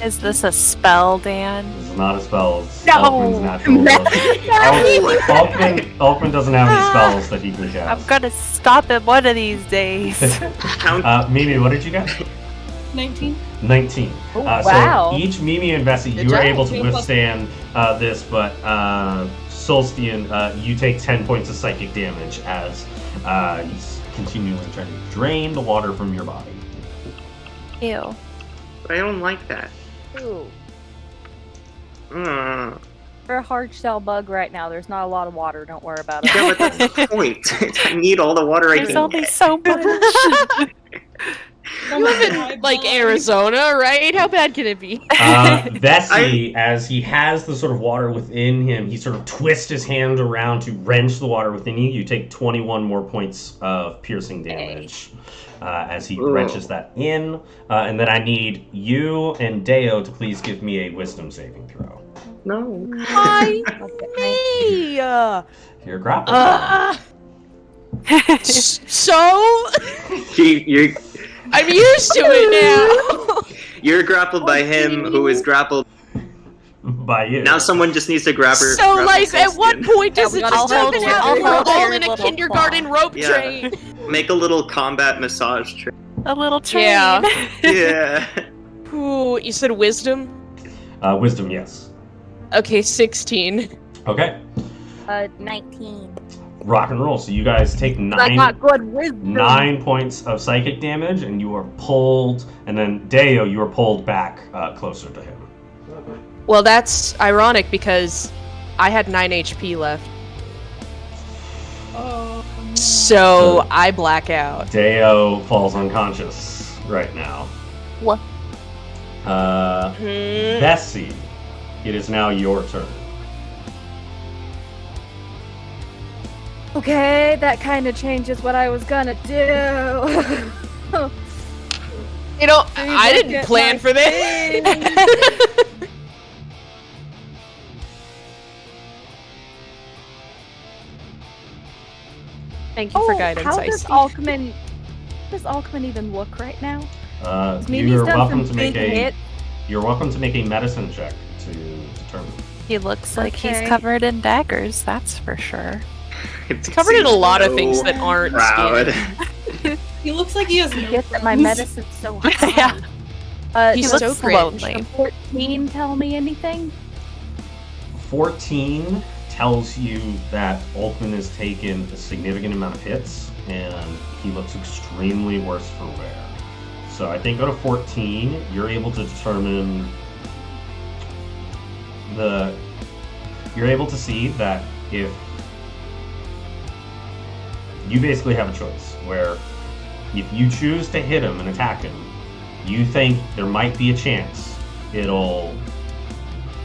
Is this a spell, Dan? This is not a spell. It's No. Elfman's natural ability. Ulkman doesn't have any spells that he can I'm cast. gonna stop it one of these days. Count. Mimi, what did you get? 19. 19. Oh, wow. So each Mimi and Bessie, Good you were job. able to Yeah, plus- withstand this, but Solstice, you take 10 points of psychic damage as he's continually trying to drain the water from your body. Ew. I don't like that. Ooh. Mm. For a hard shell bug right now, there's not a lot of water. Don't worry about it. Yeah, but that's the point. I need all the water I There's can only get. so much. You live in, like, Arizona, right? How bad can it be? Vessi, as he has the sort of water within him, he sort of twists his hand around to wrench the water within you. You take 21 more points of piercing damage as he Ooh. wrenches that in. And then I need you and Deo to please give me a wisdom saving throw. No. Hi, me. You're grappled. So You're I'm used to it now. you're grappled by him, who is grappled. By you. Now someone just needs to grab her. So, grab like, her at what skin. point does Yeah, it we just gotta hold happen it. that I'll we're hold all your in a little kindergarten rope Yeah. train? Make a little combat massage train. A little train. Yeah. Yeah. Ooh, you said wisdom? Wisdom, yes. Okay, 16. Okay. 19. Rock and roll. So you guys take I got good wisdom. 9 points of psychic damage, and you are pulled. And then Deo, you are pulled back closer to him. Well, that's ironic because I had 9 HP left. Oh, no. So I black out. Deo falls unconscious right now. What? Vesi, it is now your turn. Okay, that kind of changes what I was gonna do. You know, I didn't plan for this. Thank you for guidance, How Icy. does Alchemin even look right now? You're welcome to some make big a. hits. You're welcome to make a medicine check to determine. He looks like he's Okay. covered in daggers, that's for sure. It's covered in a lot of things that aren't proud. skin. He looks like he has no Get that my friends. medicine's so high. Yeah. He's He so looks cringe. lonely. 14 tell me anything? 14 tells you that Ulkman has taken a significant amount of hits, and he looks extremely worse for wear. So I think out of 14, you're able to determine You're able to see that if you basically have a choice, where if you choose to hit him and attack him, you think there might be a chance it'll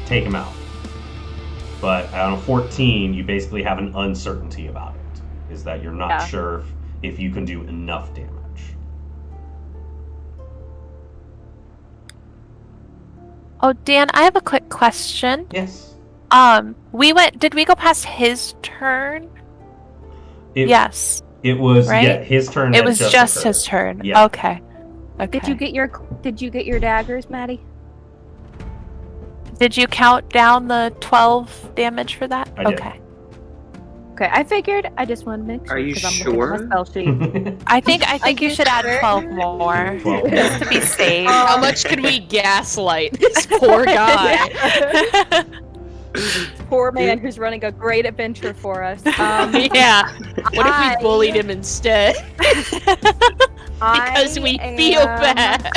take him out. But on a 14, you basically have an uncertainty about it. Is that you're not sure if you can do enough damage. Oh, Dan, I have a quick question. Yes. Did we go past his turn? Yes. It was Right? his turn. It had was just occurred. his turn. Yeah. Okay. Did you get your daggers, Maddie? Did you count down the 12 damage for that? I did. Okay. Okay, I figured. I just wanted to make sure. Are you 'cause I'm sure? looking at my spell sheet. I think you should add 12 more 12. just to be safe. How much can we gaslight this poor guy? Poor man who's running a great adventure for us. Yeah. What if we bullied him instead? Because we feel bad.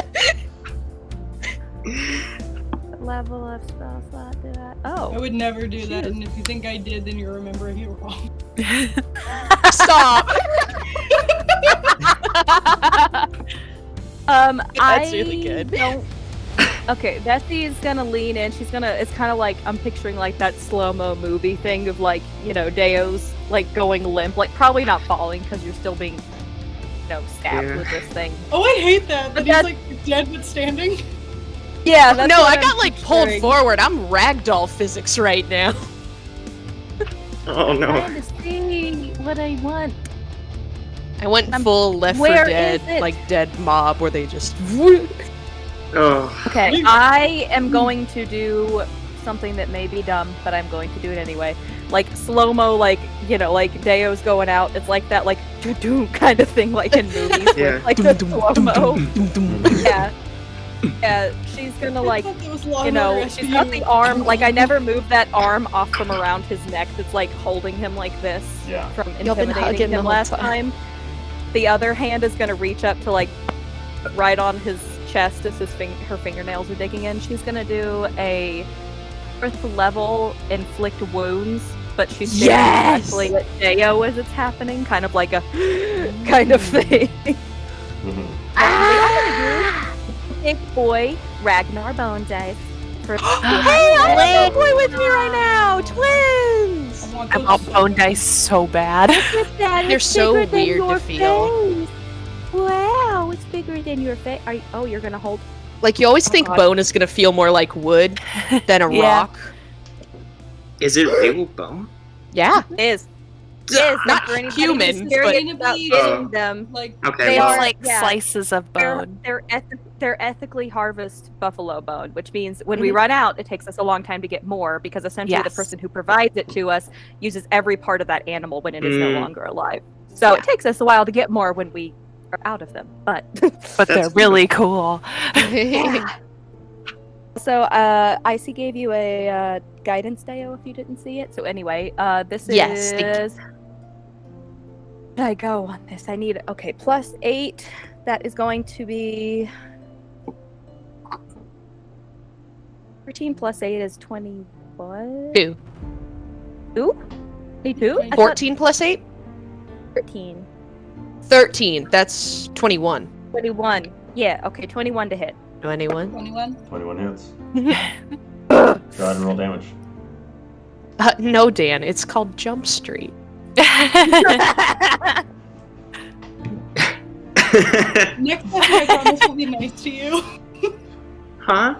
What level of spell slot did I? I Oh, would never do that, and if you think I did, then you're remembering it wrong. Stop. That's really good. Don't... Okay, Vesi is gonna lean in. She's gonna. It's kind of like I'm picturing like that slow-mo movie thing of like Deo's like going limp, like probably not falling because you're still being stabbed Yeah. with this thing. Oh, I hate that. But That he's that's- like dead but standing. Yeah, that's No, what I I'm got like pulled picturing. forward. I'm ragdoll physics right now. Oh no. Trying to see what I want. I went full Left 4 where Dead, is it? like dead mob, where they just. Oh. Okay, I am going to do something that may be dumb, but I'm going to do it anyway. Like slow-mo, like Deo's going out. It's like that, like doo-doo kind of thing, like in movies, Yeah. with, like the slow-mo. Yeah, yeah. She's gonna like, I thought that was Lawnmower she's got the SVU. arm. Like I never moved that arm off from around his neck. That's like holding him like this Yeah. from Y'all been intimidating hugging the him whole last time. time. The other hand is gonna reach up to like right on his chest as her fingernails are digging in. She's gonna do a 4th level inflict wounds, but she's staring Yes! directly at Deo as it's happening, kind of like a kind of thing. Mhm. Big boy Ragnar Bone Dice. For Hey, I have a boy with me right now! Twins! want I those want so bone bad. dice so bad. They're so weird to feel. Wow, it's bigger than your face. You're gonna hold. Like, you always think God. bone is gonna feel more like wood than a Yeah. rock. Is it real bone? Yeah. Is Not for anybody human, who's curious but- about getting them. Like, Okay. They It's well, are- like yeah. slices of bone. They're ethically harvest buffalo bone, which means when we run out, it takes us a long time to get more because essentially the Yes. person who provides it to us uses every part of that animal when it is no Mm. longer alive. So it takes us a while to get more when we are out of them, but But they're That's really cool. So, Icy gave you a guidance, Deo, if you didn't see it. So anyway, this Yes, thank you. is... Where did I go on this? I need... Okay, +8. That is going to be... 13 + 8 is 21? 2. 22? 14 plus 8? 13. 13. That's 21. 21. Yeah, okay, 21 to hit. 21. 21. 21 hits. Go ahead and roll damage. No, Dan. It's called Jump Street. Next time I promise we'll be nice to you. Huh?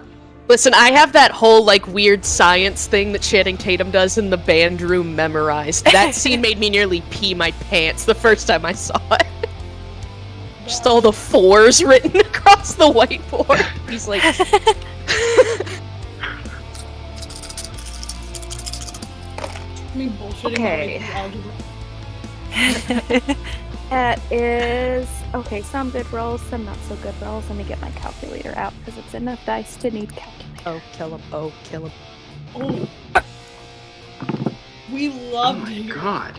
Listen, I have that whole, like, weird science thing that Channing Tatum does in the band room memorized. That scene made me nearly pee my pants the first time I saw it. Just all the 4s written across the whiteboard. He's like... Me bullshitting Okay. about algebra. That is okay. Some good rolls, some not so good rolls. Let me get my calculator out because it's enough dice to need calculator. Oh, kill him. Oh, kill him. Oh. We loved you. God.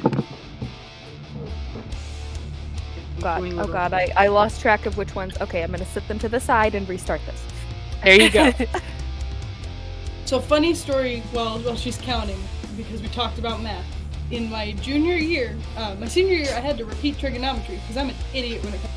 Oh god, I lost track of which ones. Okay, I'm gonna sit them to the side and restart this. There you go. So funny story while she's counting, because we talked about math. In my junior year, my senior year, I had to repeat trigonometry because I'm an idiot when it comes.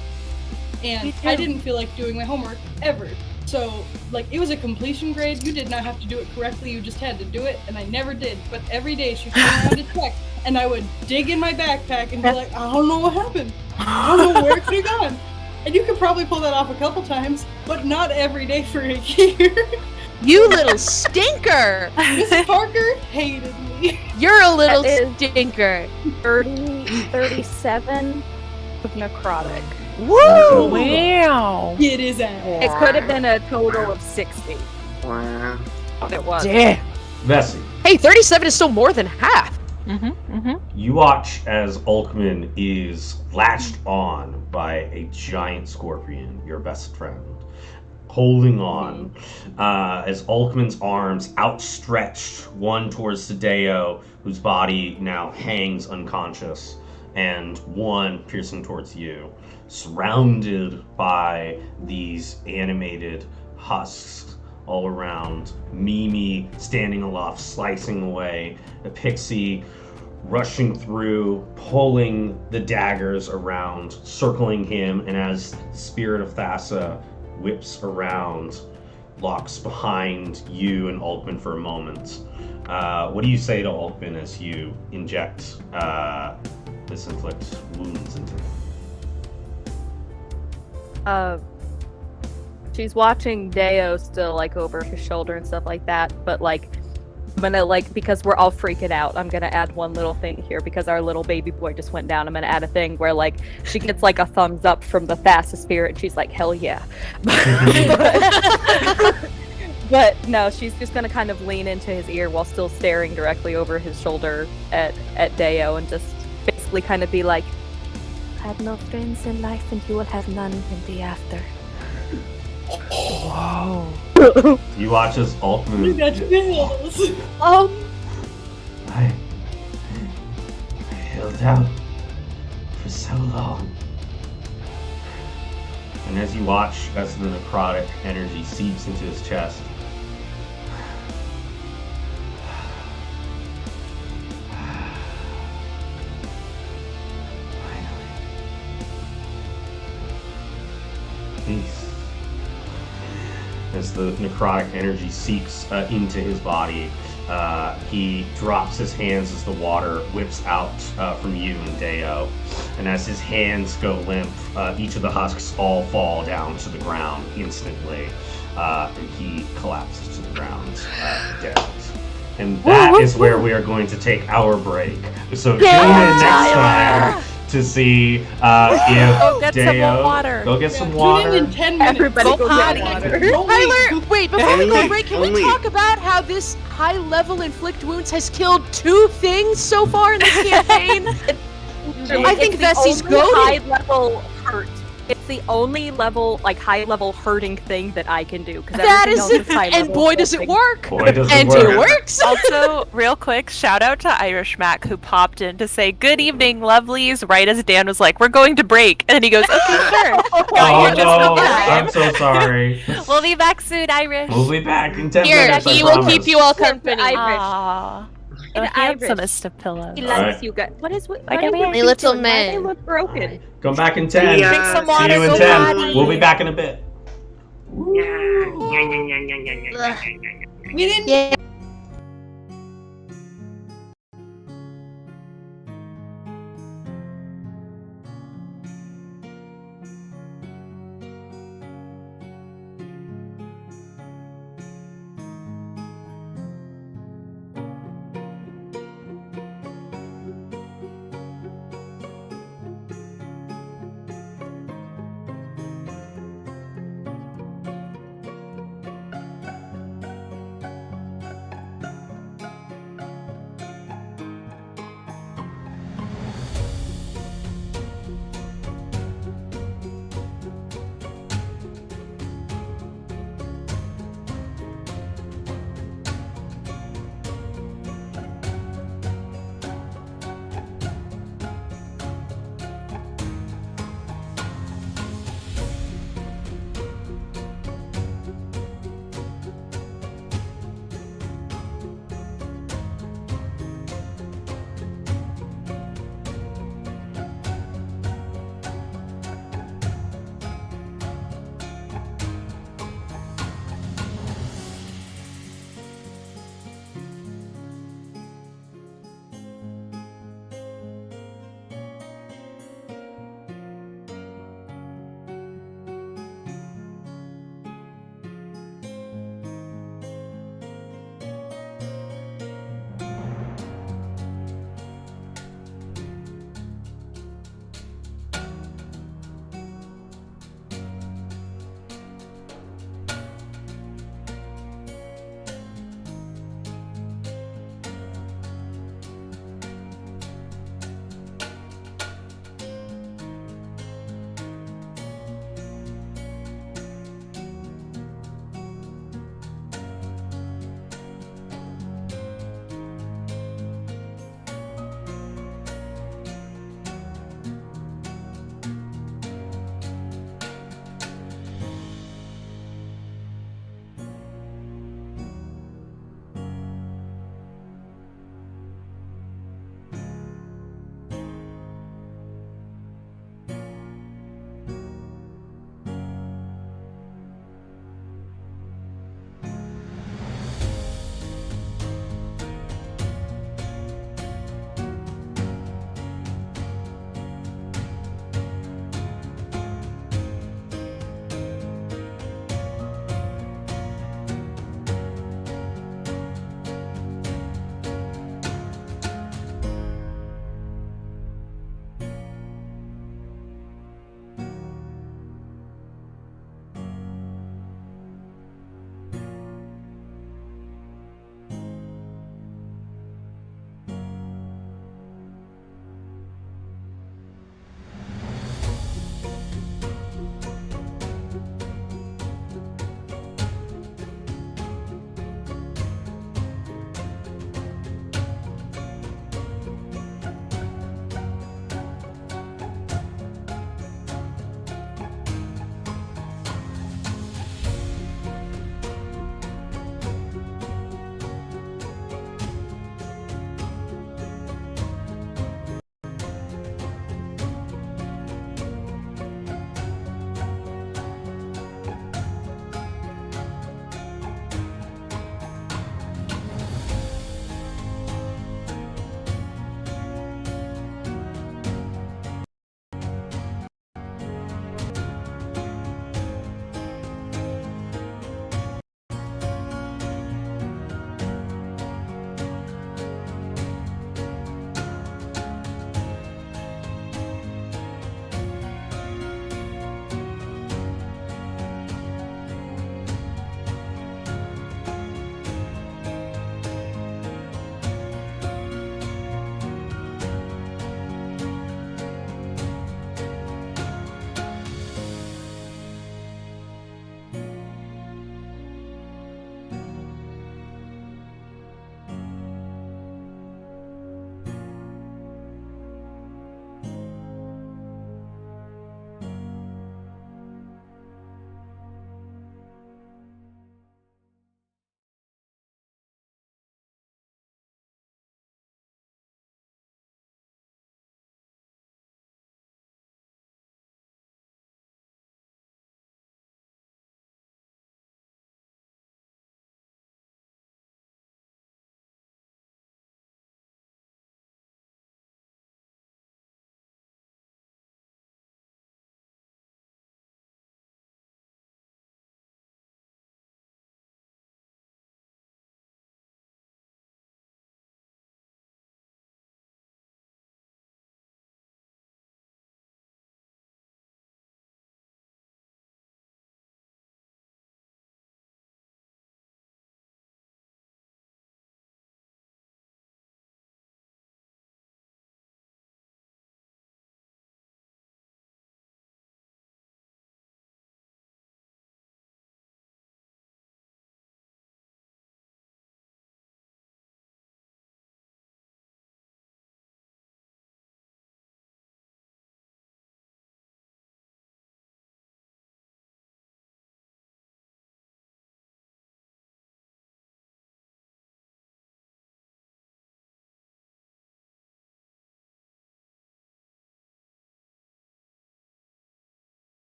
And I didn't feel like doing my homework ever. So, like, it was a completion grade. You did not have to do it correctly. You just had to do it, and I never did. But every day she came around to check, and I would dig in my backpack and be like, I don't know what happened. I don't know where it could have gone. And you could probably pull that off a couple times, but not every day for a year. You little stinker! Miss Parker hated me. You're a little That is- stinker. 37 of necrotic. Woo! Wow. It is ass. It could have been a total of 60. Wow. It was. Damn. Vessi, Hey, 37 is still more than half. you watch as Ulkman is latched on by a giant scorpion, your best friend. Holding on, as Ulkman's arms outstretched, one towards Deo, whose body now hangs unconscious, and one piercing towards you, surrounded by these animated husks all around. Mimi standing aloft, slicing away. Epixie rushing through, pulling the daggers around, circling him, and as the spirit of Thassa whips around, locks behind you and Ulkman for a moment. What do you say to Ulkman as you inject this inflict wounds into him? She's watching Deo still, like, over his shoulder and stuff like that, but, like, I'm gonna, like, because we're all freaking out, I'm gonna add one little thing here because our little baby boy just went down. I'm gonna add a thing where, like, she gets, like, a thumbs up from the Thassa spirit and she's like, hell yeah. But no, she's just gonna kind of lean into his ear while still staring directly over his shoulder at Deo and just basically kind of be like, have no friends in life and you will have none in the after. Whoa. You watch as You Ulkman. got chills. I held out for so long. And as you watch as the necrotic energy seeps into his chest, peace. As the necrotic energy seeps into his body, he drops his hands as the water whips out from you and Deo. And as his hands go limp, each of the husks all fall down to the ground instantly. And he collapses to the ground dead. And that is where we are going to take our break. So tune in next time to see if get some Deo... more water. Go get some Tune water. in 10 minutes. Everybody go get water. Tyler, wait, before we go break, can we Only- talk about how this high-level inflict wounds has killed 2 things so far in this campaign? I think Vesi's goated. High level hurt. It's the only level, like, high level hurting thing that I can do. That is it, and boy does it work! Boy, does And it it work. works! Also, real quick, shout out to Irish Mac who popped in to say, "Good evening, lovelies," right as Dan was like, "We're going to break." And he goes, "Okay, sure." Oh you're just no, okay. I'm so sorry. We'll be back soon, Irish. We'll be back in 10 Here, minutes, I he will promise. keep you all company. Irish. Aww. The Irish. handsomest of pillows. He Alright. likes you guys. What is what? Like what a are your man. feet Little doing? Why do man. They look broken. Come back in 10. Yeah. Drink some See water, you in go 10. Maddie. We'll be back in a bit. We didn't. Yeah.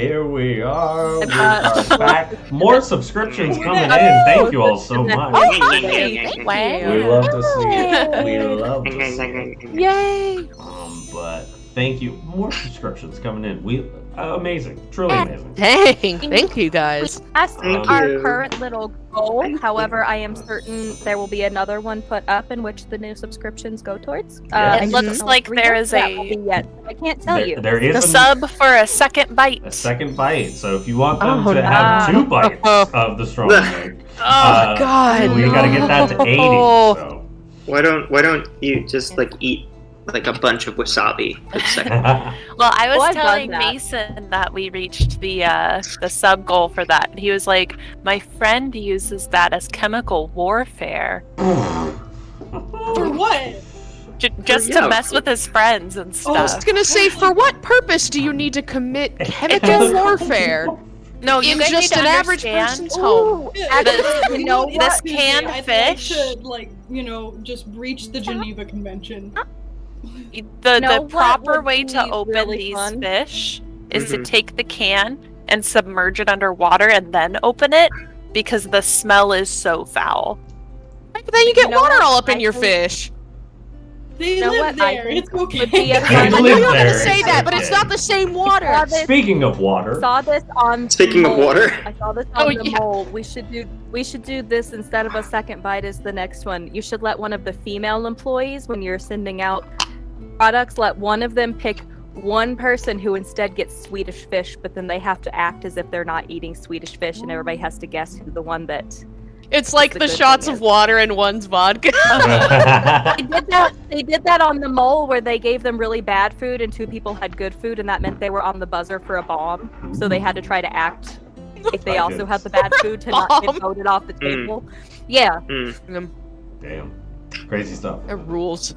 here we are. We are back. More subscriptions coming in. Thank you all so much. We love to see it. We love to see it. Yay! But thank you. More subscriptions coming in. Amazing. Truly amazing. Dang, thank you guys. That's Thank our you. current little goal. Thank However, you. I am certain there will be another one put up in which the new subscriptions go towards. Yeah. I It just looks don't know like what there is that will a- be yet. I can't tell you. There The is sub for a second bite. a second bite. So if you want them Oh, to have no. 2 bites of the strong drink, Oh, God. we gotta get that to 80. So. Why don't you just like eat like a bunch of wasabi for the second? Well, I was I've done telling that. Mason that we reached the sub goal for that. And he was like, my friend uses that as chemical warfare. For what? Just yeah. to mess with his friends and I was stuff. gonna say, for what purpose do you need to commit chemical warfare No, you in guys just need to an average understand. person's home? Actually, you know This what? canned I'd fish. like to, like, just breach the Geneva Convention. The Know what proper would way to be open really these fun? fish is to Mhm. take the can and submerge it under water and then open it because the smell is so foul. But then you get know water what? all up in I your think- fish. They know live what I there. think It's would be okay. a They fun- I know live you're there, gonna say it's that, but it's okay. not the same water. Saw this- Speaking of water, saw this on Speaking of Mole. water. I saw this on Oh, the yeah. Mole. We should do this instead of a second bite is the next one. You should let one of the female employees, when you're sending out products, let one of them pick one person who instead gets Swedish fish, but then they have to act as if they're not eating Swedish fish, and everybody has to guess who the one that. It's like the the good shots thing of is. water and one's vodka. They did that on the Mole, where they gave them really bad food and 2 people had good food, and that meant they were on the buzzer for a bomb. So they had to try to act if they My also goodness. had the bad food to not Bomb. get voted off the table. Yeah. damn, crazy stuff. It rules.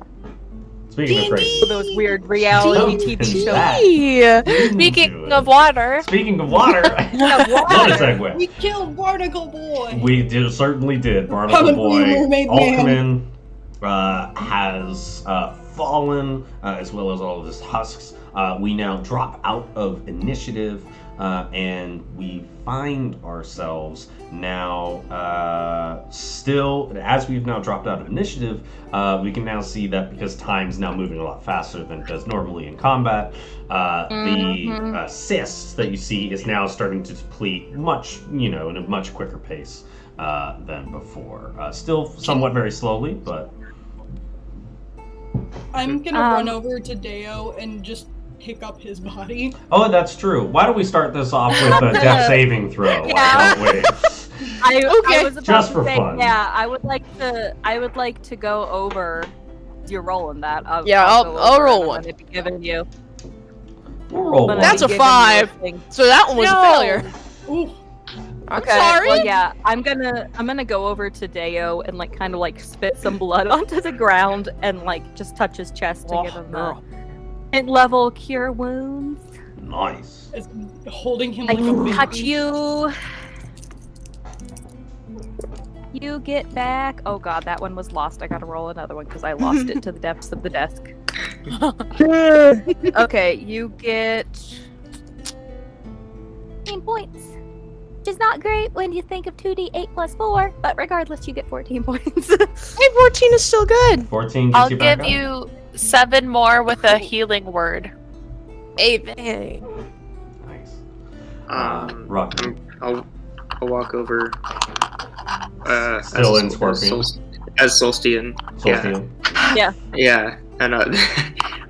Speaking of crazy, Those weird reality Ding. TV shows. That. Hey. Speaking of water, Speaking of water, what a water. segue. We killed Barnacle Boy. We certainly did. Barnacle Coming for you, Boy, mermaid Alchemin, has fallen, as well as all of his husks. We now drop out of initiative, and we find ourselves now still, as we've now dropped out of initiative, we can now see that because time's now moving a lot faster than it does normally in combat, the cysts that you see is now starting to deplete much, in a much quicker pace than before. Still somewhat very slowly, but I'm gonna run over to Deo and just pick up his body. oh, that's true. Why don't we start this off with a death saving throw? Why don't we? I Okay. was about Just to for say, fun. yeah, I would like to go over. You're rolling that. Yeah, go I'll over roll and I'm one. gonna be giving you. We'll roll I'm one. gonna That's be a giving you 5. thing. So that one was No. a failure. Ooh, Okay. sorry. Well, yeah, I'm gonna go over to Deo and kind of spit some blood onto the ground and just touch his chest to Oh, give him girl. level cure wounds. Nice. it's holding him I like a baby. touch you. You get back. Oh god, that one was lost. I gotta roll another one because I lost it to the depths of the desk. Okay, you get 14 points. Which is not great when you think of 2d8 plus 4, but regardless, you get 14 points. Hey, 14 is still good. 14 I'll gets you back give up. you 7 more with a healing word. Hey, Nice. Rock. I'll walk over. Still in Scorpion. As Solstian. Solstian. Yeah, and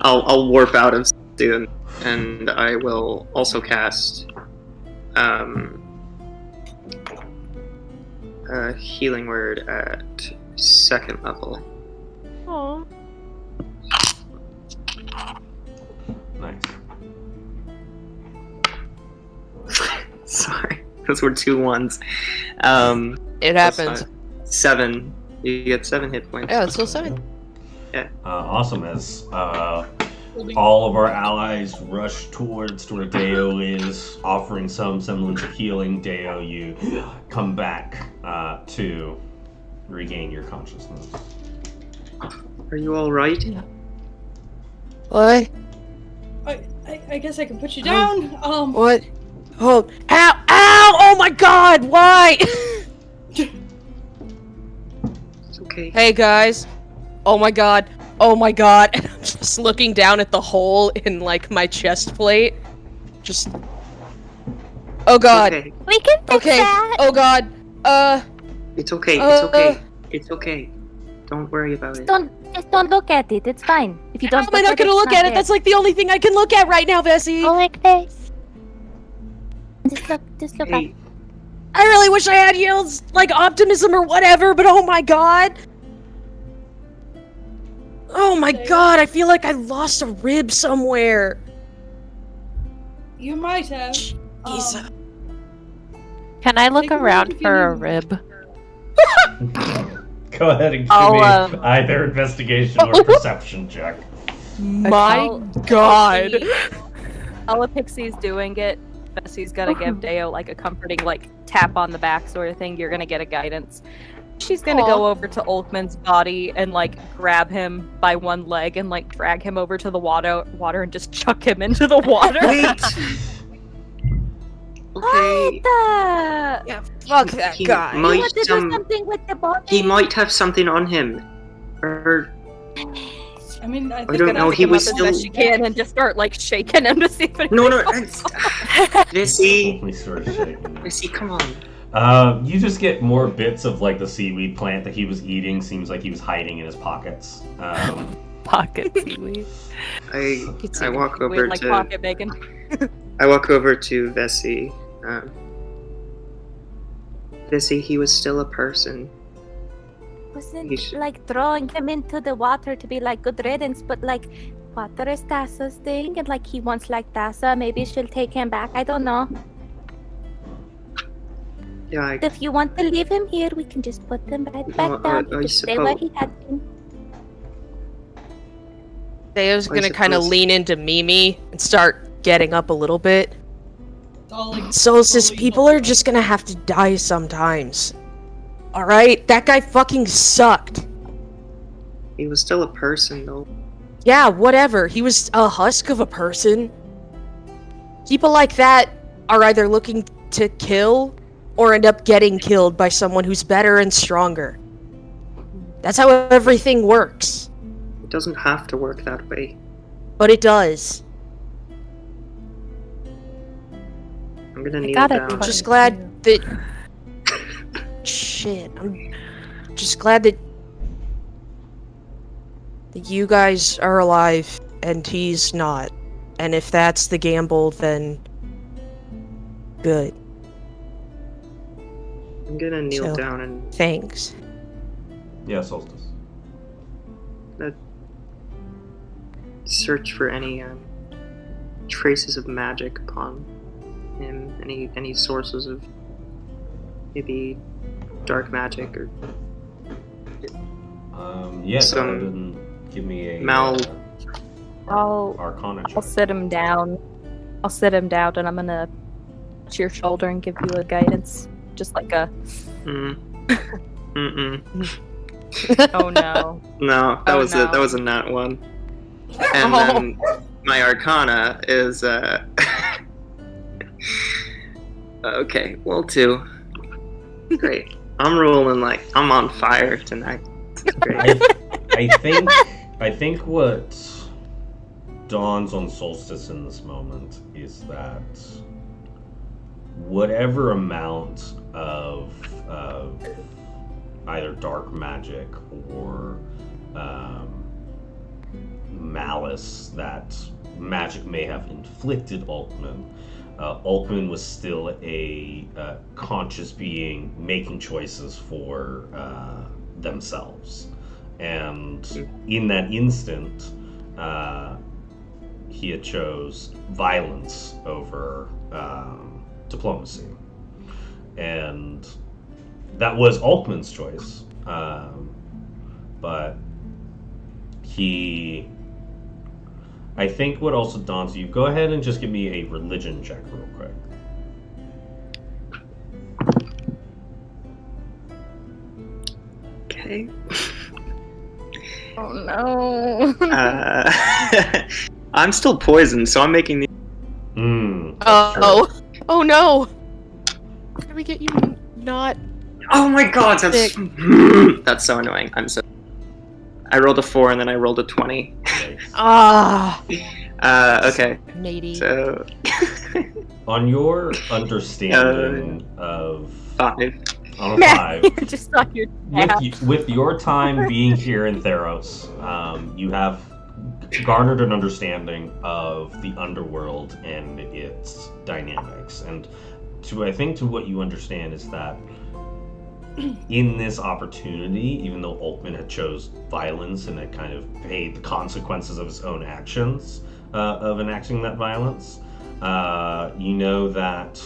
I'll warp out of Solstian, and I will also cast a healing word at 2nd level. Aw. Nice. Sorry, those were 2 1s. It That's happens. fine. 7. You get 7 hit points. Yeah, it's still 7. Awesome. As Holding- all of our allies rush towards where Deo is, offering some semblance of healing, Deo, you come back to regain your consciousness. Are you all right? What? I guess I can put you down. What? Oh, ow! Ow! Oh my god! Why? It's okay. Hey guys. Oh my god. Oh my god. And I'm just looking down at the hole in like my chest plate. Just. Oh god. Okay. We can fix Okay. that. Oh god. It's okay. It's okay. It's okay. Don't worry about it. Just don't look at it. It's fine. If you don't How am I not gonna look at it? That's like the only thing I can look at right now, Vesi. Go like this. Just look Hey, I really wish I had heals, like optimism or whatever, but oh my god. Oh my god, I feel like I lost a rib somewhere. You might have. Jesus. Can I look Take a look around if you for a need- rib? Go ahead and give I'll, me either investigation or perception check. My god. While Epixie's doing it, Vesi's gonna give Deo like a comforting like tap on the back sort of thing. You're gonna get a guidance. She's gonna go over to Ulkman's body and like grab him by one leg and like drag him over to the water and just chuck him into the water. wait. Okay. What? Yeah, fuck that He guy. You might want to do something with the body? he might have something on him. Or I mean, I I think don't know. He Pick him was up as still. best she can and just start like shaking him to see if it No. Vesi, We sort of shaking. Vesi, come on. You just get more bits of like the seaweed plant that he was eating. Seems like he was hiding in his pockets. Pocket seaweed. I walk over weird, like to. pocket bacon. I walk over to Vesi. Vesi, he was still a person. Wasn't He sh- like throwing him into the water to be like good riddance, but like water is Tassa's thing, and like he wants like Tassa. Maybe she'll take him back. I don't know. Yeah, If you want to leave him here, we can just put him right back down. He I can stay where suppose. he had been. Deo's I gonna kind of suppose. lean into Mimi and start getting up a little bit. it's all like Solstice, slowly people are just gonna have to die sometimes. Alright? That guy fucking sucked. he was still a person though. Yeah, whatever. He was a husk of a person. People like that are either looking to kill or end up getting killed by someone who's better and stronger. That's how everything works. It doesn't have to work that way. But it does. I'm gonna kneel got it. down. I'm just glad that... Shit. I'm just glad that you guys are alive and he's not. And if that's the gamble, then good. I'm gonna kneel So- down and Thanks. Yeah, Solstice. search for any traces of magic upon him. Any sources of maybe dark magic or Yeah, Some go ahead and give me a I'll Arcana check. I'll sit him down. I'll sit him down, and I'm gonna touch your shoulder and give you a guidance, just like a. Oh no. No, that Oh, was no. that was a nat one. And then my Arcana is okay, well 2. Great. I'm rolling like I'm on fire tonight. This is great. I think what dawns on Solstice in this moment is that whatever amount of either dark magic or malice that magic may have inflicted Altman, Altman was still a conscious being making choices for themselves. And in that instant, he had chose violence over diplomacy. And that was Altman's choice. But I think what also dawns you, go ahead and just give me a religion check real quick. Okay. Oh no. I'm still poisoned, so I'm making the. That's true. Oh no! How do we get you not? Oh my god, that's Sick. that's so annoying. I'm so. I rolled a 4 and then I rolled a 20. Ah, Okay. matey. So. On your understanding of 5. on a 5, Just on your tab. with your time being here in Theros, you have garnered an understanding of the underworld and its dynamics. And I think to what you understand is that in this opportunity, even though Ulkman had chose violence and had kind of paid the consequences of his own actions of enacting that violence, you know that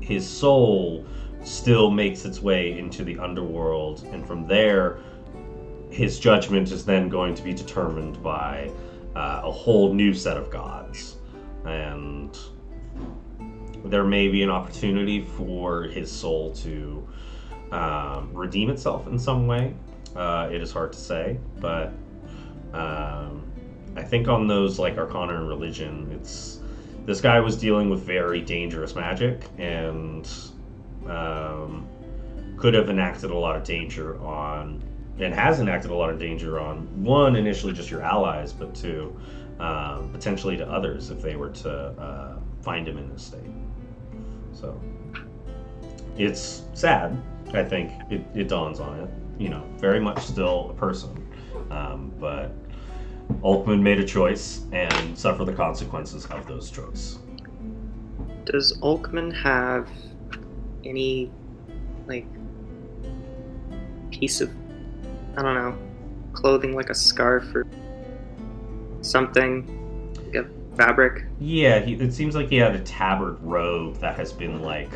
his soul still makes its way into the underworld, and from there, his judgment is then going to be determined by a whole new set of gods. And there may be an opportunity for his soul to redeem itself in some way. It is hard to say, but I think on those like Arcana and Religion, this guy was dealing with very dangerous magic and could have enacted a lot of danger on, and has enacted a lot of danger on, one, initially just your allies, but two, potentially to others if they were to find him in this state. So it's sad. I think it dawns on it. You know, very much still a person, but Ulkman made a choice and suffer the consequences of those choices. Does Ulkman have any, like, piece of, I don't know, clothing, like a scarf or something, like a fabric? Yeah, it seems like he had a tabard robe that has been like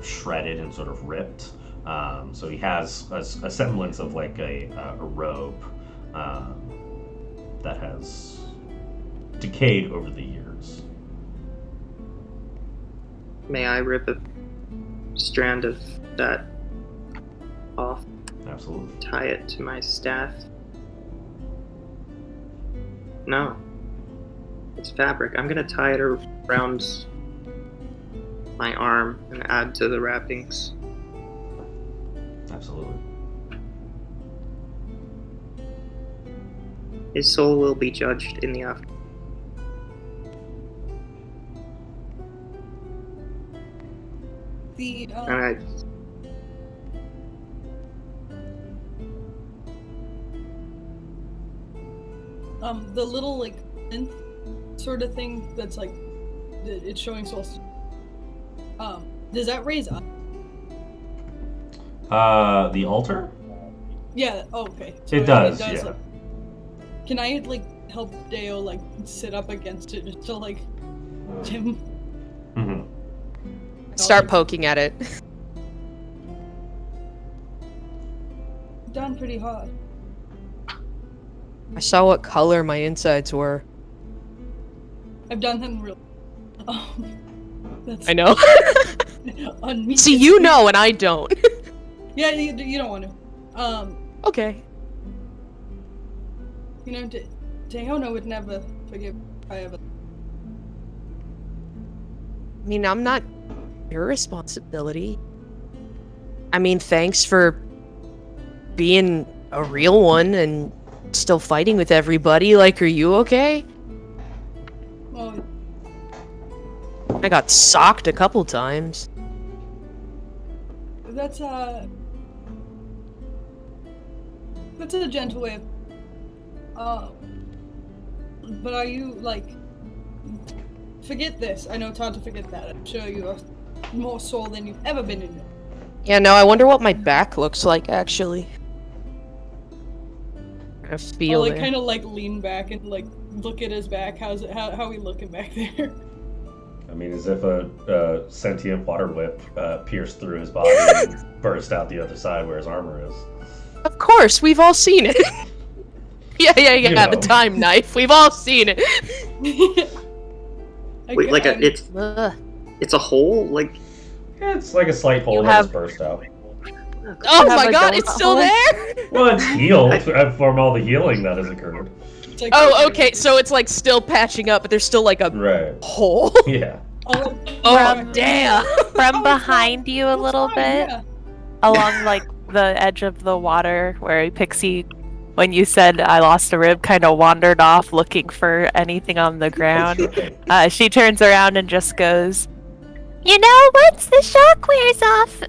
shredded and sort of ripped. So he has a semblance of like a robe that has decayed over the years. May I rip a strand of that off? Absolutely. Tie it to my staff? No. It's fabric. I'm gonna tie it around my arm and add to the wrappings. Absolutely. His soul will be judged in the afterlife. The And the little like synth sort of thing that's like it's showing Solstice. Does that raise up? The altar? Yeah. Oh, okay. It does, yeah. like- can I like help Deo like sit up against it just to like him? Mm-hmm. Start poking at it. Done pretty hard. I saw what color my insides were. I've done them real. That's I know. on me. See, you know, and I don't. Yeah, you don't want to. Okay. You know, Teona would never forgive if I ever. I mean, I'm not your responsibility. I mean, thanks for being a real one and still fighting with everybody. Like, are you okay? Well, I got socked a couple times. that's a gentle way of. But are you like? Forget this. I know it's hard to forget that. I'm sure you are more soul than you've ever been in. Yeah, no, I wonder what my back looks like, actually. I feel I'll like it. kind of like lean back and like look at his back. How's it? How we looking back there? I mean, as if a sentient water whip pierced through his body and burst out the other side where his armor is. Of course, we've all seen it. yeah, You the know. time knife. We've all seen it. Wait, like it's Ugh. a hole? Like, Yeah, it's like a slight hole You that have- just burst out. Oh You have my a god, donut it's still hole? there? Well, it's healed from all the healing that has occurred. It's like- Oh, okay, so it's like still patching up, but there's still like a Right. hole. Yeah. All Oh, damn! from behind you a That's little fine, bit, yeah. along like the edge of the water, where Pixie, when you said I lost a rib, kind of wandered off looking for anything on the ground. She turns around and just goes, "You know, once the shock wears off,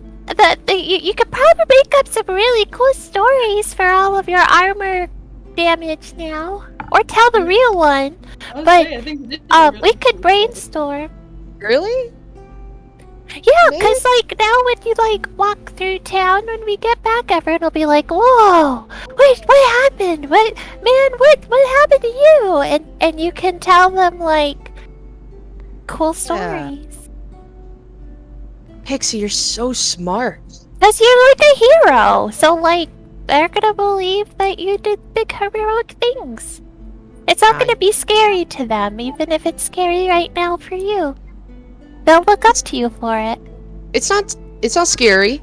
you could probably make up some really cool stories for all of your armor damage now, or tell the real one. I was But, saying, I think we did do a really we could cool brainstorm." Really? Yeah, Maybe. cause like now when you like walk through town, when we get back, everyone will be like, "Whoa, wait, what happened? What happened to you?" And you can tell them like cool stories. Pixie, you're so smart. Cause you're like a hero, so like they're gonna believe that you did big heroic things. It's not gonna be scary to them, even if it's scary right now for you. They'll look up to you for it. It's not scary.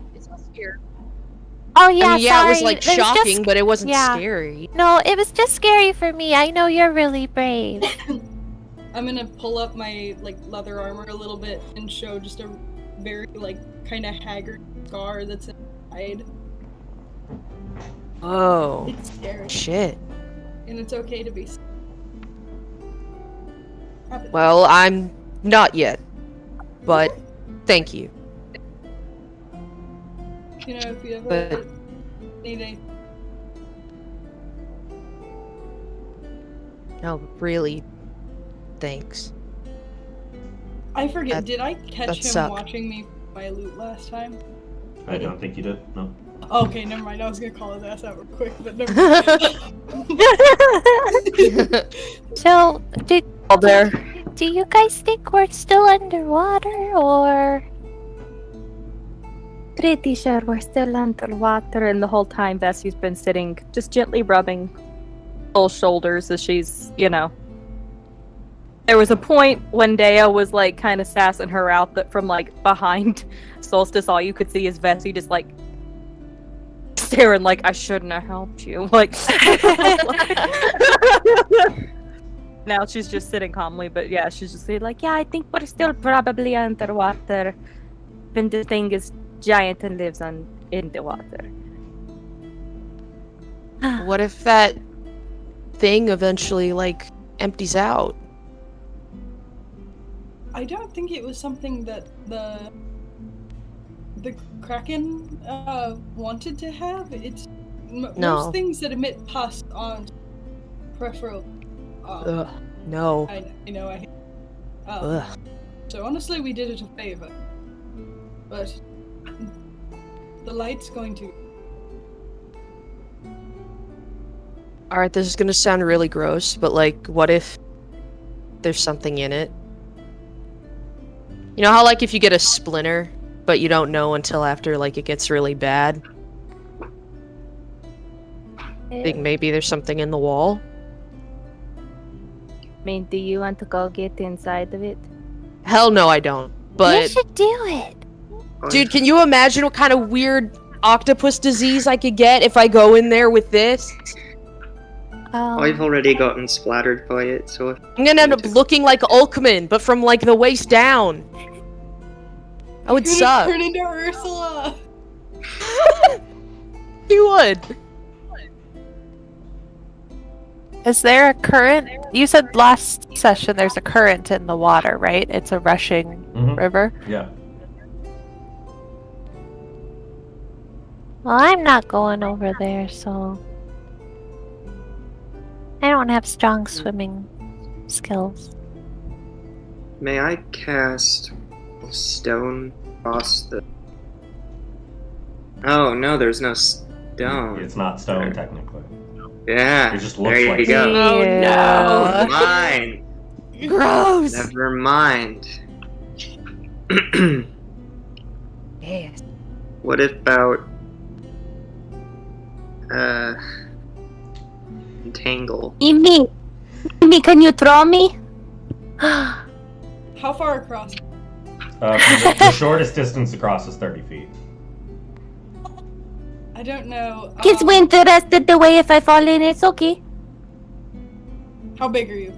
Oh yeah, I mean, yeah, sorry. it was like There's shocking, just... but it wasn't yeah. scary. No, it was just scary for me. I know you're really brave. I'm gonna pull up my like leather armor a little bit and show just a very like kind of haggard scar that's inside. Oh, It's scary, shit. and it's okay to be. Happens. Well, I'm not yet, but thank you. You know, if you ever But- need anything. No, really, thanks. I forget. That- Did I catch that him sucked. watching me my loot last time? I don't think you did. No. Okay, never mind. I was gonna call his ass out real quick, but never mind. So, All there. do you guys think we're still underwater, or? Pretty sure we're still underwater, and the whole time Vesi's been sitting, just gently rubbing Soul's shoulders as she's, you know. There was a point when Deo was like kind of sassing her out that from like behind Solstice, all you could see is Vesi just like staring like, I shouldn't have helped you. Like, now she's just sitting calmly, but yeah, she's just like, yeah, I think we're still probably underwater. Even the thing is giant and lives in the water. What if that thing eventually, like, empties out? I don't think it was something that the kraken wanted to have. It's No. most things that emit pus on peripheral. Ugh, no. I know. I hate. Ugh. So honestly, we did it a favor, but the light's going to. Alright, this is gonna sound really gross, but like, what if there's something in it? You know how, like, if you get a splinter, but you don't know until after, like, it gets really bad? I think maybe there's something in the wall? I mean, do you want to go get inside of it? Hell no, I don't. You But, should do it. dude, can you imagine what kind of weird octopus disease I could get if I go in there with this? I've already gotten splattered by it, so if I'm gonna end up looking like Ulkman, but from, like, the waist down. That would You're suck. gonna turn into Ursula. You would. Is there a current? You said last session there's a current in the water, right? It's a rushing Mhm. river. Yeah. Well, I'm not going over there, so I don't have strong swimming skills. may I cast a stone across the... Oh no, there's no stone. It's not stone, technically. Yeah, It just there looks you like go. Oh no. Mine. Gross. Never mind. Yes. What about entangle? Amy, can you throw me? How far across? The shortest distance across is 30 feet. I don't know. Kids win the rest of the way if I fall in, it's okay. How big are you?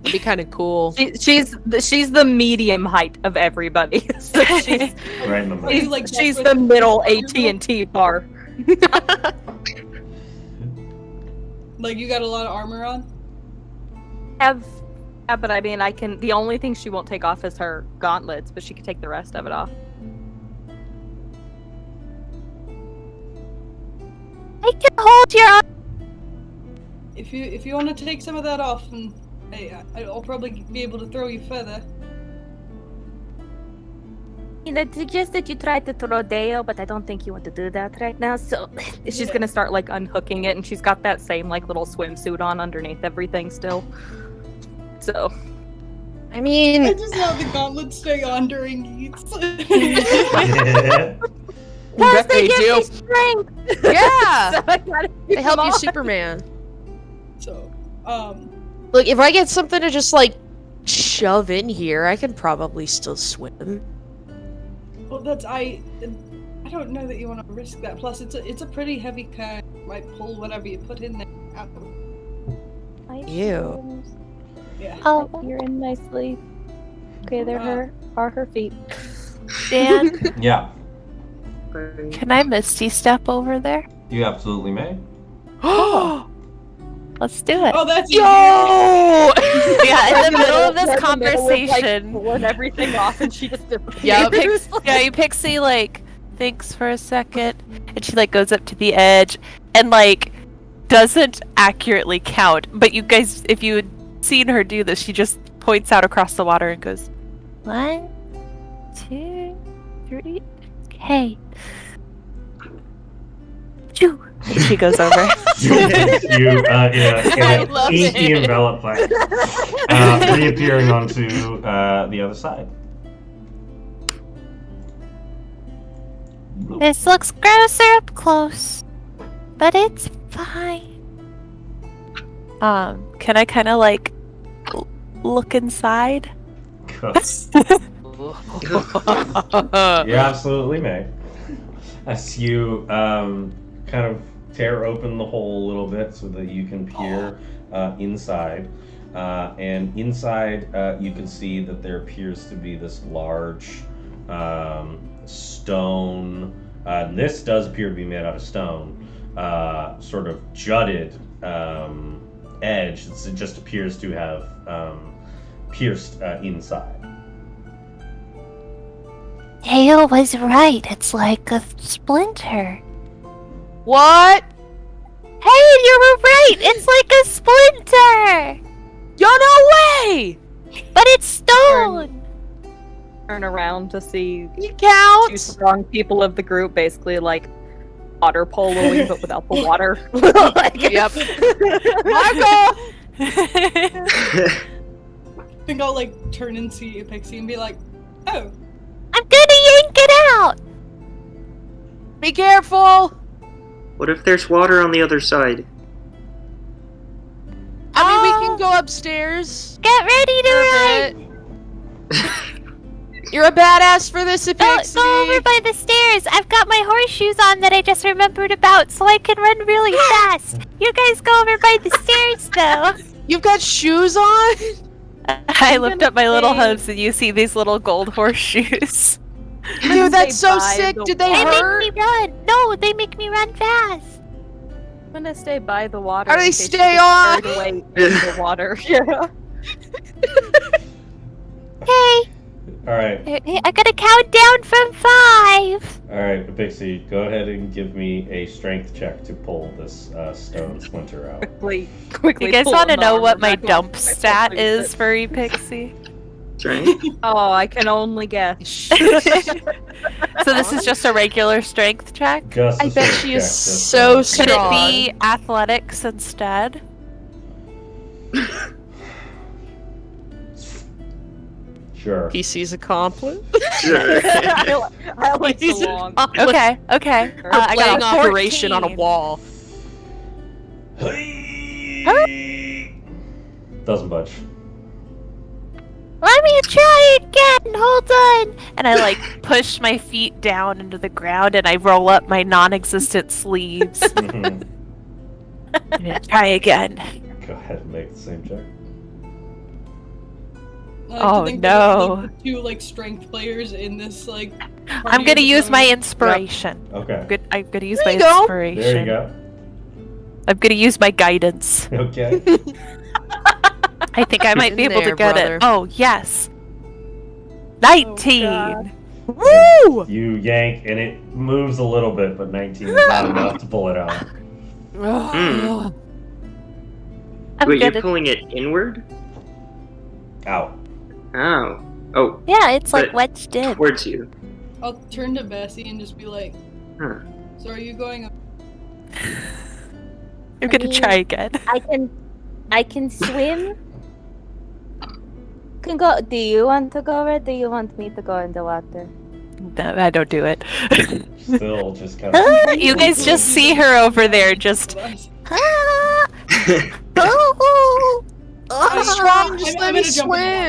It'd be kind of cool. She's the medium height of everybody. So she's Right in the middle. she's the middle AT&T bar. Like, you got a lot of armor on? But I mean, I can. The only thing she won't take off is her gauntlets, but she can take the rest of it off. I can hold your arm. If you want to take some of that off, and I'll probably be able to throw you further. I'd suggest that you try to throw Deo, but I don't think you want to do that right now. So she's gonna start like unhooking it, and she's got that same like little swimsuit on underneath everything still. So, I mean, I just have the gauntlets stay on during eats. plus they They give do. me strength. yeah, So I gotta keep they help them you, on. Superman. So, Look, if I get something to just like shove in here, I can probably still swim. well, I don't know that you want to risk that. Plus, it's a pretty heavy current. Might pull whatever you put in there out. Ew. Yeah. Oh, You're in nicely. Okay, there are her feet. Dan, Yeah, can I Misty step over there? you absolutely may. Let's do it. Oh, that's Yo! Yeah, in the middle of this Right in the middle of, like, conversation, pulling everything off, and she just Yep. Epixie like thinks for a second, and she like goes up to the edge and like doesn't accurately count. But you guys, if you had seen her do this, she just points out across the water and goes, 1, 2, 3. Okay. Choo. And she goes over. You in I an love inky it. enveloped like reappearing onto the other side. This looks grosser up close, but it's fine. Can I kind of like look inside? You absolutely may. As you kind of tear open the hole a little bit so that you can peer inside. And inside, you can see that there appears to be this large stone. This does appear to be made out of stone. Sort of jutted edge. It just appears to have pierced inside. Deo was right. It's like a splinter. What? Hey, you were right. It's like a splinter, Yo, no way! but it's stone. turn around to see You two count. strong people of the group basically like water poloing but without the water. Like, Yep. Marco. I think I'll like turn and see Epixie and be like, oh, I'm gonna yank it out. Be careful. What if there's water on the other side? I mean, we can go upstairs. Get ready to for a run. bit. You're a badass for this, Go Epixie. over by the stairs. I've got my horseshoes on that I just remembered about, so I can run really fast. You guys go over by the stairs, though. You've got shoes on? I lift up my little say- hooves, and you see these little gold horseshoes. Dude, that's Stay so by sick. the Did they They hurt? make me run. No, they make me run fast. I'm gonna stay by the water. How do in they case she stay gets on? carried away in the water. Yeah. Hey, All right. I gotta count down from 5. All right, Epixie, go ahead and give me a strength check to pull this stone splinter out. Quickly. You guys pull want to an know armor what my back on. dump stat is for Epixie? Strength? Oh, I can only guess. So this is just a regular strength check? Just I a bet strength she check, is just, so Could strong. it be athletics instead? Sure. PC's accomplished. Sure. I like the He's long. Okay, okay. We're I Playing got a 14. operation on a wall. Doesn't budge. Let me try again. Hold on. And I like push my feet down into the ground and I roll up my non-existent sleeves. Mhm. I'm gonna try again. Go ahead and make the same check. I like Oh, to think that no. there's two like strength players in this like. I'm party gonna of use my its inspiration. Okay. I'm gonna use There my you go. inspiration. There you go. I'm gonna use my guidance. Okay. I think I might In be able there, to get brother. it. Oh, yes. 19! God. Woo! You yank and it moves a little bit, but 19 is not enough to pull it out. Oh. I'm Wait, good you're at- pulling it inward? Out. Oh. Oh, Yeah, it's like But- wedged in. towards you. I'll turn to Vesi and just be like, Huh. "So are you going?" I'm gonna try again. I can swim. Can go. Do you want to go, or do you want me to go in the water? No, I don't do it. Still just kind of. You guys just see her over there, just. Strong, just I'm let gonna me jump in the water.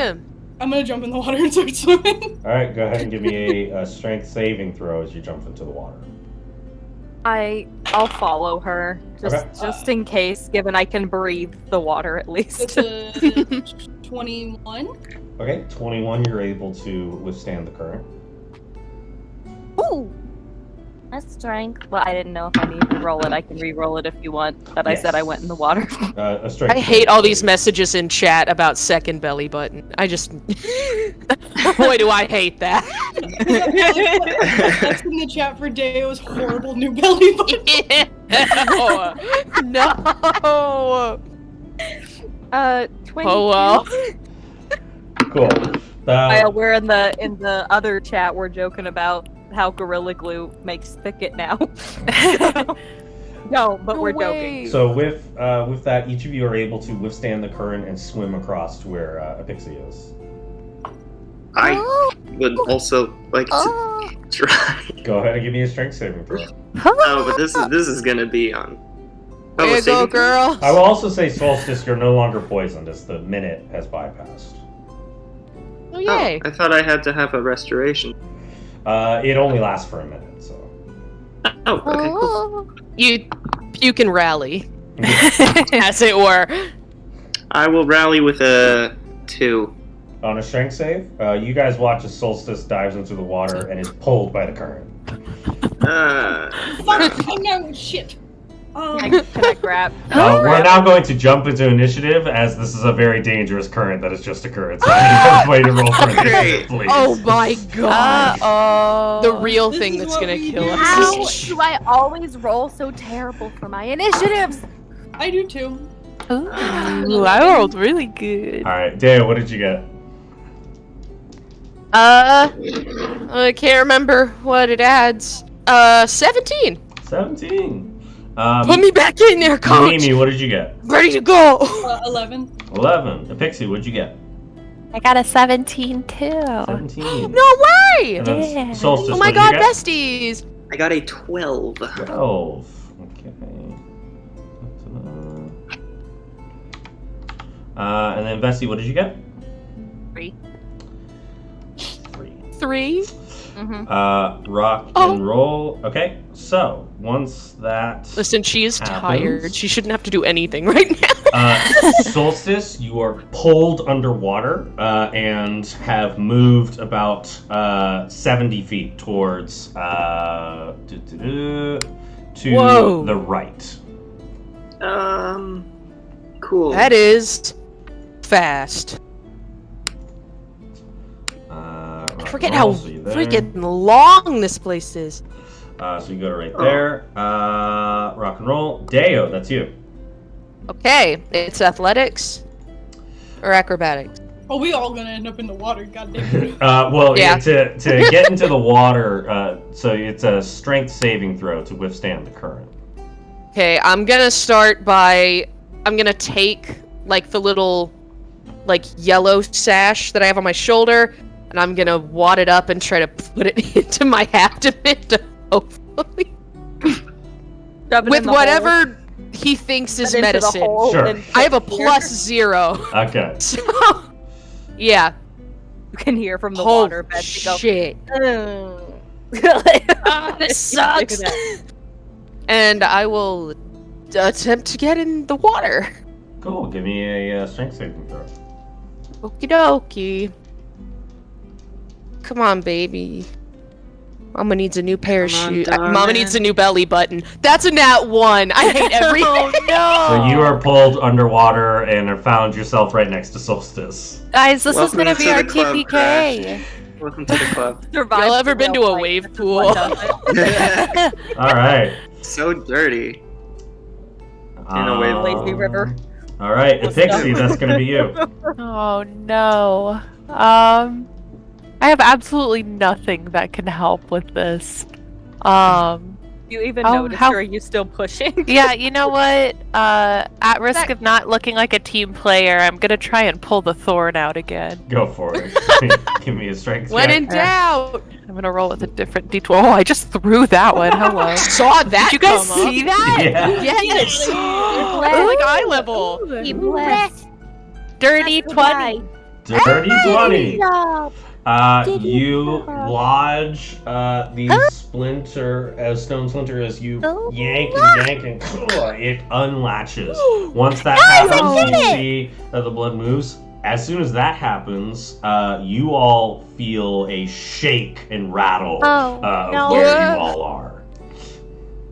swim. I'm gonna jump in the water and start swimming. Alright, go ahead and give me a strength saving throw as you jump into the water. I'll follow her just in case, given I can breathe the water at It's least. a 21. Okay, 21, you're able to withstand the current. Ooh, that's strength. Well, I didn't know if I need to roll it. I can re-roll it if you want. But I said I went in the water. A strength I hate all these saving. messages in chat about second belly button. I just. Boy, do I hate that. That's in the chat for Deo's horrible new belly button. No. 22. Oh well. Cool. We're in the other chat. We're joking about how Gorilla Glue makes thicket now. No, but we're joking. So with that, each of you are able to withstand the current and swim across to where Epixie is. I would also like to try. Go ahead and give me a strength saving throw. Oh, but this is gonna be on. There you go, saving throw? girl. I will also say, Solstice, you're no longer poisoned as the minute has bypassed. Oh, yay. I thought I had to have a restoration. It only lasts for a minute, so. Oh, okay, cool. You can rally, as it were. I will rally with a 2. On a strength save, you guys watch as Solstice dives into the water and is pulled by the current. Fuck! Oh no! Shit! Can I grab? We're now going to jump into initiative, as this is a very dangerous current that has just occurred. So I need way to roll for initiative, please. Oh my god. Oh. The real This thing is that's what gonna we kill do. us. How do I always roll so terrible for my initiatives? I do too. Ooh, I rolled really good. Alright, Deo, what did you get? I can't remember what it adds. 17. 17. Put me back in there, coach. Amy, what did you get? Ready to go. 11. 11. Epixie, what'd you get? I got a 17 too. 17. No way. And then Yeah. Solstice, Oh my what'd god, you get? besties. I got a 12. 12. Okay. And then Vesi, what did you get? 3. 3. 3. Rock and roll. Okay, so once that Listen, she is happens, tired. She shouldn't have to do anything right now. Solstice, you are pulled underwater and have moved about 70 feet towards to Whoa. the right. Cool. That is fast. I forget how freaking long this place is. So you go to right there. Rock and roll. Deo, that's you. Okay, it's athletics or acrobatics. Oh, we all gonna end up in the water. Goddamn. Well, Yeah. to get into the water, so it's a strength saving throw to withstand the current. Okay, I'm gonna start by I'm gonna take like the little like yellow sash that I have on my shoulder, and I'm gonna wad it up and try to put it into my abdomen to hopefully with whatever he thinks is medicine. Sure. I have a +0. Okay. So yeah. You can hear from the Oh water bed to go. shit. This sucks. And I will attempt to get in the water. Cool. Give me a strength saving throw. Okie dokie. Come on, baby. Mama needs a new pair of Come on, shoes. darling. Mama needs a new belly button. That's a nat 1. I hate everything. Oh no! So you are pulled underwater and have found yourself right next to Solstice. Guys, this Welcome is gonna to be our the club, TPK. Crash. Welcome to the club. Y'all ever been to a wave pool? All right. So dirty. In a wave. Lazy river. All right, Epixie, that's gonna be you. Oh no. I have absolutely nothing that can help with this. You even Oh, notice, how- or are you still pushing? Yeah, you know what? At risk of not looking like a team player, I'm gonna try and pull the thorn out again. Go for it. Give me a strength When check. in doubt. I'm gonna roll with a different d12. Oh, I just threw that one. Hello. Saw that. Did you guys come up. see that? Yeah. Yes. Bless. Like eye level. Be blessed. Dirty 20. Dirty 20. Job. You lodge the stone splinter as you yank and yank and it unlatches. Once that happens, you see that the blood moves. As soon as that happens, you all feel a shake and rattle of where you all are.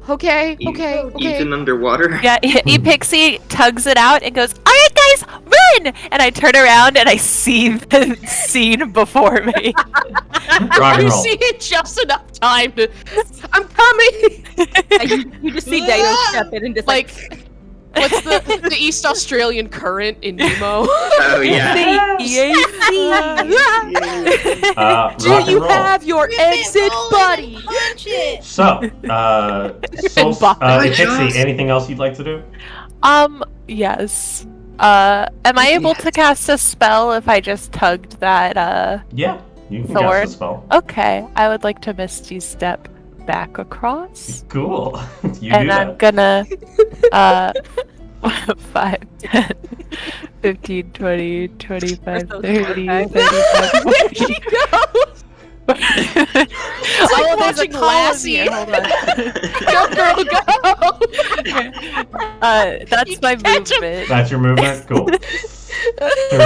Okay. Even underwater. Yeah, Epixie tugs it out and goes, "Alright guys, run!" And I turn around and I see the scene before me. Rock and You roll. see it just enough time to. I'm coming. You just see Deo step in and just Like, what's the East Australian current in Nemo? Oh yeah. Rock Do and you roll. have your exit buddy? So, Bop. Epixie, anything else you'd like to do? Yes. Am I able to cast a spell if I just tugged that, Yeah, you can Sword. cast a spell. Okay, I would like to Misty Step back across. Cool. You And do I'm that. gonna, 5, 10, 15, 20, 25, 30, 35, 40. She goes. It's like watching Lassie. Hold on. Go, girl, go. That's my catch 'em. movement. That's your movement? Cool.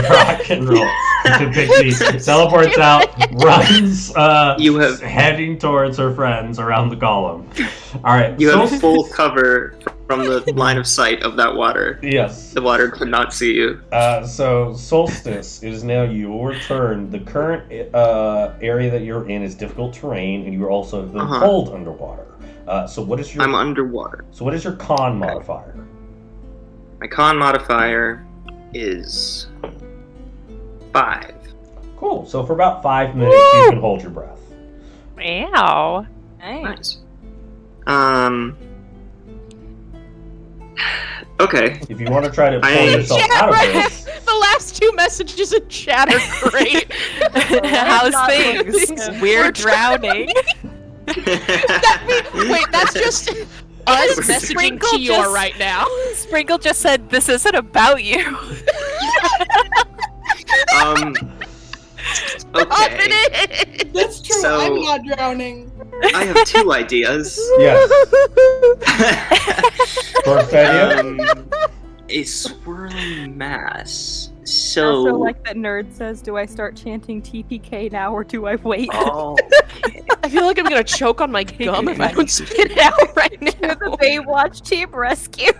Rock and roll. Epixie teleports out, runs, You have- heading towards her friends around the column. Alright, You have full cover from the line of sight of that water. Yes. The water could not see you. So Solstice, it is now your turn. The current area that you're in is difficult terrain, and you are also cold underwater. So what is your I'm underwater. So what is your con modifier? My con modifier is 5. Cool. So for about 5 minutes, you can hold your breath. Wow. Nice. Okay. If you want to try to pull I- yourself out of this, The last 2 messages in chat are great. How's things? We're drowning. Wait, that's just us messaging Sprinkle Kior just- right now. Sprinkle just said, "This isn't about you." Okay. That's true. So- I'm not drowning. I have 2 ideas. yes. First idea. A swirling mass. Also, So. like that nerd says, do I start chanting TPK now or do I wait? Oh. I feel like I'm gonna choke on my gum if I don't spit it out right To now. the Baywatch team rescue.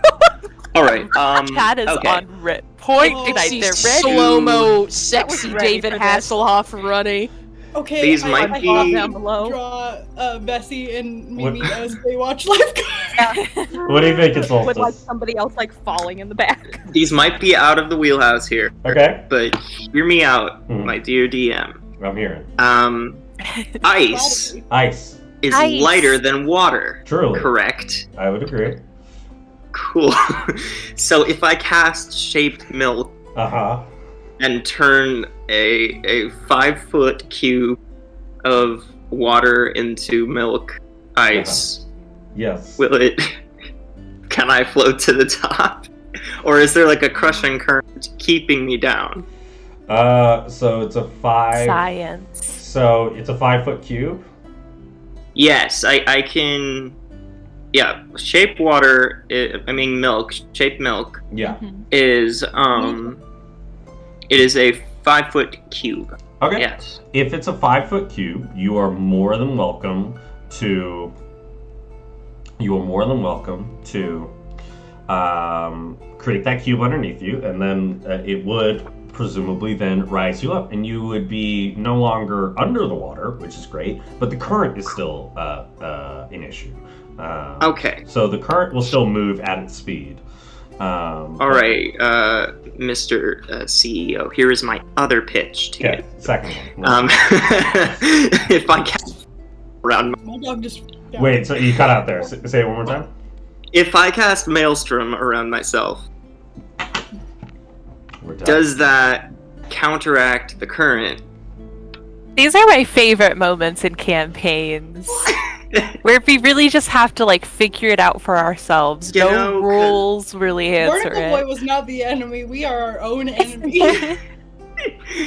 All right. Chat is okay. on rip point Oh, tonight. See They're ready. slow-mo, sexy ready David for this. Hasselhoff running. Okay, These I might I be- Log down below. draw Vesi and Mimi What- as Baywatch lifeguards. What do you think, it's With like Solstice? somebody else like falling in the back. These might be out of the wheelhouse here, Okay. but hear me out, Mhm. my dear DM. I'm hearing. Ice Ice. is Ice. lighter than water. Truly. Correct. I would agree. Cool. So if I cast shaped milk Uh-huh. and turn a 5-foot cube of water into milk ice, Yes. will it? Can I float to the top, or is there like a crushing current keeping me down? So it's a 5. Science. So it's a 5-foot cube. Yes, I can. Yeah, shaped water. Milk. Shaped milk Yeah. is it is a 5-foot cube. Okay. Yes. If it's a 5-foot cube, you are more than welcome to. Create that cube underneath you, and then it would presumably then rise you up, and you would be no longer under the water, which is great, but the current is still an issue. Okay. So the current will still move at its speed. All right, Mr. CEO. Here is my other pitch to Okay, you. second one. If I cast around, My dog just. Wait, so you cut out there. Say it one more time. if I cast Maelstrom around myself, We're done. does that counteract the current? These are my favorite moments in campaigns. Where we really just have to like figure it out for ourselves. You No know, 'cause rules really answer Barnacle Boy it. was not the enemy. We are our own enemy. I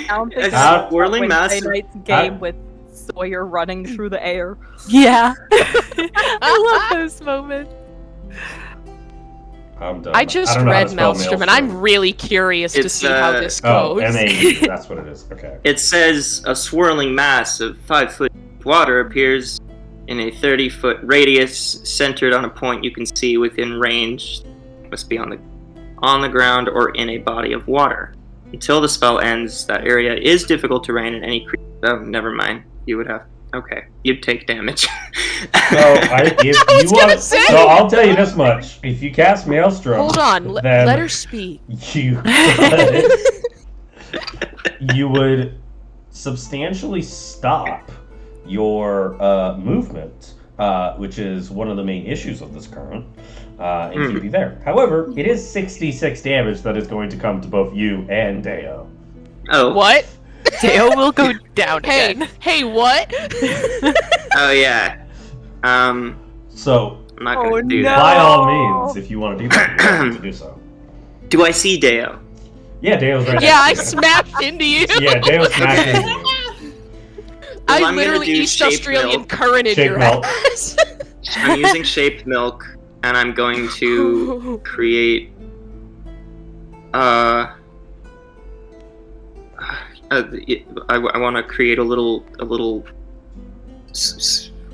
don't think As that's swirling Wednesday mass. night's game with Sawyer running through the air. Yeah. I love those moments. I'm done. I just don't know how to read spell Maelstrom, and I'm really curious to It's, see how this Oh, goes. M-A-U. That's what it is. Okay. It says a swirling mass of 5-foot water appears in a 30-foot radius, centered on a point you can see within range. Must be on the ground or in a body of water. Until the spell ends, that area is difficult terrain, and any creature. Oh, never mind. You would have. Okay, you'd take damage. I'll tell you this much: if you cast Maelstrom, Hold on, then let her speak. you would substantially stop your movement, which is one of the main issues of this current, and keep you there. However, it is 66 damage that is going to come to both you and Deo. Oh. What? Deo will go down Hey, again. hey, what? Oh yeah. So, I'm not gonna do no. that. by all means, if you want to do that, you're welcome to do so. Do I see Deo? Yeah, Deo's right Yeah, I next to you. smashed into you. Yeah, Deo smacked into you. I Well, I'm gonna literally do East shaped Australian milk. currented Shaped your milk. ass. I'm using shaped milk, and I'm going to create. I want to create a little.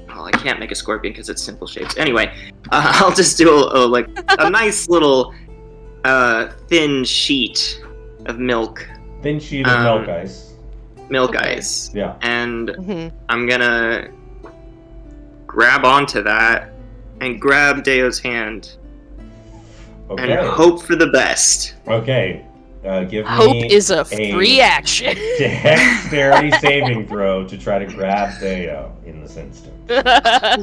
Well, I can't make a scorpion because it's simple shapes. Anyway, I'll just do a nice little thin sheet of milk. Thin sheet of milk ice. Milk Okay. ice. Yeah. And Mhm. I'm gonna grab onto that and grab Deo's hand Okay. and hope for the best. Okay. Give Hope me is a free action. dexterity saving throw to try to grab Deo in this instant.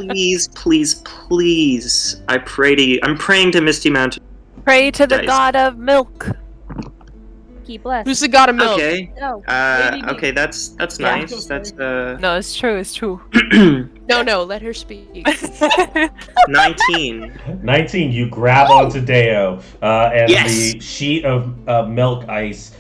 Please, please, please. I pray to you. I'm praying to Misty Mountain. Pray to the Guys. god of milk. Keep blessed. Who's the god of milk? Okay. No. Okay, that's Yeah. nice. That's No, it's true, it's true. No, let her speak. 19. 19, you grab onto Deo, and Yes. the sheet of milk ice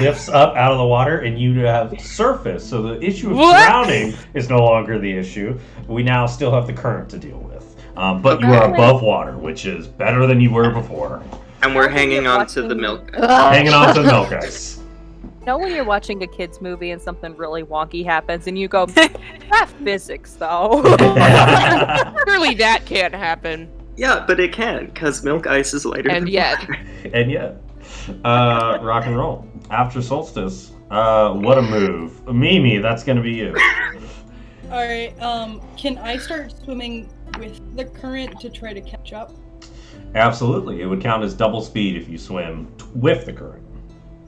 lifts up out of the water, and you have surface. So the issue of What? drowning is no longer the issue. We now still have the current to deal with. But you Okay. are above water, which is better than you were before. And we're I think hanging you're on to the watching- milk. Hanging on to the milk ice. You know when you're watching a kid's movie and something really wonky happens and you go, that physics though. Surely that can't happen. Yeah, but it can, because milk ice is lighter And than yet. water. And yet, rock and roll. After Solstice, what a move. Mimi, that's gonna be you. Alright, can I start swimming with the current to try to catch up? Absolutely. It would count as double speed if you swim with the current.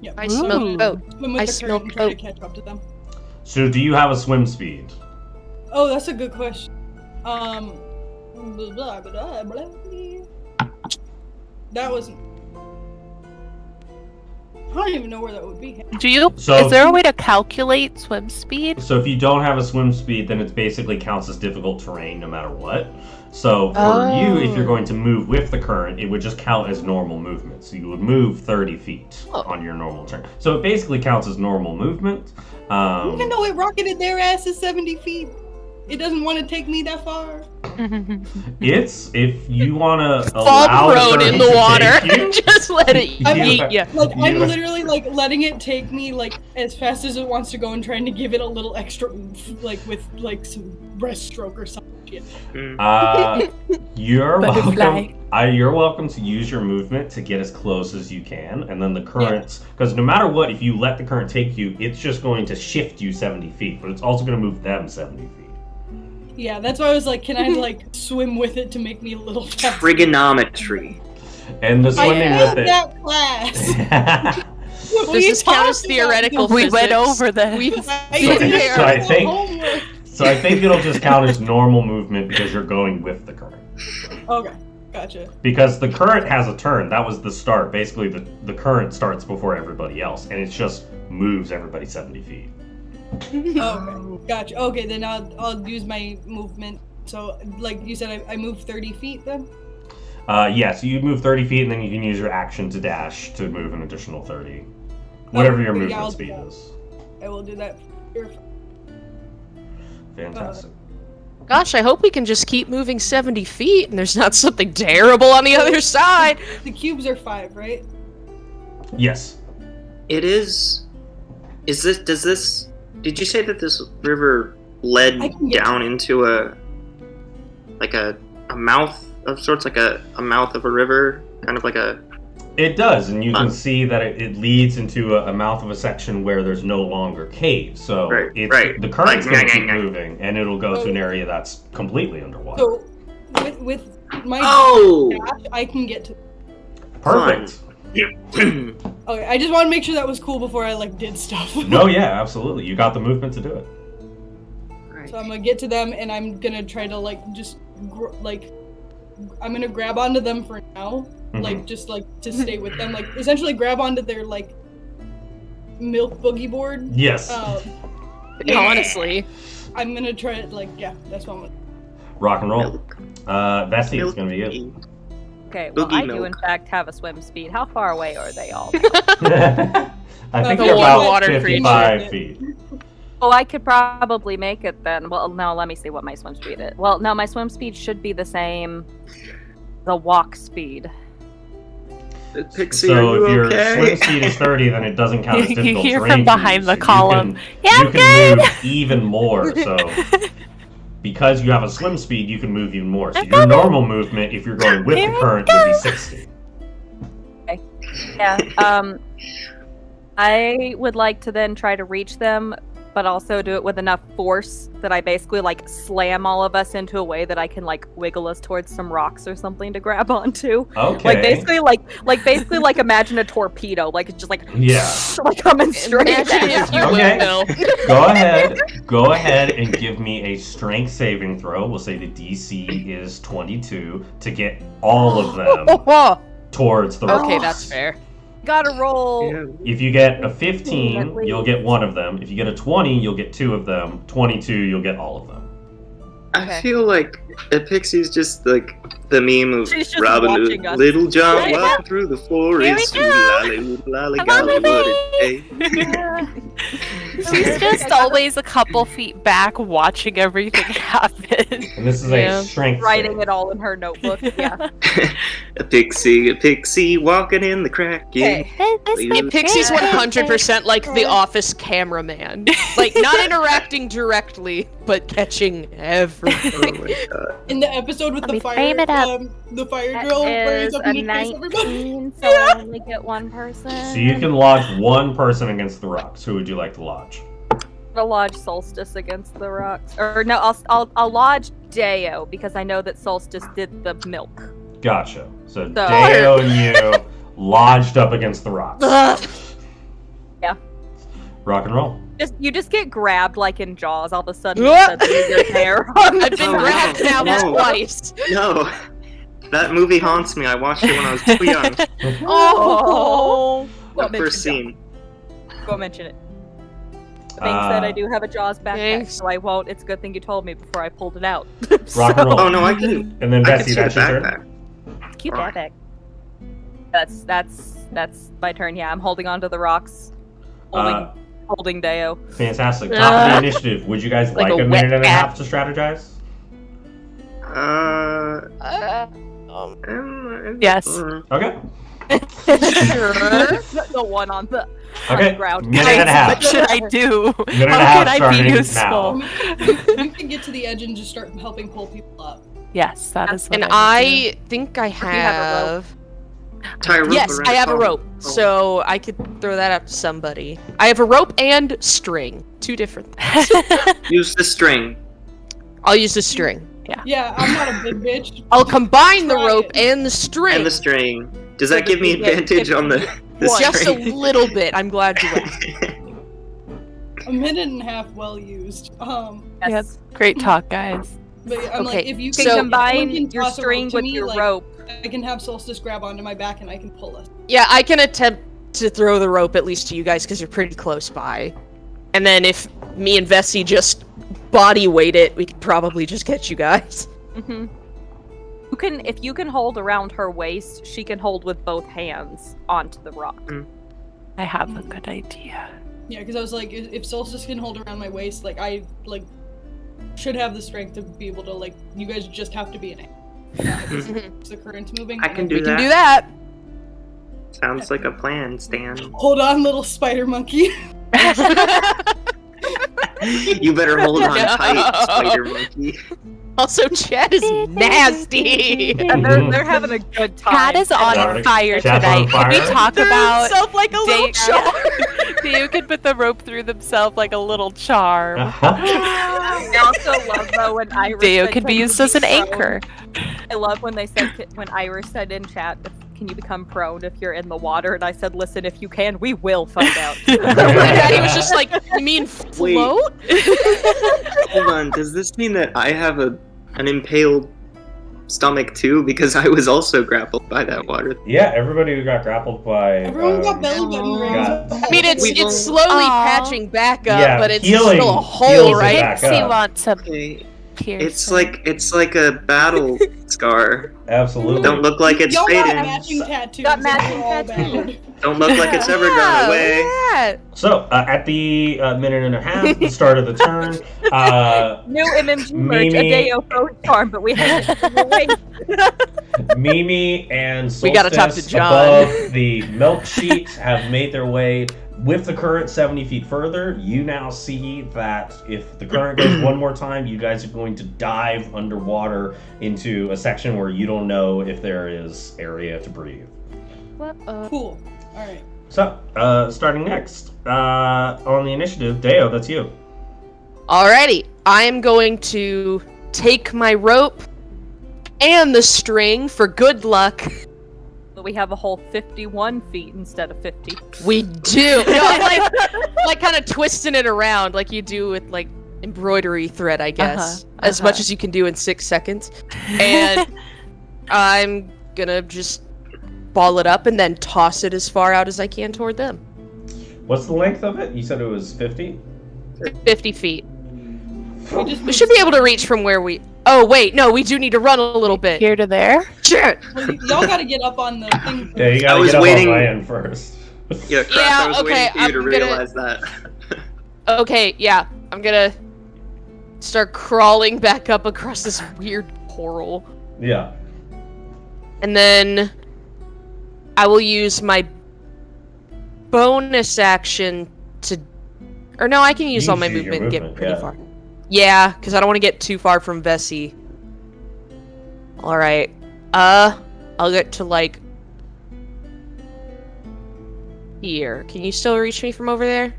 Yeah. I smell Ooh. boat. Swim with I the smell current and try to coke. catch up to them. So do you have a swim speed? Oh, that's a good question. Blah, blah, blah, blah. That wasn't. I don't even know where that would be. Do you? So- Is there a way to calculate swim speed? So if you don't have a swim speed, then it basically counts as difficult terrain no matter what. So for you, if you're going to move with the current, it would just count as normal movement. So you would move 30 feet on your normal turn. So it basically counts as normal movement. Even though it rocketed their asses 70 feet. it doesn't want to take me that far. It's if you want to Fall allow prone in the to water. take you, Just let it Yeah. eat you. Like I'm Yeah. literally like letting it take me like as fast as it wants to go and trying to give it a little extra oomph, like with like some breaststroke or something. You're Butterfly. welcome. You're welcome to use your movement to get as close as you can, and then the currents. Because no matter what, if you let the current take you, it's just going to shift you 70 feet, but it's also going to move them 70 feet. Yeah, that's why I was like, can I like swim with it to make me a little faster? Trigonometry. And the I swimming failed with that class. Does this count as theoretical We physics? went over this. So I think it'll just count as normal movement because you're going with the current. Okay, gotcha. Because the current has a turn. That was the start. Basically, the current starts before everybody else, and it just moves everybody 70 feet. Okay, gotcha. Okay, then I'll use my movement. So, like you said, I move 30 feet then? Yeah, so you move 30 feet, and then you can use your action to dash to move an additional 30. Whatever your yeah, movement I'll speed do that. is. I will do that. Fantastic. Gosh, I hope we can just keep moving 70 feet and there's not something terrible on the other side. The cubes are 5, right? Yes. It is. Did you say that this river led I can get down into a mouth of sorts, like a mouth of a river, kind of like a? It does, and you can see that it leads into a mouth of a section where there's no longer caves. So the current's going to keep moving, and it'll go to an area that's completely underwater. So, with my dash, I can get to. Perfect. Okay, I just want to make sure that was cool before I like did stuff. No, yeah, absolutely. You got the movement to do it. So I'm gonna get to them, and I'm gonna try to like I'm gonna grab onto them for now, like just like to stay with them, like essentially grab onto their like milk boogie board. Yes. Honestly. I'm gonna try it. Like that's what I'm gonna. Rock and roll. Vesi, it's gonna be you. Okay, well, Boogie I do milk. in fact have a swim speed. How far away are they all? I think The they're about water 55 creature. feet. Oh, I could probably make it then. Well, no, let me see what my swim speed is. Well, no, my swim speed should be the same. The walk speed. Pixie, So are you if your okay? swim speed is 30, then it doesn't count as You difficult hear terrain from for you, behind the so column. You Yeah, can move even more. So because you have a swim speed, you can move even more. So your normal movement, if you're going with the current, would be 60. Yeah. I would like to then try to reach them, but also do it with enough force that I basically like slam all of us into a way that I can like wiggle us towards some rocks or something to grab onto. Okay. Like basically like imagine a torpedo, like it's just like like coming straight. Imagine if you Okay. will. Go ahead and give me a strength saving throw. We'll say the DC is 22 to get all of them towards the rocks. Okay, that's fair. Gotta roll. Yeah. If you get a At 15, least. you'll get one of them. If you get a 20, you'll get two of them. 22, you'll get all of them. I feel like Epixie's just like the meme of She's just Robin watching Hood, us. Little John Here we walking through the forest. Here we go. Lolly, Come on with golly, She's just always a couple feet back watching everything happen. And this is Yeah. a strength Writing save. it all in her notebook. Yeah. a pixie walking in the crack. Okay. Hey, Pixie's 100% like the office cameraman. Like, not interacting directly, but catching everything. Oh my god. In the episode with Let the me fire, frame it up. The fire That drill, where he's is up a in the face everybody. 19, so I only get one person. So you can lodge one person against the rocks. Who would you like to lodge? I'll lodge Solstice against the rocks. Or no, I'll lodge Deo because I know that Solstice did the milk. Gotcha. So Deo and you lodged up against the rocks. Yeah. Rock and roll. You just get grabbed like in Jaws. All of a sudden, Ugh. your hair. I've been Oh, grabbed now no. twice. No, that movie haunts me. I watched it when I was too young. Oh. That first scene. Go mention it. Being said, I do have a Jaws backpack, Thanks. so I won't. It's a good thing you told me before I pulled it out. Rock and roll. Oh no, I can. And then I can Vesi, see the that's your turn. backpack. Cute backpack. That's my turn. Yeah, I'm holding onto the rocks, holding holding Deo. Fantastic. Top of the initiative. Would you guys like Like a a minute wet and a cat. half to strategize? Yes. Okay. The one on the Okay. ground. Minute and a half. What should I do? Minute and a How half can I be starting useful? now. You can get to the edge and just start helping pull people up. Yes, that is what And I would do. I think I have a have. Tie a rope Yes, around I have a the rope, phone. so I could throw that out to somebody. I have a rope and string. 2 different things. Use the string. I'll use the string. Yeah, I'm not a big bitch. I'll combine the Try rope it. and the string. And the string. Does that give me Yeah, advantage on the Just a string? little bit. I'm glad you asked. A minute and a half well used. Yes. Great talk, guys. But yeah, I'm Okay, like, if you You can can So- combine someone can your toss a rope string to with me, your like, rope. I can have Solstice grab onto my back and I can pull us. Yeah, I can attempt to throw the rope at least to you guys because you're pretty close by. And then if me and Vesi just body weight it, we could probably just get you guys. Mm-hmm. If you can hold around her waist, she can hold with both hands onto the rock. I have a good idea. Yeah, because I was like, if Solstice can hold around my waist, like I should have the strength to be able to like. You guys just have to be in it. It's the current moving. I can do We can that. do that. Sounds like a plan, Stan. Hold on, little spider monkey. You better hold on No. tight, spider monkey. Also, Chad is nasty. And they're having a good time. Cat is on Sorry. fire Cat's tonight. on Can we fire? talk about himself like a little Date- charm. you could put the rope through themselves like a little charm? I also love though when Iris Deo said, could be "Can you used as an prone?" anchor. I love when they said when Iris said in chat, "Can you become prone if you're in the water?" And I said, "Listen, if you can, we will find out." And Daddy was just like, "You mean Wait. float?" Hold on, does this mean that I have an impaled stomach too? Because I was also grappled by that water. Yeah, everybody who got grappled by. Everyone got belly button got- rings. I mean, it's slowly Aw. patching back up, Yeah, but it's healing still a heals hole, it right? back She up. wants a Okay, piercing. it's like a battle scar. Absolutely. Don't look like it's Y'all got fading. matching tattoos. Got and matching we're all tattoos. bad. Don't look like it's ever gone away. Yeah. So, at the minute and a half, the start of the turn, New MMG merch, a Mimi- Deo phone farm, but we have to wait. Mimi and Solstice We gotta talk to John. above the milk sheet have made their way with the current 70 feet further. You now see that if the current goes one more time, you guys are going to dive underwater into a section where you don't know if there is area to breathe. Cool. All right. So, starting next, on the initiative, Deo, that's you. Alrighty, I'm going to take my rope and the string for good luck. But we have a whole 51 feet instead of 50. We do. No, like kind of twisting it around like you do with like embroidery thread, I guess. As much as you can do in 6 seconds. And I'm gonna just ball it up and then toss it as far out as I can toward them. What's the length of it? You said it was 50? 50 feet. We We should be able to reach from where we... Oh, wait, no, we do need to run a little bit. Here to there? Shit! Y'all gotta get up on the thing. Yeah, you I gotta was get up waiting- on my end first. Yeah, crap, Yeah, I was okay, waiting for you to I'm gonna- realize that. Okay, yeah, I'm gonna start crawling back up across this weird coral. Yeah. And then I will use my bonus action to... Or no, I can use all my Use your movement and get movement, pretty yeah. far. Yeah, because I don't want to get too far from Vesi. Alright. I'll get to, like... here. Can you still reach me from over there?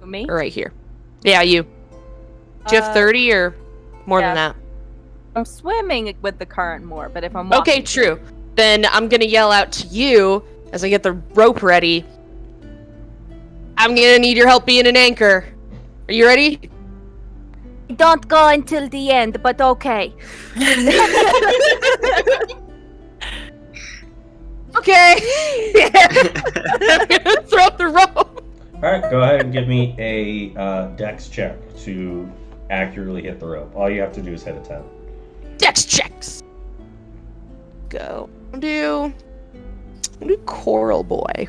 Me? Or right here? Yeah, you. Do you have 30 or more than yeah. that? I'm swimming with the current more, but if I'm walking... Okay, true. Then I'm gonna yell out to you as I get the rope ready. I'm gonna need your help being an anchor. Are you ready? Don't go until the end, but okay. Okay. I'm gonna throw the rope. Alright, go ahead and give me a dex check to accurately hit the rope. All you have to do is hit a 10. Dex checks. Go. Do Coral Boy.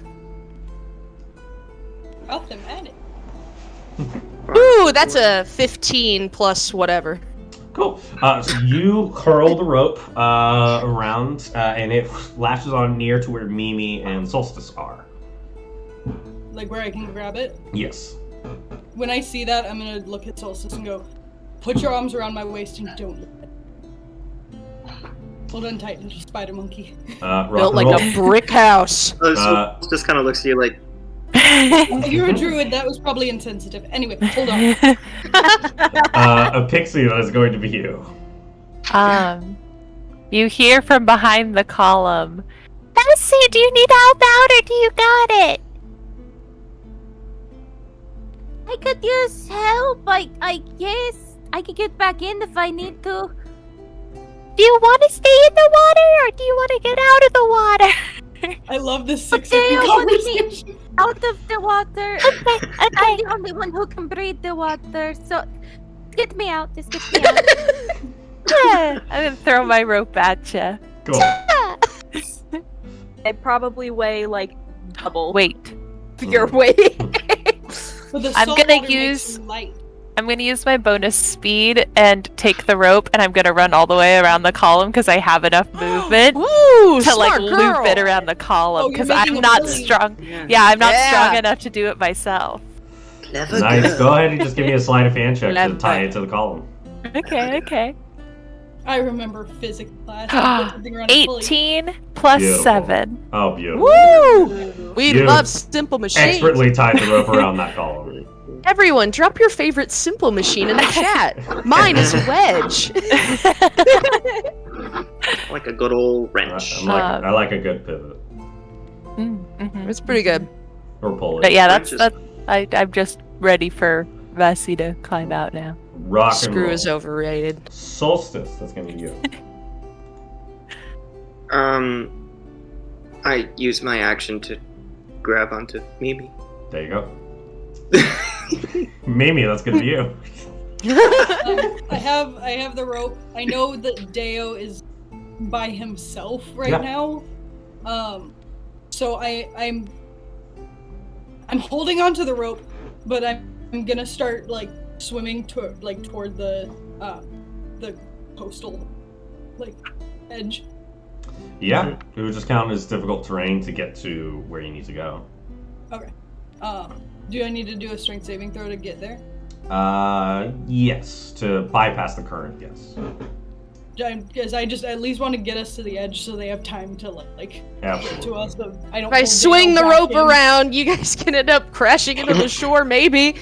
Out them at it. Ooh, that's a 15 plus whatever. Cool. So you curl the rope around, and it lashes on near to where Mimi and Solstice are. Like where I can grab it? Yes. When I see that, I'm gonna look at Solstice and go, put your arms around my waist and don't let it. Hold on tight, little spider monkey. Built like a brick house. Just kind of looks at you like, You're a druid, that was probably insensitive. Anyway, hold on. Epixie, that is going to be you. You hear from behind the column. Bessie, do you need help out or do you got it? I could use help. I guess I could get back in if I need to. Do you want to stay in the water or do you want to get out of the water? I love this 6 Okay, I want to conversation. be out of the water. Okay. I'm the only one who can breathe the water, so get me out. Just get me out. I'm gonna throw my rope at you. Cool. They probably weigh like double Wait, your weight. But the I'm salt gonna water makes use- you light. I'm gonna use my bonus speed and take the rope, and I'm gonna run all the way around the column because I have enough movement Ooh, to like smart loop girl. it around the column Oh, because you're making I'm a not pulley. strong. Yeah, I'm not Yeah. strong enough to do it myself. clever Nice. girl. Go ahead and just give me a sleight of hand check to Left tie hand. it to the column. Okay. I remember physics class. I put something around a pulley. 18 plus Beautiful. 7. Oh, beautiful. Woo! We You love simple machines. Expertly tied the rope around that column. Everyone, drop your favorite simple machine in the chat. Mine is wedge. Like a good old wrench. I like a good pivot Mm-hmm. It's pretty good. or pulley. But yeah, Wrenches. I'm just ready for Vesi to climb out now. Rock and Screw roll. is overrated. Solstice. That's gonna be you. I use my action to grab onto Mimi. There you go. Mimi, that's gonna be you. I have the rope. I know that Deo is by himself right Yeah. now. So I'm holding onto the rope, but I'm gonna start like swimming toward the coastal like edge. Yeah, it would just count as difficult terrain to get to where you need to go. Okay. Do I need to do a strength saving throw to get there? Yes, to bypass the current. Yes, Because I just at least want to get us to the edge so they have time to get to absolutely. us. So I don't. If I hold swing the Dale back rope in. around, you guys can end up crashing into the shore, maybe.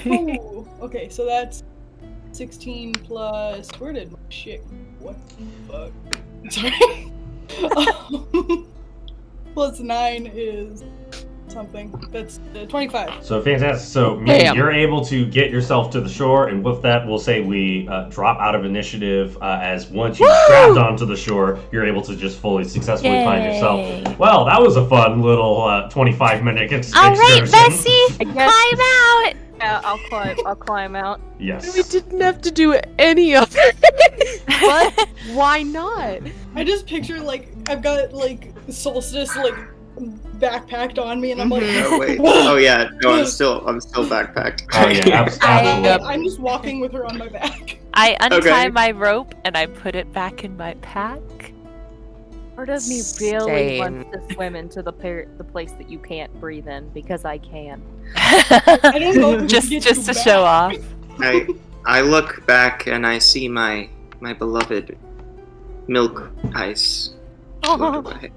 Ooh, okay, so that's 16 plus. Where did my shit? What the fuck? Sorry. Plus 9 is something. That's 25. So fantastic. So Mimi, Bam. you're able to get yourself to the shore, and with that, we'll say we drop out of initiative. As once you grabbed onto the shore, you're able to just fully successfully find Yay. yourself. Well, that was a fun little 25-minute excursion. All right, Vesi, I guess- climb out. Yeah, I'll climb out. Yes. We didn't have to do any of it. But why not? I just picture I've got Solstice backpacked on me, and I'm like, Oh wait. Oh yeah. No, I'm still backpacked. Oh yeah, absolutely. I'm just walking with her on my back. I untie Okay. my rope and I put it back in my pack. Part of me really Same. wants to swim into the place that you can't breathe in because I can. I don't know if we just can get just you to show off. back. I look back and I see my beloved milk ice float away.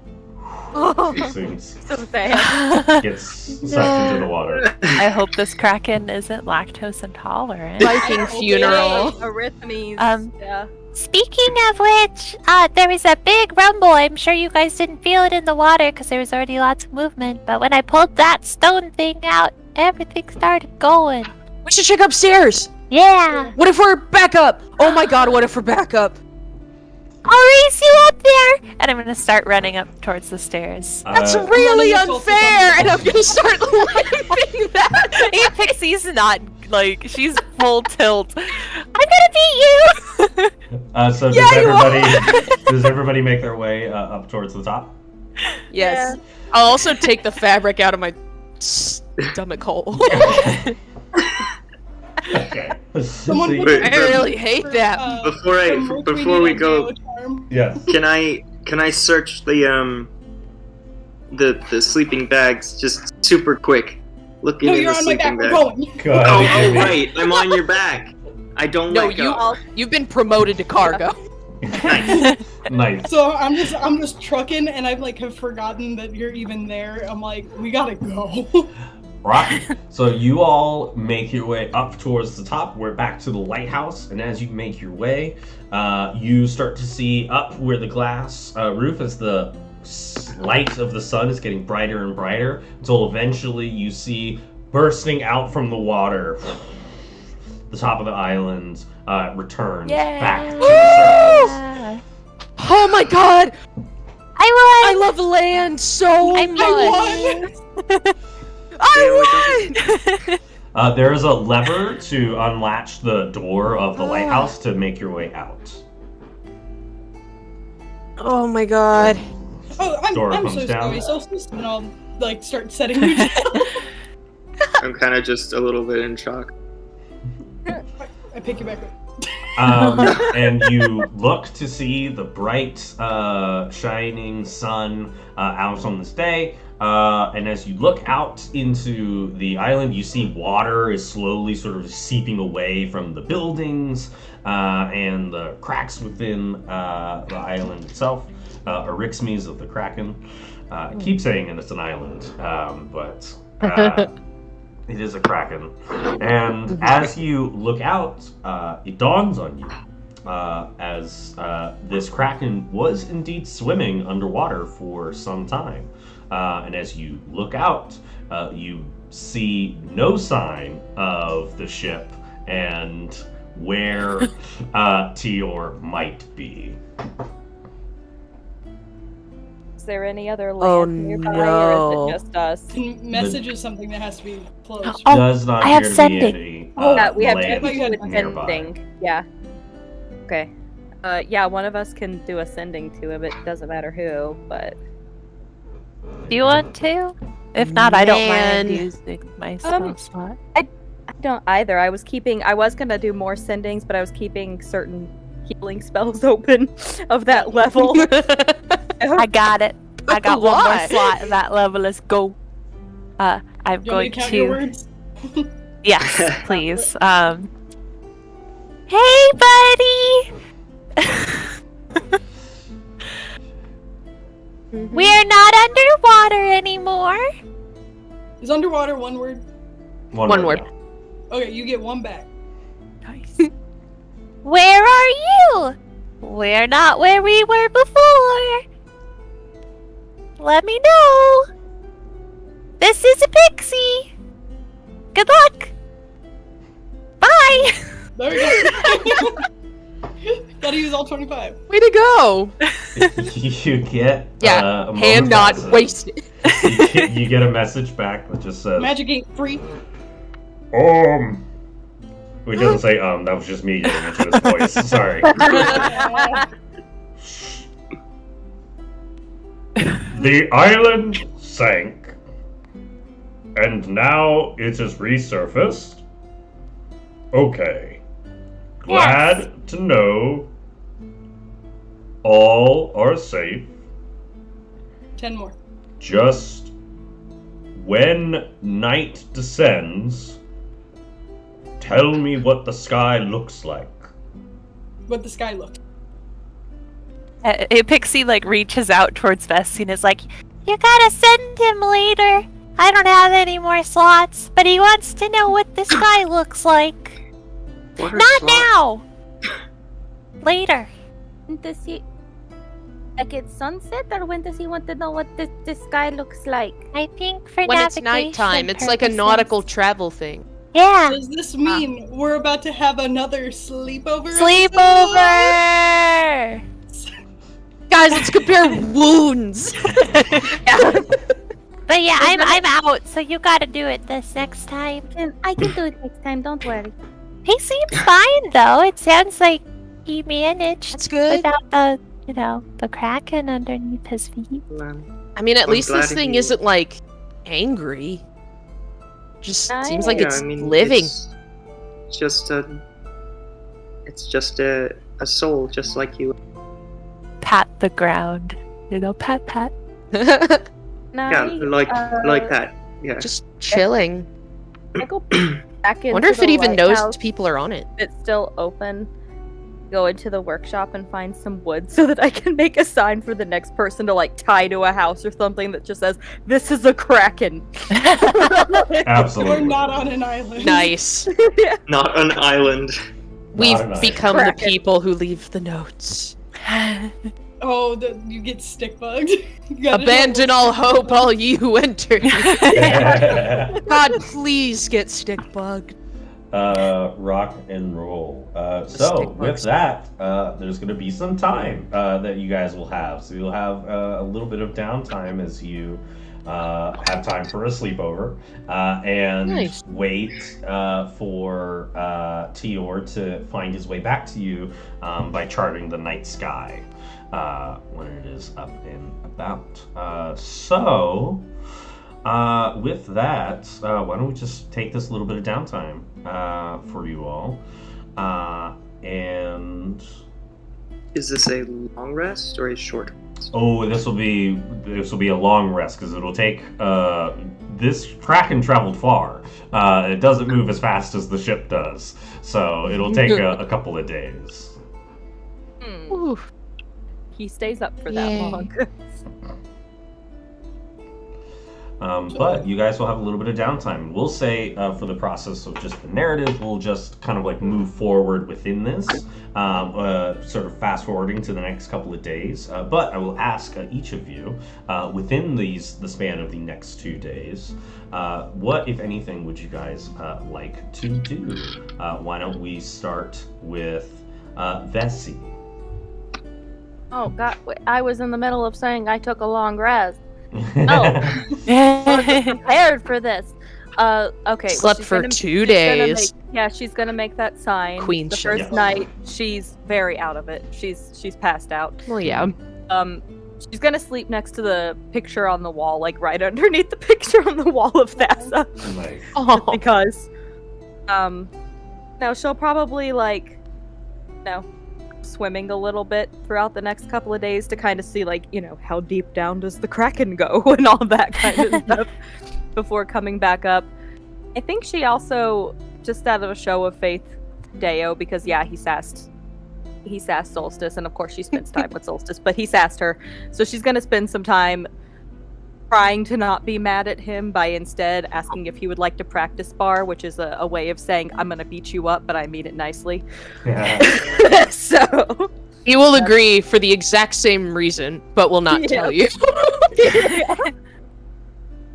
Seems So sad. gets sucked into the water. I hope this kraken isn't lactose intolerant. Viking funeral. Arrhythmies. Yeah. Speaking of which, there was a big rumble. I'm sure you guys didn't feel it in the water because there was already lots of movement. But when I pulled that stone thing out, everything started going. We should check upstairs. Yeah. What if we're back up? Oh my god, what if we're back up? I'll race you up there! And I'm gonna start running up towards the stairs. That's Uh, really I'm gonna go unfair, and I'm gonna start laughing that. Pixie's not, she's full tilt. I'm gonna beat you! So does everybody make their way up towards the top? Yes. I'll also take the fabric out of my stomach hole. Okay. Someone So you- put- I really hate that. Before we go, yes. can I search the sleeping bags just super quick? Looking No, in you're the on my sleeping back. We're bag. going. Go ahead Oh, and give me- right, I'm on your back. I don't No, let go. you've been promoted to cargo. Nice. So I'm just trucking, and I like have forgotten that you're even there. I'm like, we gotta go. Right. So you all make your way up towards the top. We're back to the lighthouse, and as you make your way, you start to see up where the glass roof, as the light of the sun is getting brighter and brighter, until eventually you see bursting out from the water, the top of the island returns back to the surface. Oh my god! I I love land so I much! won! I won! There is a lever to unlatch the door of the lighthouse to make your way out. Oh my god. Oh, Door I'm comes so down. sorry, Solstice, and I'll like start setting you down. I'm kind of just a little bit in shock. I pick you back up. And you look to see the bright, shining sun out on this day. And as you look out into the island, you see water is slowly sort of seeping away from the buildings and the cracks within the island itself. Erixmes of the Kraken. I keep saying it's an island, but it is a Kraken. And as you look out, it dawns on you as this Kraken was indeed swimming underwater for some time. And as you look out, you see no sign of the ship and where Tior might be. Is there any other land Oh, nearby, no. or is it just us? Message is something that has to be closed. Oh, Does not I have appear to sending. be any Yeah, we have land to do with nearby. sending. Yeah. Okay. Yeah, one of us can do a sending to him. It doesn't matter who, but Do you want to? If not, I don't mind Man. using my spell slot. I don't either. I was gonna do more sendings, but I was keeping certain healing spells open of that level. I got it. I got one more Why? slot at that level. Let's go. I'm Do you want me going to count your to. words? Yes, please. Hey, buddy. We're not underwater anymore. Is underwater one word? One word. Okay, you get one back. Nice. Where are you? We're not where we were before. Let me know. This is Epixie. Good luck. Bye. There we go. Gotta use all 25. Way to go! You get Yeah, a hand moment not passes. wasted. You get a message back that just says, Magic ain't free. It doesn't say that was just me getting into his voice. Sorry. The island sank, and now it has resurfaced. Okay. Glad to know all are safe. 10 more. Just when night descends, tell me what the sky looks like. What the sky looked. Epixie like reaches out towards Vesi and is like, "You gotta send him later. I don't have any more slots, but he wants to know what the sky looks like. What are Not slots? now. Later." Does he like it's sunset, or when does he want to know what the sky looks like? I think for When it's navigation nighttime, it's like a purposes. nautical travel thing. Yeah. Does this mean we're about to have another sleepover? Sleepover. Guys, let's compare wounds! But yeah, I'm out, so you gotta do it this next time. I can do it next time. Don't worry. He seems fine though. It sounds like he managed That's good. without the kraken underneath his feet. I mean, at I'm least this glad thing he- isn't, like, angry. Just seems like Yeah, it's I mean, living. just a soul, just like you. Pat the ground. Pat. Yeah, like that. Yeah. Just chilling. I go back into Wonder if the it even knows lighthouse. people are on it. It's still open. Go into the workshop and find some wood so that I can make a sign for the next person to like tie to a house or something that just says, "This is a kraken." Absolutely. We're not on an island. Nice. Not an island. We've an become island. the people who leave the notes. Oh, you get stick bugged. You gotta Abandon all hope, all you who enter. God, please get stick bugged. Rock and roll. So stick with bugs. that, there's going to be some time that you guys will have. So you'll have a little bit of downtime as you have time for a sleepover and Nice. wait for Tior to find his way back to you by charting the night sky when it is up and about. With that, why don't we just take this little bit of downtime for you all, and Is this a long rest or a short rest? oh, this will be a long rest because it'll take this kraken traveled far. It doesn't move as fast as the ship does, so it'll take a couple of days. Ooh. He stays up for that Yay. long. But you guys will have a little bit of downtime. We'll say for the process of just the narrative, we'll just kind of like move forward within this, sort of fast forwarding to the next couple of days. But I will ask each of you, within the span of the next 2 days, what, if anything, would you guys like to do? Why don't we start with Vesi? Oh God, I was in the middle of saying I took a long rest. Oh. Prepared for this. Okay. Slept she's for gonna- 2 she's gonna days. she's gonna make that sign. Queen the shit. first Yeah. night, she's very out of it. She's passed out. Well, yeah. She's gonna sleep next to the picture on the wall, like right underneath the picture on the wall of Thassa. Nice. Oh. Because, no, she'll probably swimming a little bit throughout the next couple of days to kind of see how deep down does the kraken go and all that kind of stuff before coming back up. I think she also, just out of a show of faith, Deo, because he sassed Solstice, and of course she spends time with Solstice, but he sassed her, so she's gonna spend some time trying to not be mad at him by instead asking if he would like to practice spar, which is a way of saying I'm gonna beat you up, but I mean it nicely. So He will agree for the exact same reason, but will not tell you.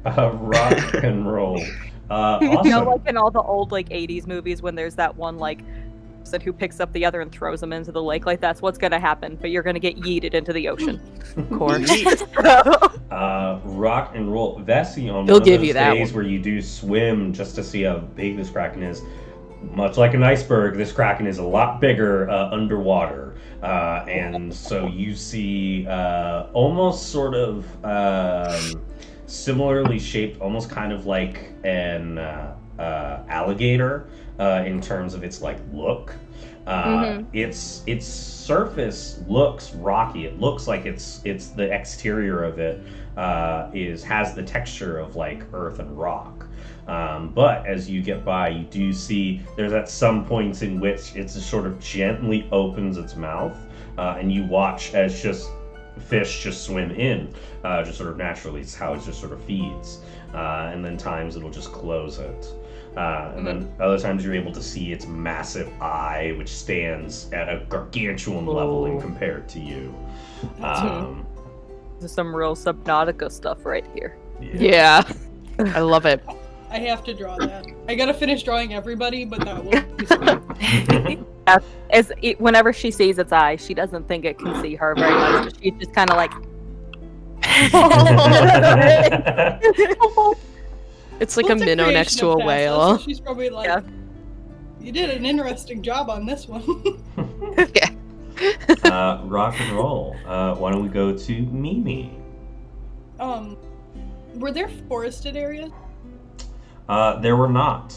Rock and roll. Awesome. You know, like in all the old 80s movies when there's that one person who picks up the other and throws them into the lake, that's what's gonna happen, but you're gonna get yeeted into the ocean. Of course. Rock and roll. Vesi, on He'll one of give those you that days one. where you do swim just to see how big this kraken is, much like an iceberg, this kraken is a lot bigger underwater. And so you see almost sort of similarly shaped, almost kind of like an alligator in terms of its look. Its surface looks rocky. It looks like it's the exterior of it has the texture of earth and rock. But as you get by, you do see there's at some points in which it just sort of gently opens its mouth, and you watch as fish just swim in, just sort of naturally. It's how it just sort of feeds, and then times it'll just close it. And then other times you're able to see its massive eye, which stands at a gargantuan level in compared to you. This is some real Subnautica stuff right here. Yeah. I love it. I have to draw that. I gotta finish drawing everybody, but that will be sweet. Whenever she sees its eye, she doesn't think it can see her very much. She's just kind of like. It's like Well, a it's minnow creation next to of a Thassa, whale. so she's probably like, Yeah. you did an interesting job on this one. Rock and roll. Why don't we go to Mimi? Were there forested areas? There were not.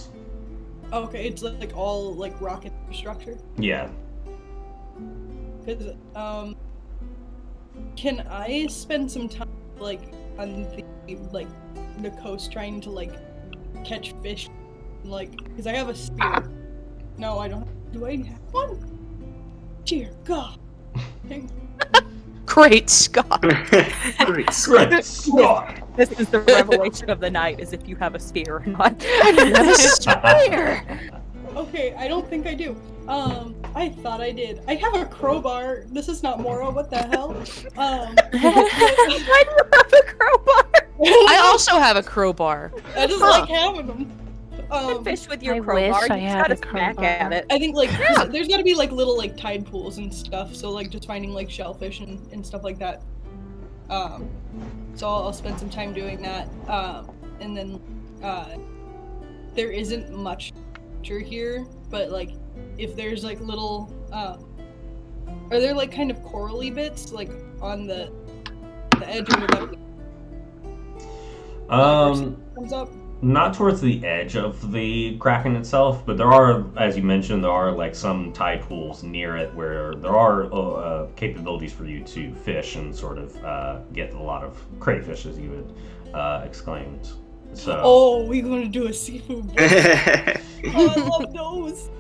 Okay, it's like all like rock infrastructure. Yeah. Because can I spend some time like on the coast trying to like catch fish, like because I have a spear. No, I don't. Do I have one? Dear God. Great Scott. Great. Great Scott! This is the revelation of the night: is if you have a spear or not. Okay, I don't think I do. I thought I did. I have a crowbar. This is not Mora. What the hell? Why do you have a crowbar? I also have a crowbar. I just like having them. Fish with your I crowbar. wish I You had gotta a smack crowbar. at it. I think like there's got to be like little like tide pools and stuff. So like just finding like shellfish and stuff like that. So I'll spend some time doing that. And then there isn't much nature here, but like if there's like little are there like kind of corally bits like on the edge of the comes up? Not towards the edge of the kraken itself, but there are, as you mentioned, there are like some tide pools near it where there are capabilities for you to fish and sort of get a lot of crayfish, as you had exclaimed. So. Oh, we're gonna do a seafood bowl. Oh, I love those.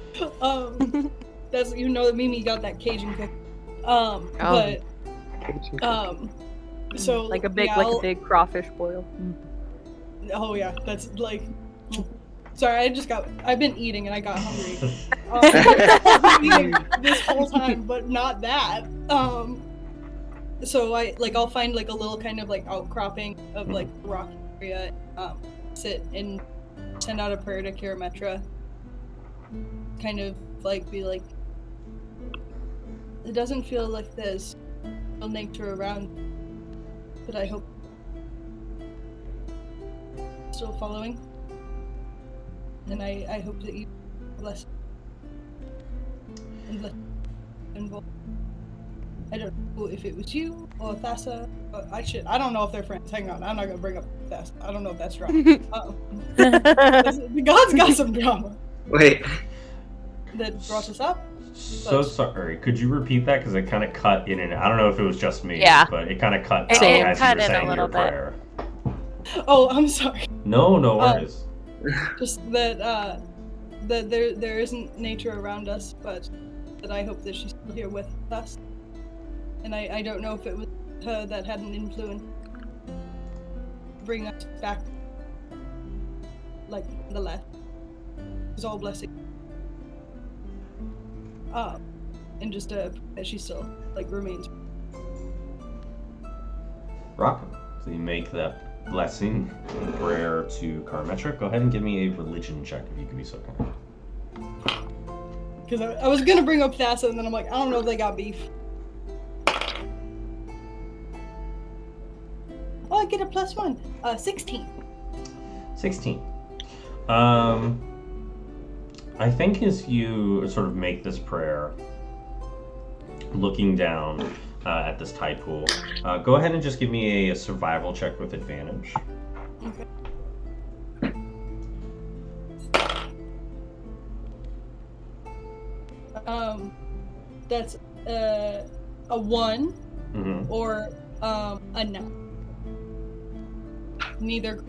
That's that Mimi got that Cajun cook. But so Like a big, yeah, like a big crawfish boil. Oh yeah, that's like. Sorry, I've been eating and I got hungry. I've been eating this whole time, but not that. So I'll find like a little kind of like outcropping of like rock area, sit and send out a prayer to Kirametra. Kind of like be like, it doesn't feel like there's real nature around, but I hope still following. And I hope that you bless and bless involved. I don't know if it was you or Thassa. I don't know if they're friends. Hang on, I'm not gonna bring up Thassa. I don't know if that's drama. The gods got some drama. Wait. That brought us up. So sorry. Could you repeat that? Because it kind of cut in and I don't know if it was just me. Yeah. But it kind of cut It out as cut you were in a saying little your bit. prayer. Oh, I'm sorry. No worries. Just that there isn't nature around us, but that I hope that she's still here with us. And I don't know if it was her that had an influence bring us back like the left. It's all blessing. And just that she still like remains. Rockin'. So you make that blessing and prayer to Karametra. Go ahead and give me a religion check if you could be so kind. Because I was gonna bring up Thassa, and then I'm like, I don't know if they got beef. Oh, I get a +1. 16. 16. I think as you sort of make this prayer, looking down at this tide pool, go ahead and just give me a survival check with advantage. Okay. That's a 1 or a 9. Neither.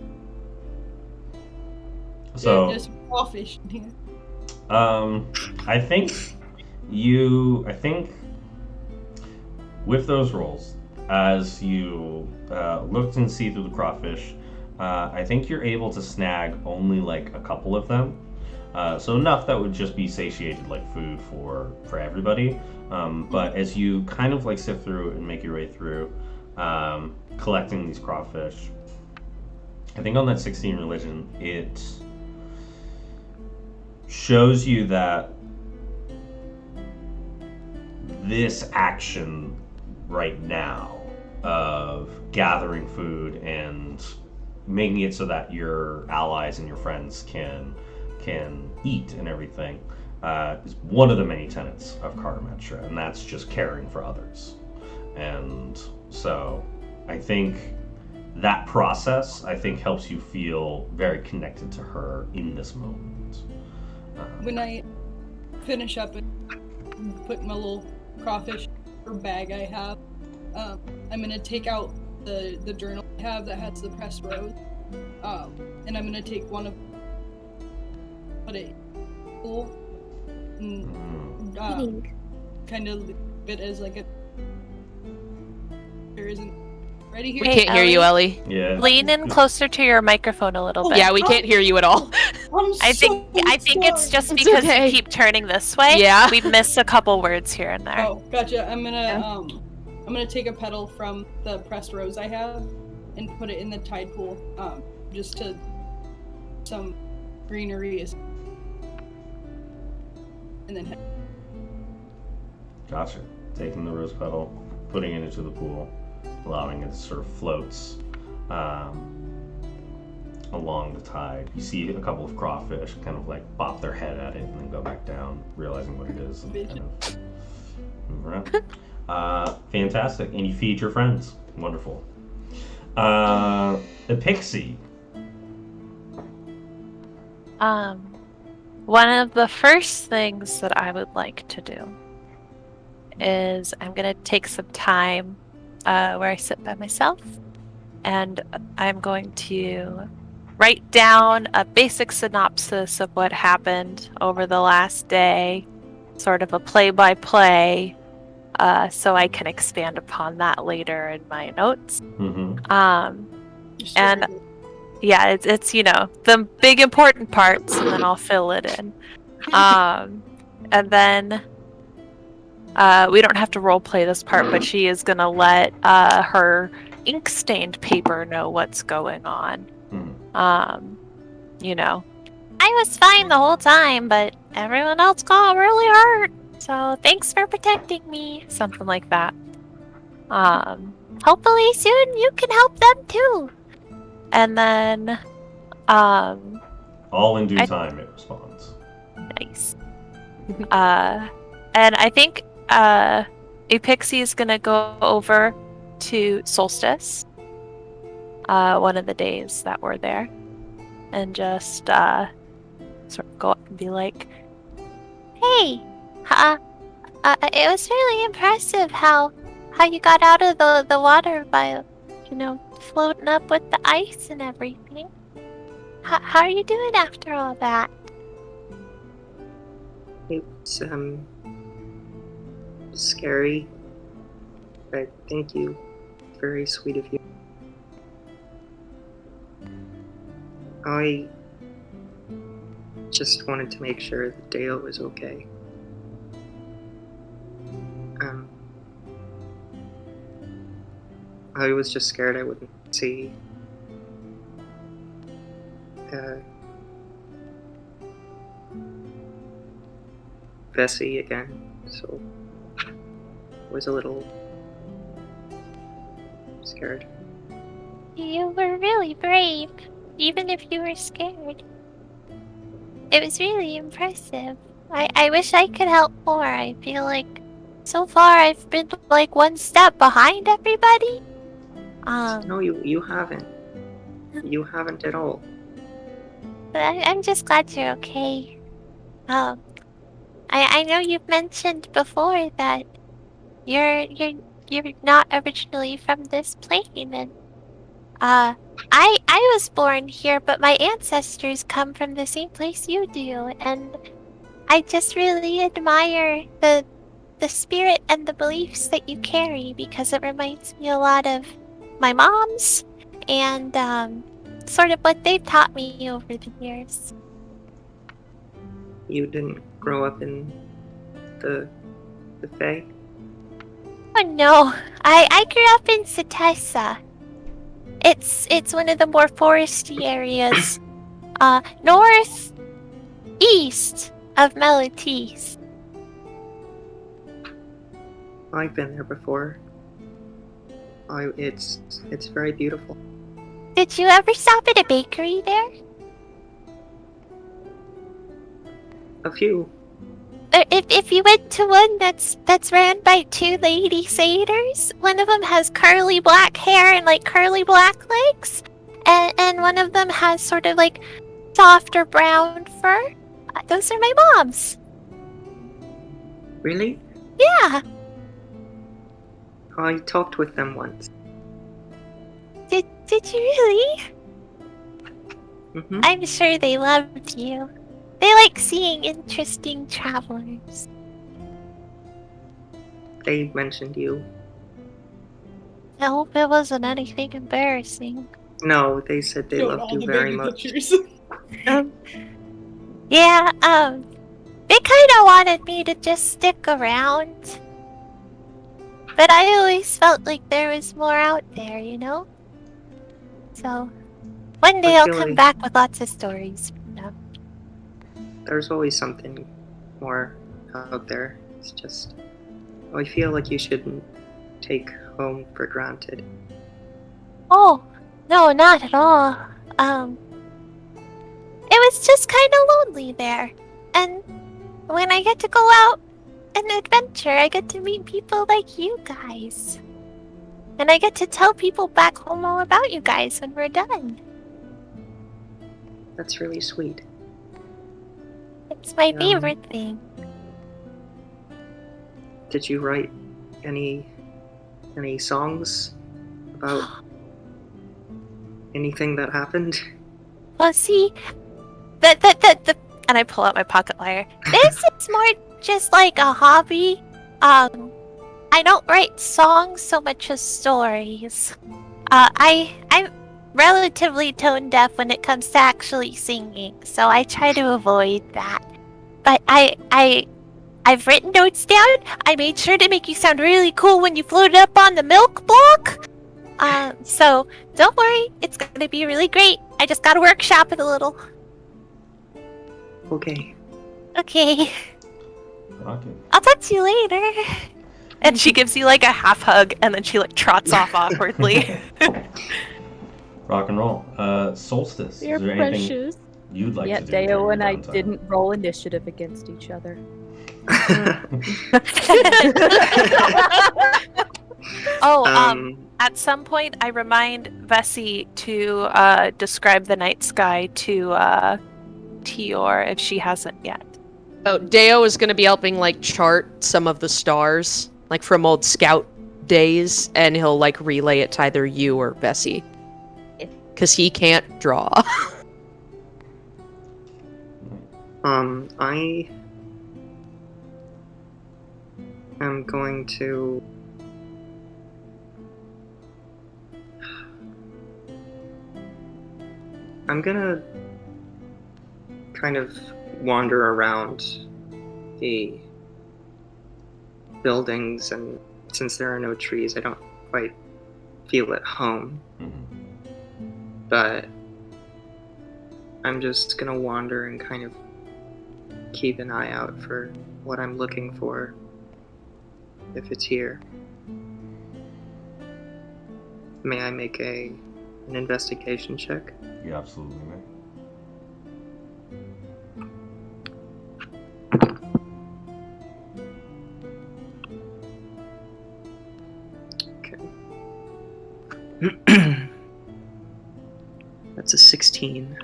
So There's crawfish in here. I think with those rolls, as you looked and see through the crawfish, I think you're able to snag only like a couple of them. So enough that would just be satiated like food for everybody. But as you kind of like sift through and make your way through, collecting these crawfish, I think on that 16 religion, it shows you that this action right now of gathering food and making it so that your allies and your friends can eat and everything is one of the many tenets of Karametra, and that's just caring for others. And so I think that process, helps you feel very connected to her in this moment. When I finish up and put my little crawfish or bag I have, I'm gonna take out the journal I have that has the pressed rose, and I'm gonna take one of, put it cool, and kind of leave it as like a. There isn't ready here. We can't hear you, Ellie. Yeah. Lean in closer to your microphone a little bit. Yeah, we can't hear you at all. I think it's just It's because okay. you keep turning this way. Yeah. We miss a couple words here and there. Oh, gotcha. I'm gonna take a petal from the pressed rose I have and put it in the tide pool, just to some greenery is, and then Gotcha. Taking the rose petal, putting it into the pool, allowing it to sort of floats along the tide. You see a couple of crawfish kind of like bop their head at it and then go back down, realizing what it is, and kind of move around. Fantastic. And you feed your friends. Wonderful. Epixie. One of the first things that I would like to do is I'm gonna take some time where I sit by myself, and I'm going to write down a basic synopsis of what happened over the last day, sort of a play-by-play, so I can expand upon that later in my notes. And yeah, it's the big important parts, and then I'll fill it in. And then we don't have to role play this part, but she is gonna let her ink-stained paper know what's going on. I was fine the whole time, but everyone else got really hurt. So thanks for protecting me. Something like that. Hopefully soon you can help them too. And then, all in due time, it responds. Nice. And I think Epixie is gonna go over to Solstice, one of the days that we're there, and just sort of go up and be like, "Hey, it was really impressive how you got out of the water by, floating up with the ice and everything. How are you doing after all that?" It's scary, but thank you. Very sweet of you. I just wanted to make sure that Deo was okay. I was just scared I wouldn't see Vesi again, so I was a little scared. You were really brave, even if you were scared. It was really impressive. I wish I could help more. I feel like so far I've been like one step behind everybody. No, you haven't. You haven't at all. I'm just glad you're okay. I know you've mentioned before that you're not originally from this plane, and I was born here, but my ancestors come from the same place you do, and I just really admire the spirit and the beliefs that you carry, because it reminds me a lot of my mom's and sort of what they've taught me over the years. You didn't grow up in the Fae? Oh no, I grew up in Setessa. It's one of the more foresty areas, north east of Melitis. I've been there before. It's very beautiful. Did you ever stop at a bakery there? A few. If you went to one that's ran by two lady satyrs, one of them has curly black hair and like curly black legs, and one of them has sort of like softer brown fur. those are my mom's. Really? Yeah. I talked with them once. Did you really? Mm-hmm. I'm sure they loved you. They like seeing interesting travelers. They mentioned you. I hope it wasn't anything embarrassing. No, they said they Showed loved all you the very baby much. pictures. Yeah, they kind of wanted me to just stick around. But I always felt like there was more out there, you know? So, one day I I'll feel come like- back with lots of stories from them. There's always something more out there. It's just, I feel like you shouldn't take home for granted. Oh, no, not at all. It was just kind of lonely there. And when I get to go out and adventure, I get to meet people like you guys. And I get to tell people back home all about you guys when we're done. That's really sweet. It's my favorite thing. Did you write any songs about anything that happened? Well, see, and I pull out my pocket lyre. This is more just like a hobby. I don't write songs so much as stories. I'm relatively tone deaf when it comes to actually singing, so I try to avoid that. But I've written notes down. I made sure to make you sound really cool when you floated up on the milk block. So don't worry, it's gonna be really great. I just gotta workshop it a little. Okay. Okay. Rocket. I'll talk to you later. And she gives you like a half hug, and then she like trots off awkwardly. Rock and roll. Solstice. You're is there anything precious. you'd like Yet to do? during Deo your and I downtime? didn't roll initiative against each other. Oh, at some point I remind Vesi to describe the night sky to Tior if she hasn't yet. Oh, Deo is going to be helping like chart some of the stars, like from old scout days, and he'll like relay it to either you or Vesi. Because he can't draw. I am going to I'm gonna kind of wander around the buildings, and since there are no trees, I don't quite feel at home. But I'm just gonna wander and kind of keep an eye out for what I'm looking for, if it's here. May I make an investigation check? You absolutely may. Okay. That's a 16.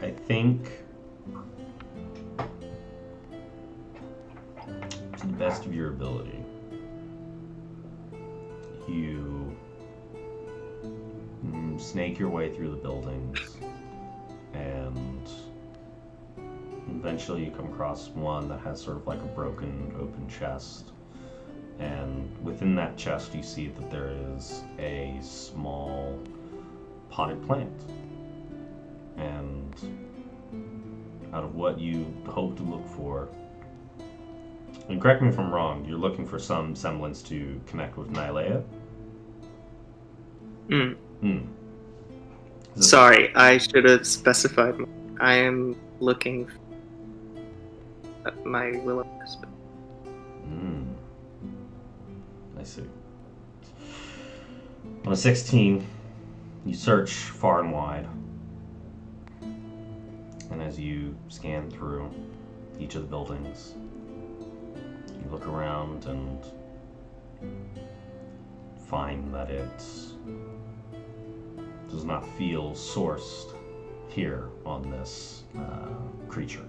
I think to the best of your ability, you snake your way through the buildings, and eventually you come across one that has sort of like a broken open chest, and within that chest you see that there is a small potted plant. And out of what you hope to look for, and correct me if I'm wrong, you're looking for some semblance to connect with Nylea? Sorry, I should have specified. I am looking at my will-o-wisp. I see. On a 16, you search far and wide. And as you scan through each of the buildings, you look around and find that it's not feel sourced here on this creature.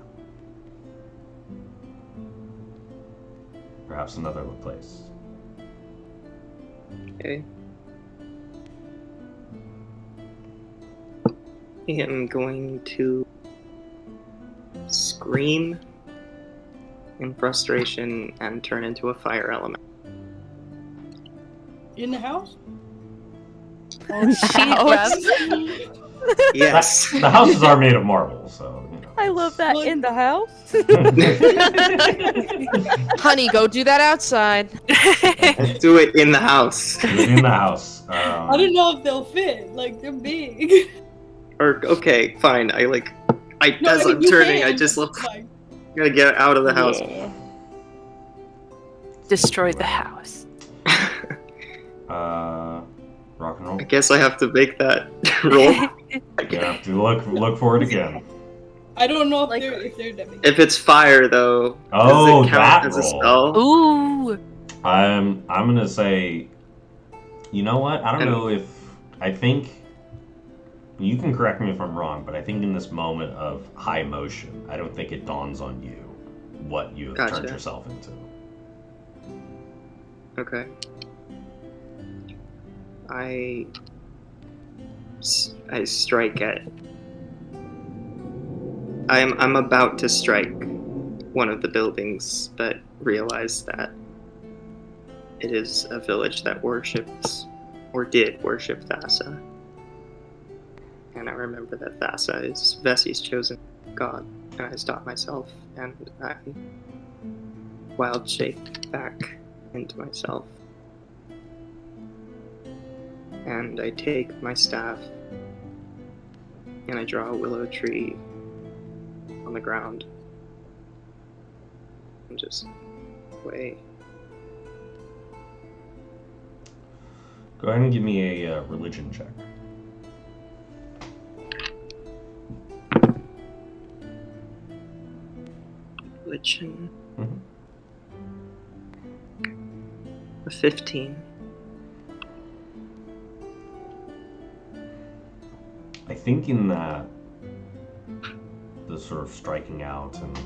Perhaps another place. Okay. I am going to scream in frustration and turn into a fire element. In the house? Yes. The houses are made of marble, so you know. I love that. Well, In the house. Honey, go do that outside. Let's do it in the house. Do it in the house. I don't know if they'll fit. Like, they're big. Or okay, fine. As I'm you turning, can, I just but, look. like, Gotta get out of the house. Yeah. Destroy the house. Rock and roll. I guess I have to make that roll. You have to look for it again. I don't know if Like- they're that big. If it's fire, though, Oh, does it that count as a roll. spell? Ooh. I'm gonna say, you know what? I don't know if I think you can correct me if I'm wrong, but I think in this moment of high motion, I don't think it dawns on you what you have Gotcha. turned yourself into. Okay. I strike at. I'm about to strike one of the buildings, but realize that it is a village that worships, or did worship Thassa. And I remember that Thassa is Vesi's chosen god, and I stop myself, and I wild shape back into myself. And I take my staff, and I draw a willow tree on the ground. And just wait. Go ahead and give me a religion check. Religion. Mhm. A 15. I think in that, the sort of striking out and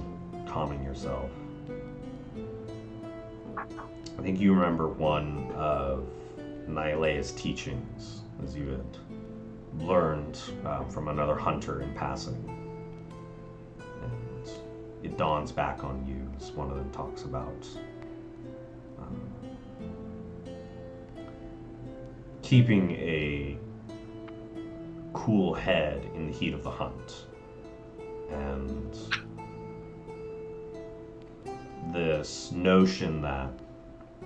calming yourself, I think you remember one of Nylea's teachings, as you had learned from another hunter in passing. And it dawns back on you as one of them talks about keeping a cool head in the heat of the hunt. And this notion that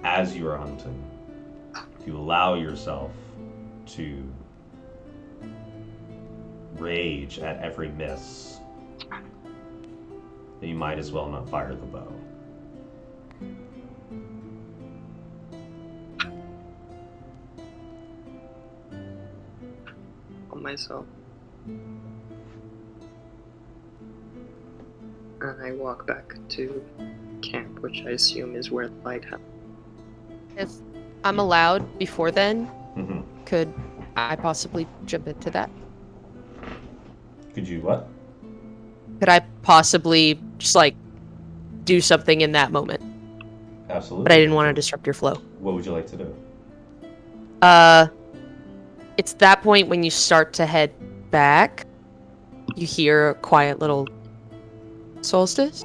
as you are hunting, if you allow yourself to rage at every miss, that you might as well not fire the bow. On myself. And I walk back to camp, which I assume is where the lighthouse. If I'm allowed before then, Mm-hmm. could I possibly jump into that? Could you what? Could I possibly just like do something in that moment? Absolutely. But I didn't want to disrupt your flow. What would you like to do? It's that point when you start to head back, you hear a quiet little Solstice.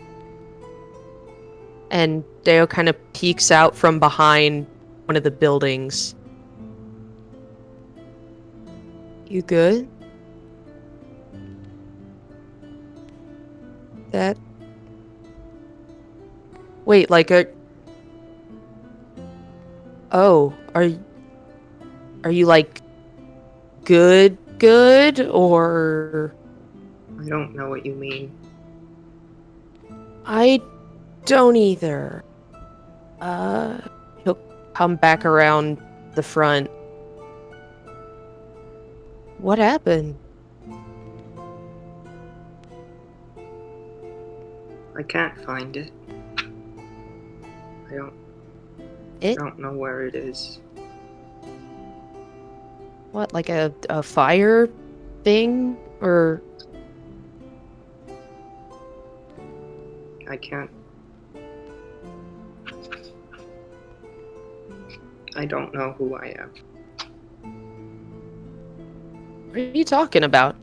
And Deo kind of peeks out from behind one of the buildings. You good? That... Wait, like a... Oh, are you like good, or... I don't know what you mean. I don't either. He'll come back around the front. What happened? I can't find it. I don't know where it is. What, like a fire thing? Or... I can't. I don't know who I am. What are you talking about?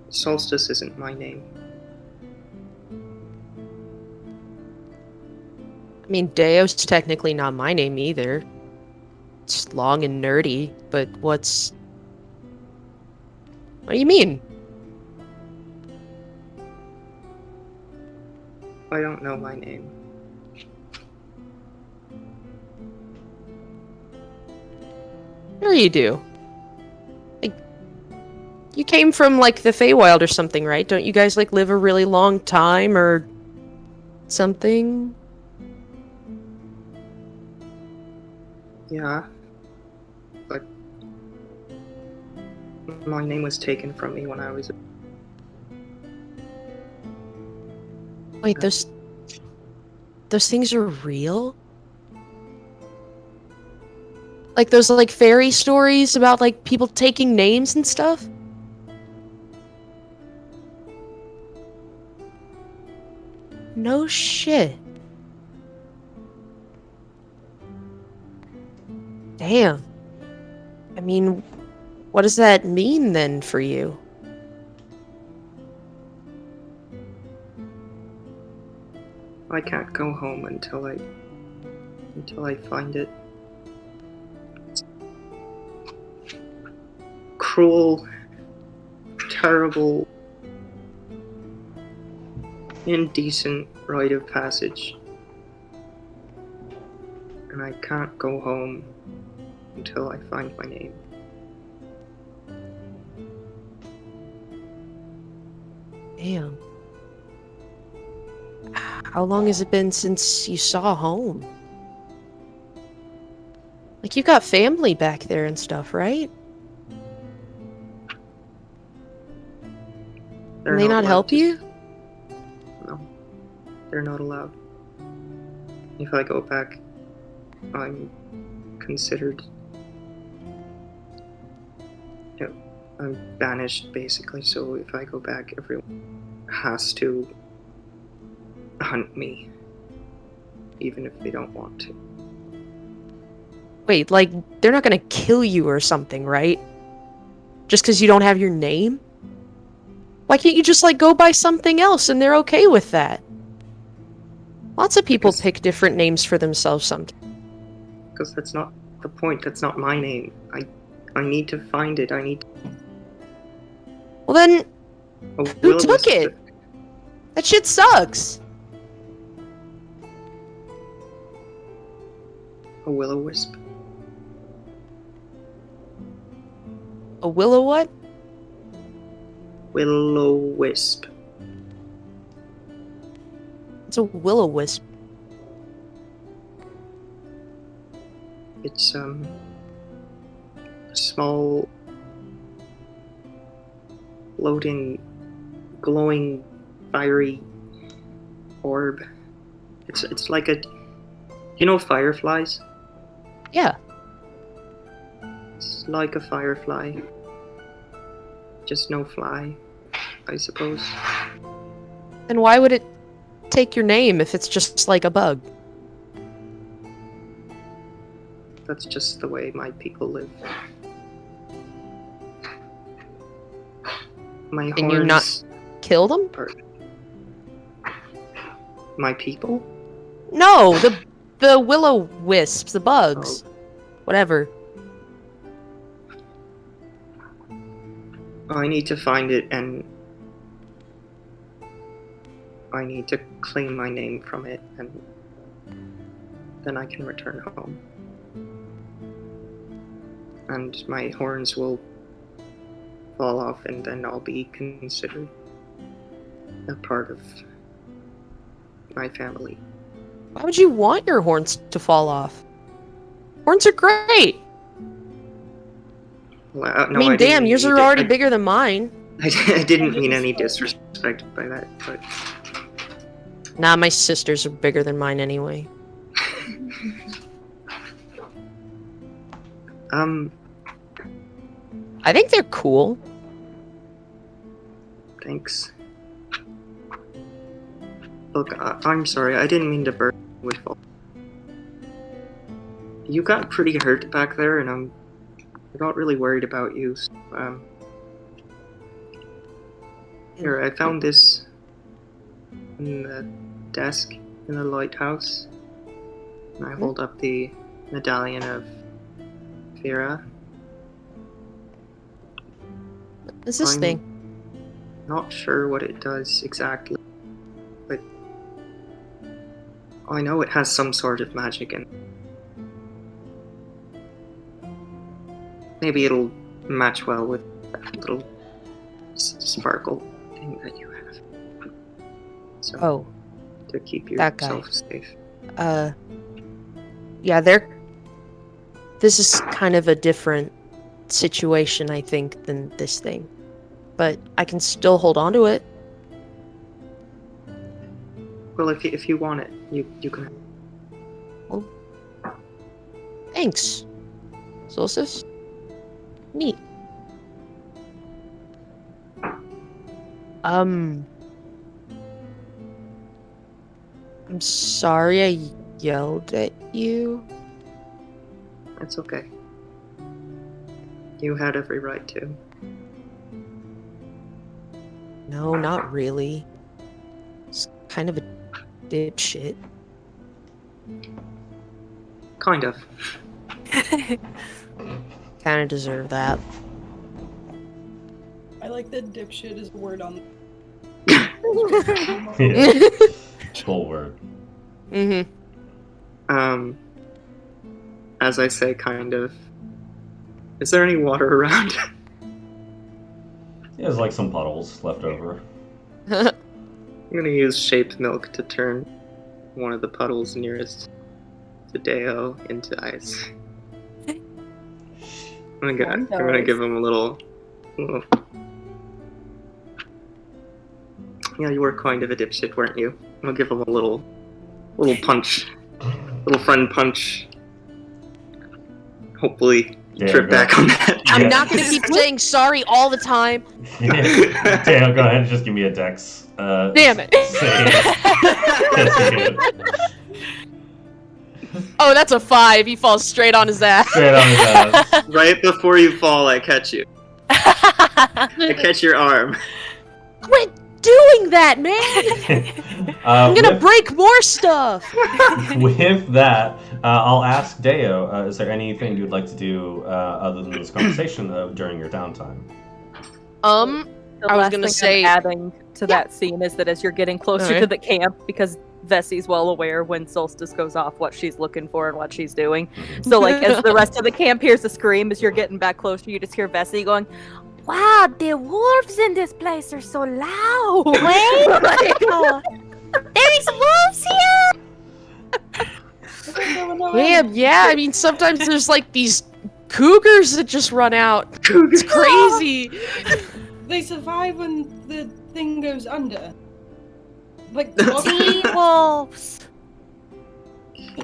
Solstice isn't my name. I mean, Deo's technically not my name either. It's long and nerdy, but what's... What do you mean? I don't know my name. Sure you do. Like, you came from, like, the Feywild or something, right? Don't you guys, like, live a really long time or something? Yeah. But my name was taken from me when I was... Wait, those things are real? Like those, like, fairy stories about, like, people taking names and stuff? No shit. Damn. I mean, what does that mean then for you? I can't go home until I find it. It's cruel, terrible, indecent rite of passage. And I can't go home until I find my name. Damn. How long has it been since you saw home? Like, you've got family back there and stuff, right? Can they not help you? No. They're not allowed. If I go back, I'm considered... I'm banished, basically, so if I go back, everyone has to hunt me, even if they don't want to. Wait, like, they're not gonna kill you or something, right? Just because you don't have your name? Why can't you just, like, go by something else and they're okay with that? Lots of people pick different names for themselves sometimes. Because that's not the point, that's not my name. I need to find it, I need to... Well then, Oh, who took it? That shit sucks! A will-o-wisp. A willow what? Will-o-wisp. It's a will-o-wisp. It's, a small, floating, glowing, fiery orb. It's like a... You know fireflies? Yeah. It's like a firefly. Just no fly, I suppose. Then why would it take your name if it's just like a bug? That's just the way my people live. My horns... And you not kill them? Are... My people? No, the will-o-wisps, the bugs. Oh. Whatever. I need to find it, and I need to claim my name from it, and then I can return home. And my horns will fall off, and then I'll be considered a part of my family. Why would you want your horns to fall off? Horns are great! Well, no, I mean, damn, yours are already big. bigger than mine. I didn't mean any disrespect by that, but... Nah, my sisters are bigger than mine anyway. I think they're cool. Thanks. Look, I'm sorry, I didn't mean to burn you with all. You got pretty hurt back there, and I got really worried about you. So, here, I found this in the desk in the lighthouse. And I hold up the medallion of Vera. What's this thing? Not sure what it does exactly, but I know it has some sort of magic in it. Maybe it'll match well with that little sparkle thing that you have. So, to keep yourself safe. Yeah, this is kind of a different situation, I think, than this thing. But I can still hold on to it. Well, if you want it, you can. Well, thanks, Solstice. Neat. I'm sorry I yelled at you. That's okay. You had every right to. No, not really. It's kind of a dipshit. Kind of. Kind of deserve that. I like that dipshit is a word on. Yeah. Full word. Mm-hmm. As I say, kind of. Is there any water around? Yeah, there's like some puddles left over. I'm gonna use shaped milk to turn one of the puddles nearest to Deo into ice. I'm gonna give him a little. Yeah, you were kind of a dipshit, weren't you? I'll give him a little punch, little friend punch. Hopefully, trip back on that. I'm not gonna keep saying sorry all the time. Dale, go ahead and just give me a dex. Damn it! Oh, that's a 5. He falls straight on his ass. Straight on his ass. Right before you fall, I catch you. I catch your arm. Quit doing that, man! I'm gonna break more stuff! With that, I'll ask Deo, is there anything you'd like to do other than this conversation during your downtime? The I was last gonna thing say... I'm adding to that scene is that as you're getting closer to the camp, because Vesi's well aware when Solstice goes off what she's looking for and what she's doing. So, like, as the rest of the camp hears a scream, as you're getting back closer, you just hear Vesi going, "Wow, the wolves in this place are so loud!" Wait! There's wolves here! Yeah, I mean, sometimes there's, like, these cougars that just run out. It's crazy! They survive when the thing goes under. Like, Sea wolves!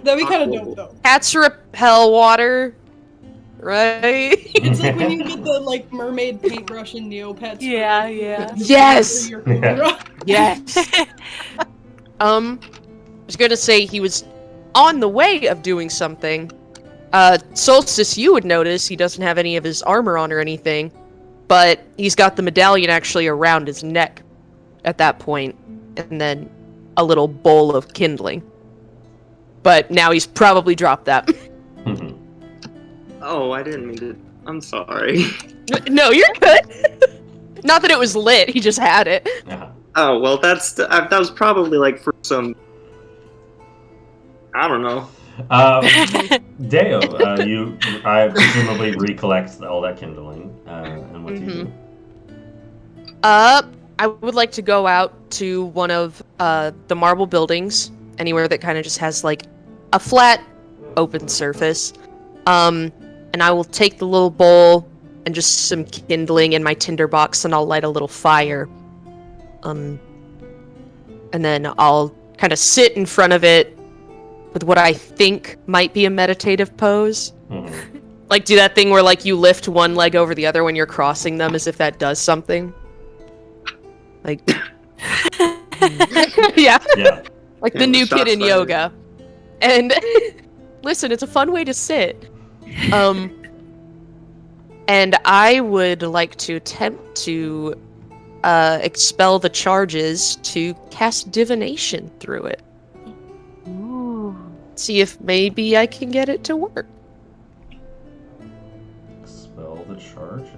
that we kind of don't know. Cats repel water, right? It's like when you get the, like, mermaid paintbrush in Neopets. Yeah. Yes! Yeah. Yes! I was gonna say he was on the way of doing something. Solstice, you would notice he doesn't have any of his armor on or anything, but he's got the medallion actually around his neck at that point, and then a little bowl of kindling. But now he's probably dropped that. Oh, I didn't mean to. I'm sorry. No, you're good. Not that it was lit, he just had it. Yeah. Oh, well, that was probably like for some. I don't know. Deo, I presumably recollect all that kindling, and what do you do? I would like to go out to one of the marble buildings, anywhere that kind of just has like a flat, open surface. And I will take the little bowl and just some kindling in my tinderbox, and I'll light a little fire. And then I'll kind of sit in front of it with what I think might be a meditative pose. Like, do that thing where, like, you lift one leg over the other when you're crossing them as if that does something. Like... yeah. Yeah. Like the new kid in yoga. And listen, it's a fun way to sit. And I would like to attempt to expel the charges to cast divination through it. Ooh. See if maybe I can get it to work. Expel the charges.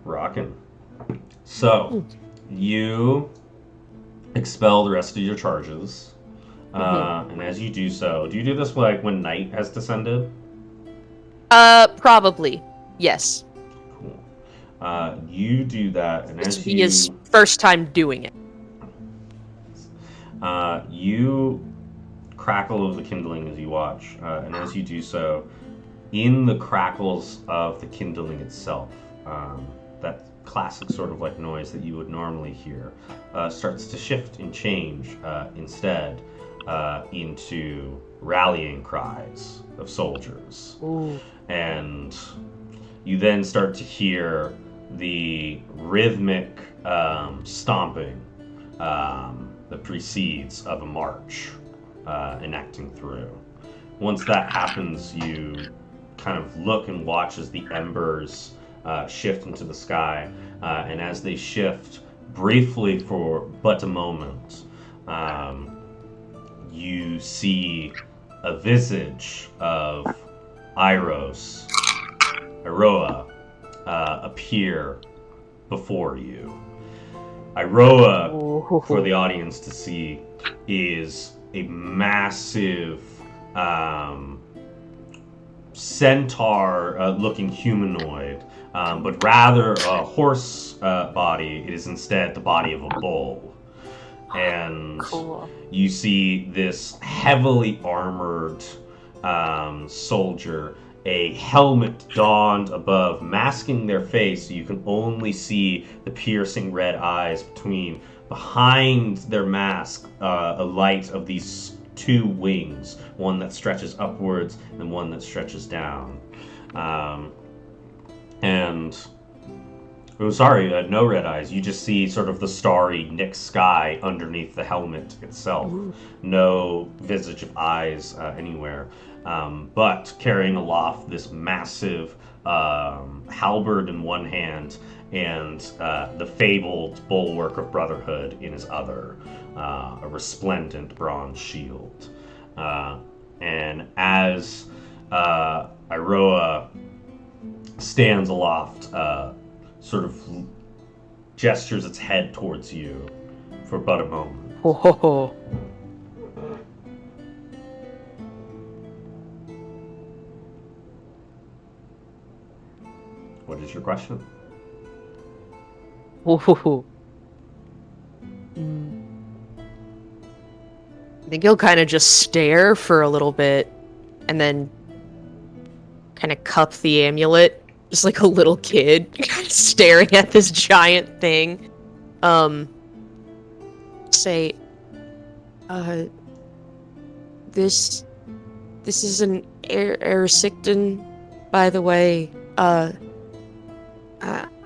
Rockin'. So, you expel the rest of your charges. And as you do so, do you do this like when night has descended? Probably. Yes. Cool. You do that, and This as would be you... his first time doing it. You crackle of the kindling as you watch, and as you do so, in the crackles of the kindling itself, that classic sort of like noise that you would normally hear starts to shift and change instead into rallying cries of soldiers. Ooh. And you then start to hear the rhythmic stomping that precedes of a march enacting through. Once that happens, you kind of look and watch as the embers shift into the sky, and as they shift briefly for but a moment, you see a visage of Iroa, appear before you. Iroa, for the audience to see, is a massive centaur-looking humanoid, but rather a horse body. It is instead the body of a bull. And you see this heavily armored soldier, a helmet donned above, masking their face so you can only see the piercing red eyes behind their mask, a light of these two wings, one that stretches upwards and one that stretches down. No red eyes. You just see sort of the starry Nick sky underneath the helmet itself. Ooh. No visage of eyes anywhere. But carrying aloft this massive halberd in one hand and the fabled bulwark of brotherhood in his other, a resplendent bronze shield. And as Iroa stands aloft, sort of gestures its head towards you for but a moment. Ho ho ho. What is your question? Ho ho ho. I think he'll kind of just stare for a little bit and then kind of cup the amulet, just like a little kid staring at this giant thing. Say, this is an Erisicton, by the way.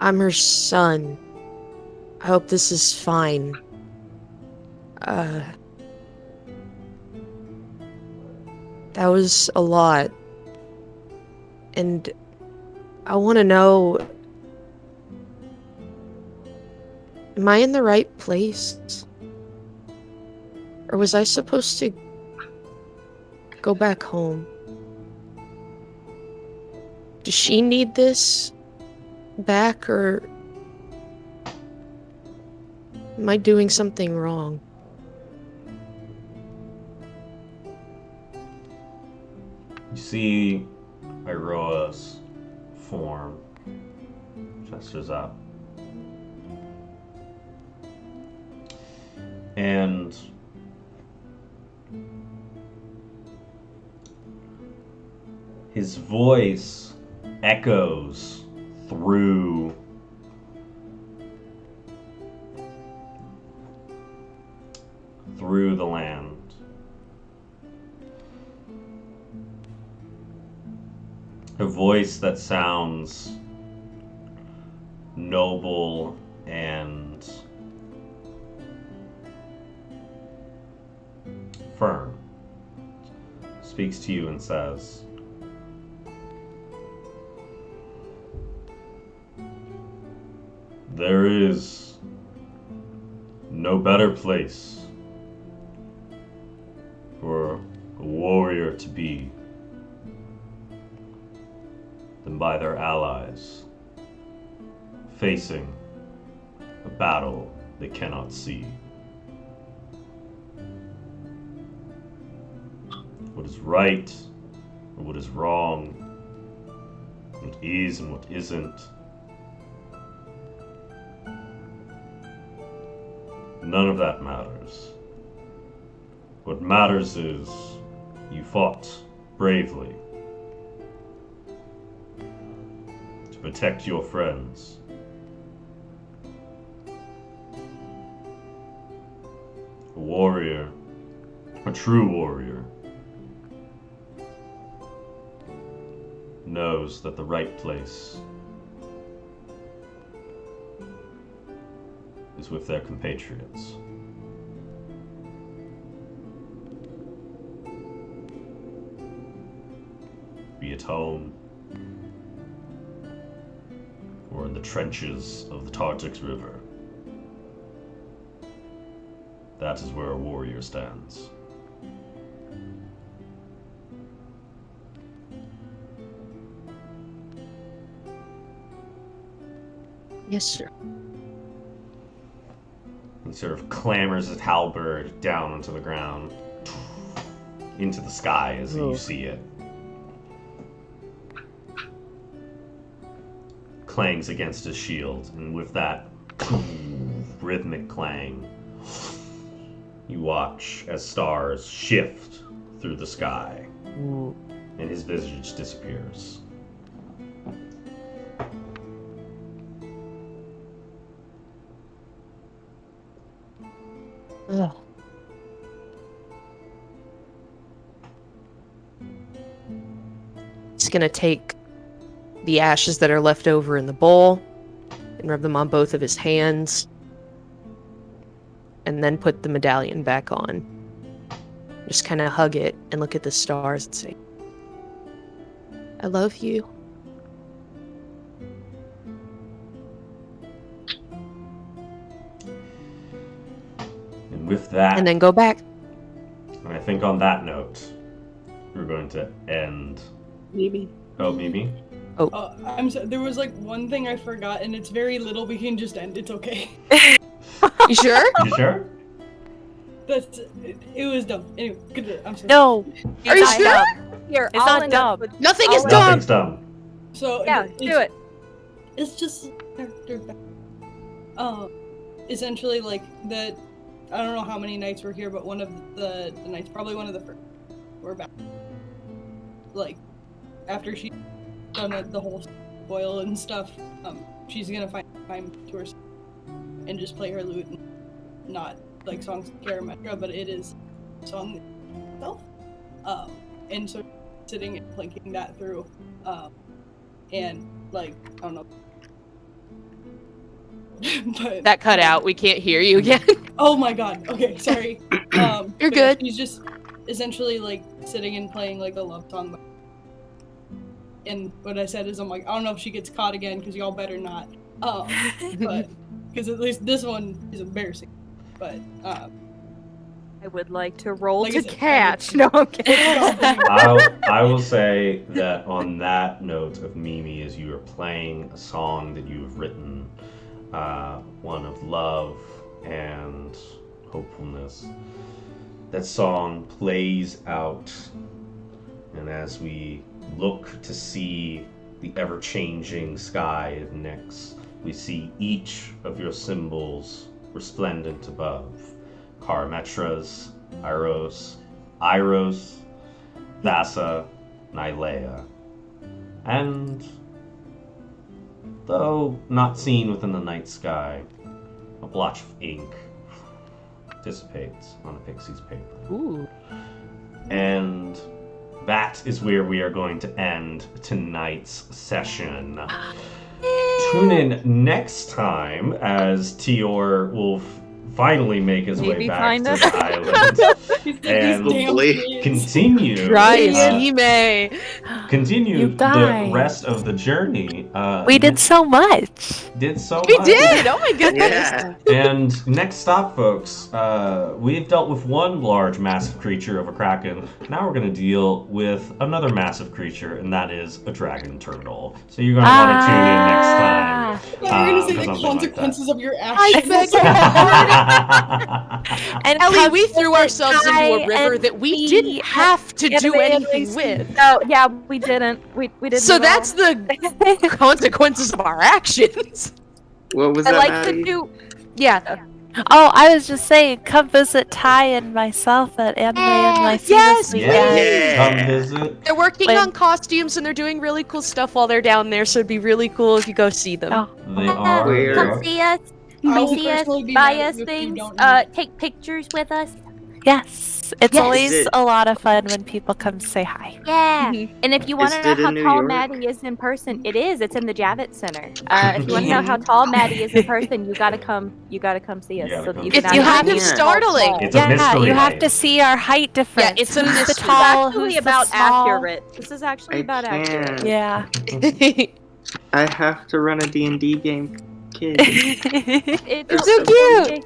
I'm her son. I hope this is fine. That was a lot. And I want to know, am I in the right place? Or was I supposed to go back home? Does she need this back, or am I doing something wrong? You see Iroa's form, gestures up, and his voice echoes through voice that sounds noble and firm speaks to you and says, "There is no better place for a warrior to be than by their allies, facing a battle they cannot see. What is right or what is wrong, what is and what isn't, none of that matters. What matters is you fought bravely to protect your friends. A warrior, a true warrior, knows that the right place is with their compatriots. Be it home or in the trenches of the Tartix River. That is where a warrior stands. Yes, sir. He sort of clambers his halberd down onto the ground, into the sky as you see it. Clangs against his shield, and with that rhythmic clang, you watch as stars shift through the sky, and his visage disappears. Ugh. It's gonna take the ashes that are left over in the bowl and rub them on both of his hands, and then put the medallion back on. Just kind of hug it and look at the stars and say, "I love you." And with that, And then go back. and I think on that note, we're going to end. Maybe. Oh, Mimi? I'm so, there was like one thing I forgot, and it's very little. We can just end. It's okay. You sure? You sure? That's it was dumb. Anyway, good. I'm sorry. No, Are you not sure? dumb. Here, It's I'll not end up dumb. with- Nothing I'll is end dumb. Nothing's dumb. So Yeah, do it. It's just essentially like that. I don't know how many nights we're here, but one of the nights, probably one of the first, we're back. Like after she done the whole boil and stuff, she's gonna find time to herself and just play her lute, and not like songs of Karametra, but it is a song itself. And so sitting and plinking that through, and like I don't know. But, That cut out. We can't hear you again. Oh my god. Okay, sorry. You're but good. She's just essentially like sitting and playing like a love song. And what I said is, I'm like, I don't know if she gets caught again, because y'all better not. But because at least this one is embarrassing. But I would like to roll Like I to said, catch. No, I'm kidding. I will say that on that note of Mimi, as you are playing a song that you have written, one of love and hopefulness, that song plays out, and as we look to see the ever-changing sky of Nyx, we see each of your symbols resplendent above. Karametras, Iros, Thassa, Nylea. And though not seen within the night sky, a blotch of ink dissipates on a pixie's paper. Ooh. And that is where we are going to end tonight's session. Tune in next time as Tior will finally make his way back to the island and continue the rest of the journey. We did so much. We did! Oh my goodness! Yeah. And next stop, folks, we've dealt with one large, massive creature of a kraken. Now we're going to deal with another massive creature, and that is a dragon turtle. So you're going to want to tune in next time. You're gonna say the something consequences of your I actions. And Ellie, we threw ourselves into a river that we didn't have to do anything with. No, yeah, we didn't. We didn't. So at that's all. the consequences of our actions. What was I that, like Maddie? to do. Yeah. Oh, I was just saying, come visit Ty and myself at Anime NYC Yes! this weekend. Yeah, come visit. They're working on costumes and they're doing really cool stuff while they're down there, so it'd be really cool if you go see them. Oh. They are. Where? Come see us. I Come will see us. personally be Buy mad us if you things. don't use it. Take pictures with us. Yes, it's Yes. always Is it- a lot of fun when people come say hi. Yeah. And if you want Is to it know how in New tall York? Maddie is in person, it is. It's in the Javits Center. If you want to know how tall Maddie is in person, you gotta come. You gotta come see us. You gotta So come that see you us. can You actually have to see Yeah. how startling. tall. It's a Yeah, mystery you have height. to see our height difference. it's a Who's the mystery. tall, Actually who's the about small. accurate. This is actually about accurate. Yeah. I have to run a D&D game, kid. It's so cute.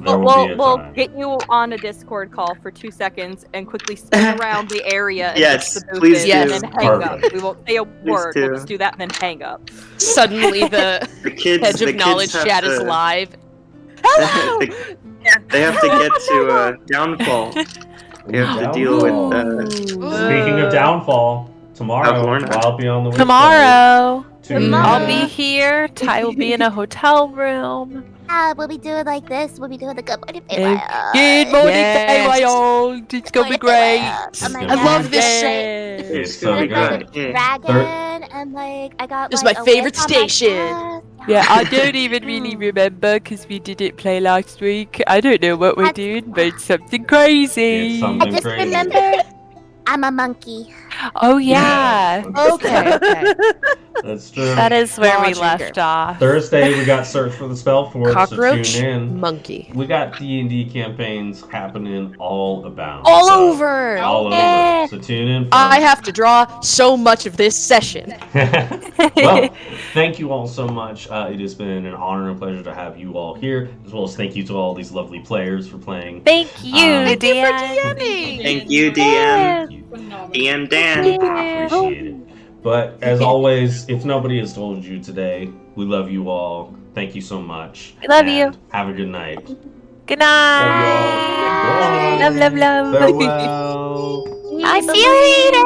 There will be a We'll time. get you on a Discord call for 2 seconds and quickly spin around the area and Yes, fix the booth please in do. and then hang Perfect. up. We won't say a word. do. We'll just do that and then hang up. Suddenly the The kids, Edge the of Knowledge kids have chat to, is live. They have to get to Downfall. They have to deal with Speaking of downfall, tomorrow Alvorna. I'll be on the website. Tomorrow, Tune in. I'll be here. Ty will be in a hotel room. We'll be doing like this. We'll be doing the good morning Good paper. morning, Yes. It's gonna be great. Oh my I God. love this Like, It's so there's like good. a Yeah. dragon and like I got This is like my a favorite whip on my station. chest. Yeah, I don't even really remember because we didn't play last week. I don't know what we're That's- doing, but it's something crazy. It's I something just crazy. remember I'm a monkey. Oh yeah, Okay. That's true. that is where we Roger. left off. Thursday we got Search for the Spellforge, Cockroach, so tune in. monkey. We got D&D campaigns happening all about. All so- over. All Yeah. over. So tune in. I have to draw so much of this session. Well, thank you all so much. It has been an honor and pleasure to have you all here, as well as thank you to all these lovely players for playing. Thank you, Thank you for Dan. DMing. Thank you, DM. Thank you. Phenomenal. DM Dan. I appreciate it. But as always, if nobody has told you today, we love you all. Thank you so much. We love you. and Have a good night. Good night. Love you all. Love, love, love. Farewell. I see you later.